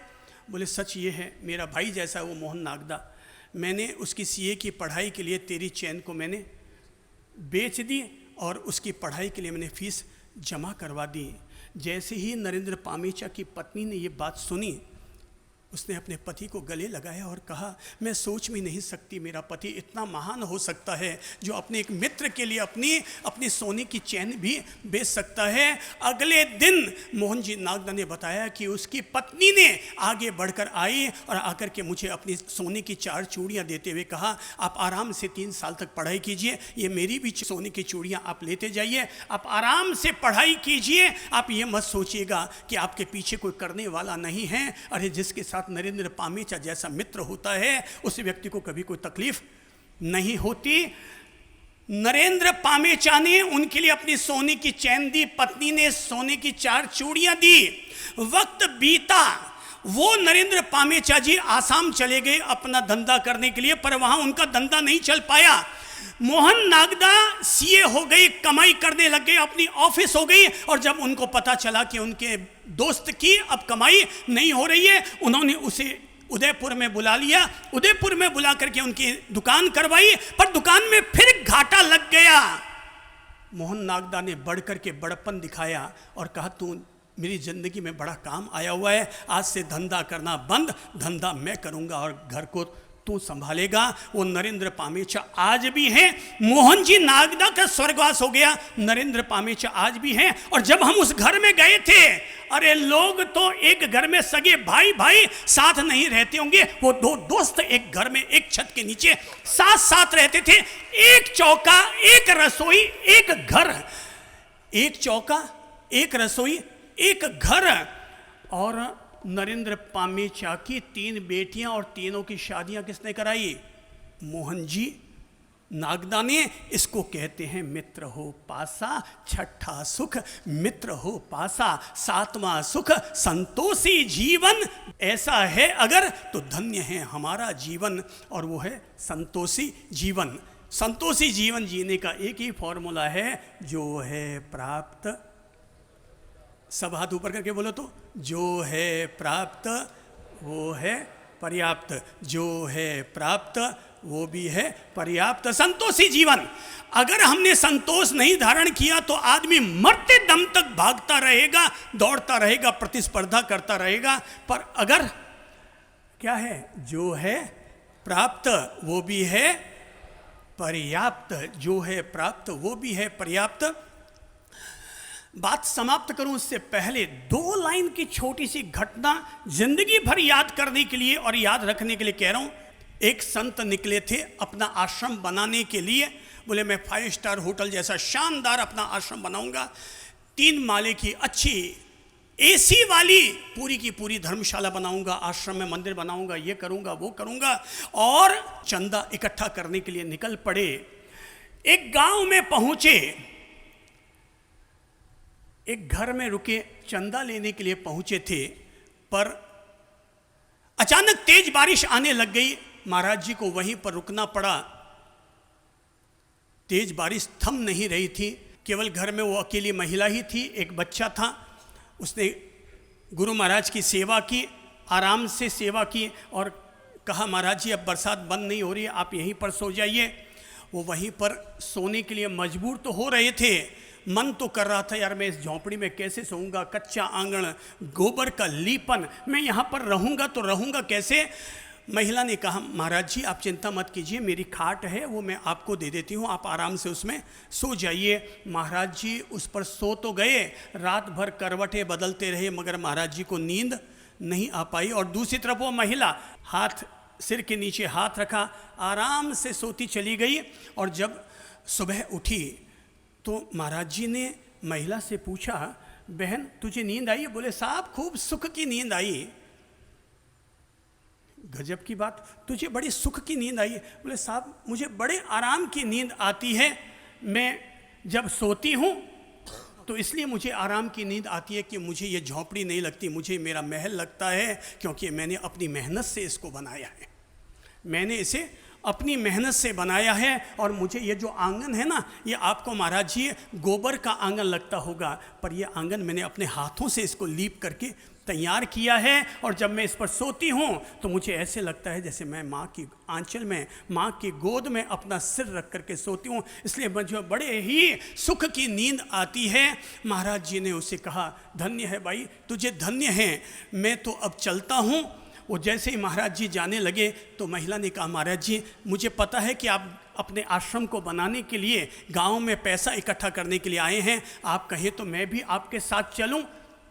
बोले सच ये है, मेरा भाई जैसा है वो मोहन नागदा, मैंने उसकी सीए की पढ़ाई के लिए तेरी चैन को मैंने बेच दी और उसकी पढ़ाई के लिए मैंने फ़ीस जमा करवा दी। जैसे ही नरेंद्र पामेचा की पत्नी ने ये बात सुनी, उसने अपने पति को गले लगाया और कहा मैं सोच भी नहीं सकती मेरा पति इतना महान हो सकता है जो अपने एक मित्र के लिए अपनी सोने की चैन भी बेच सकता है। अगले दिन मोहन जी नागदा ने बताया कि उसकी पत्नी ने आगे बढ़कर आई और आकर के मुझे अपनी सोने की 4 चूड़ियाँ देते हुए कहा आप आराम से 3 साल तक पढ़ाई कीजिए, ये मेरी भी सोने की चूड़ियाँ आप लेते जाइए, आप आराम से पढ़ाई कीजिए, आप ये मत सोचिएगा कि आपके पीछे कोई करने वाला नहीं है। अरे जिसके साथ नरेंद्र पामेचा जैसा मित्र होता है उस व्यक्ति को कभी कोई तकलीफ नहीं होती। नरेंद्र पामेचा ने उनके लिए अपनी सोने की चैन दी, पत्नी ने सोने की 4 चूड़ियां दी। वक्त बीता, वो नरेंद्र पामेचा जी आसाम चले गए अपना धंधा करने के लिए, पर वहां उनका धंधा नहीं चल पाया। मोहन नागदा सीए हो गई, कमाई करने लग गए, अपनी ऑफिस हो गई। और जब उनको पता चला कि उनके दोस्त की अब कमाई नहीं हो रही है, उन्होंने उसे उदयपुर में बुला लिया। उदयपुर में बुला करके उनकी दुकान करवाई, पर दुकान में फिर घाटा लग गया। मोहन नागदा ने बढ़ करके बड़प्पन दिखाया और कहा तू मेरी ज़िंदगी में बड़ा काम आया हुआ है, आज से धंधा करना बंद, धंधा मैं करूँगा और घर को तू संभालेगा। वो नरेंद्र पामेचा आज भी हैं। मोहन जी नागदा का स्वर्गवास हो गया, नरेंद्र पामेचा आज भी हैं। और जब हम उस घर में गए थे, अरे लोग तो एक घर में सगे भाई भाई साथ नहीं रहते होंगे, वो 2 दोस्त एक घर में एक छत के नीचे साथ रहते थे। एक चौका, एक रसोई, एक घर, एक चौका, एक रसोई, एक घर। और नरेंद्र पामेचा की 3 बेटियां और तीनों की शादियां किसने कराई? मोहन जी नागदा ने। इसको कहते हैं मित्र हो पासा, 6ठा सुख मित्र हो पासा, 7वां सुख संतोषी जीवन। ऐसा है अगर तो धन्य है हमारा जीवन, और वो है संतोषी जीवन। संतोषी जीवन जीने का एक ही फॉर्मूला है, जो है प्राप्त, सब हाथ ऊपर करके बोलो तो, जो है प्राप्त वो है पर्याप्त, जो है प्राप्त वो भी है पर्याप्त। संतोषी जीवन। अगर हमने संतोष नहीं धारण किया तो आदमी मरते दम तक भागता रहेगा, दौड़ता रहेगा, प्रतिस्पर्धा करता रहेगा। पर अगर क्या है, जो है प्राप्त वो भी है पर्याप्त, जो है प्राप्त वो भी है पर्याप्त। बात समाप्त करूं उससे पहले 2 लाइन की छोटी सी घटना जिंदगी भर याद करने के लिए और याद रखने के लिए कह रहा हूं। एक संत निकले थे अपना आश्रम बनाने के लिए, बोले मैं 5 स्टार होटल जैसा शानदार अपना आश्रम बनाऊंगा, 3 माले की अच्छी एसी वाली पूरी की पूरी धर्मशाला बनाऊंगा, आश्रम में मंदिर बनाऊंगा, ये करूंगा वो करूंगा। और चंदा इकट्ठा करने के लिए निकल पड़े। एक गांव में पहुंचे, एक घर में रुके, चंदा लेने के लिए पहुंचे थे, पर अचानक तेज बारिश आने लग गई। महाराज जी को वहीं पर रुकना पड़ा। तेज बारिश थम नहीं रही थी, केवल घर में वो अकेली महिला ही थी, एक बच्चा था। उसने गुरु महाराज की सेवा की, आराम से सेवा की और कहा महाराज जी अब बरसात बंद नहीं हो रही है, आप यहीं पर सो जाइए। वो वहीं पर सोने के लिए मजबूर तो हो रहे थे, मन तो कर रहा था यार मैं इस झोंपड़ी में कैसे सोऊंगा, कच्चा आंगन, गोबर का लीपन, मैं यहाँ पर रहूँगा तो रहूँगा कैसे। महिला ने कहा महाराज जी आप चिंता मत कीजिए, मेरी खाट है वो मैं आपको दे देती हूँ, आप आराम से उसमें सो जाइए। महाराज जी उस पर सो तो गए, रात भर करवटें बदलते रहे, मगर महाराज जी को नींद नहीं आ पाई। और दूसरी तरफ वो महिला हाथ सिर के नीचे हाथ रखा, आराम से सोती चली गई। और जब सुबह उठी तो महाराज जी ने महिला से पूछा बहन तुझे नींद आई? बोले साहब खूब सुख की नींद आई। गजब की बात, तुझे बड़ी सुख की नींद आई? बोले साहब मुझे बड़े आराम की नींद आती है, मैं जब सोती हूँ तो इसलिए मुझे आराम की नींद आती है कि मुझे ये झोंपड़ी नहीं लगती, मुझे मेरा महल लगता है, क्योंकि मैंने अपनी मेहनत से इसको बनाया है। मैंने इसे अपनी मेहनत से बनाया है और मुझे ये जो आंगन है ना, ये आपको महाराज जी गोबर का आंगन लगता होगा, पर ये आंगन मैंने अपने हाथों से इसको लीप करके तैयार किया है। और जब मैं इस पर सोती हूँ तो मुझे ऐसे लगता है जैसे मैं माँ की आंचल में, माँ की गोद में अपना सिर रख करके सोती हूँ, इसलिए मुझे बड़े ही सुख की नींद आती है। महाराज जी ने उसे कहा, धन्य है भाई, तुझे धन्य है, मैं तो अब चलता हूँ। वो जैसे ही महाराज जी जाने लगे तो महिला ने कहा, महाराज जी मुझे पता है कि आप अपने आश्रम को बनाने के लिए गांव में पैसा इकट्ठा करने के लिए आए हैं, आप कहें तो मैं भी आपके साथ चलूं।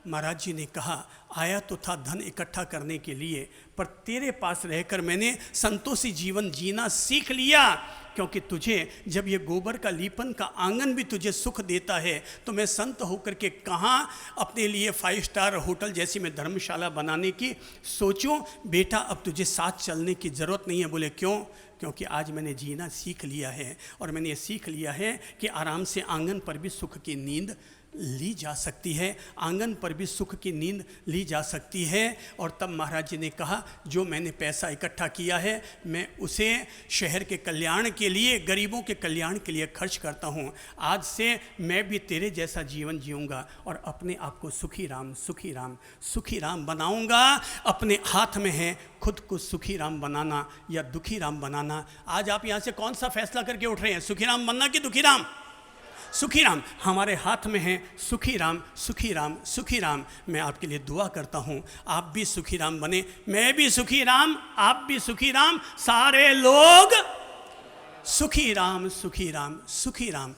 महाराज जी ने कहा, आया तो था धन इकट्ठा करने के लिए, पर तेरे पास रहकर मैंने संतोषी जीवन जीना सीख लिया, क्योंकि तुझे जब ये गोबर का लीपन का आंगन भी तुझे सुख देता है तो मैं संत होकर के कहाँ अपने लिए 5 स्टार होटल जैसी मैं धर्मशाला बनाने की सोचूं। बेटा अब तुझे साथ चलने की ज़रूरत नहीं है। बोले क्यों? क्योंकि आज मैंने जीना सीख लिया है और मैंने ये सीख लिया है कि आराम से आंगन पर भी सुख की नींद ली जा सकती है, आंगन पर भी सुख की नींद ली जा सकती है। और तब महाराज जी ने कहा, जो मैंने पैसा इकट्ठा किया है मैं उसे शहर के कल्याण के लिए, गरीबों के कल्याण के लिए खर्च करता हूँ। आज से मैं भी तेरे जैसा जीवन जीऊँगा और अपने आप को सुखी राम सुखी राम सुखी राम बनाऊँगा। अपने हाथ में है खुद को सुखी राम बनाना या दुखी राम बनाना। आज आप यहाँ से कौन सा फैसला करके उठ रहे हैं, सुखी राम बनना कि दुखी राम? सुखी राम हमारे हाथ में है। सुखी राम सुखी राम सुखी राम। मैं आपके लिए दुआ करता हूँ, आप भी सुखी राम बने, मैं भी सुखी राम, आप भी सुखी राम, सारे लोग सुखी राम सुखी राम सुखी राम।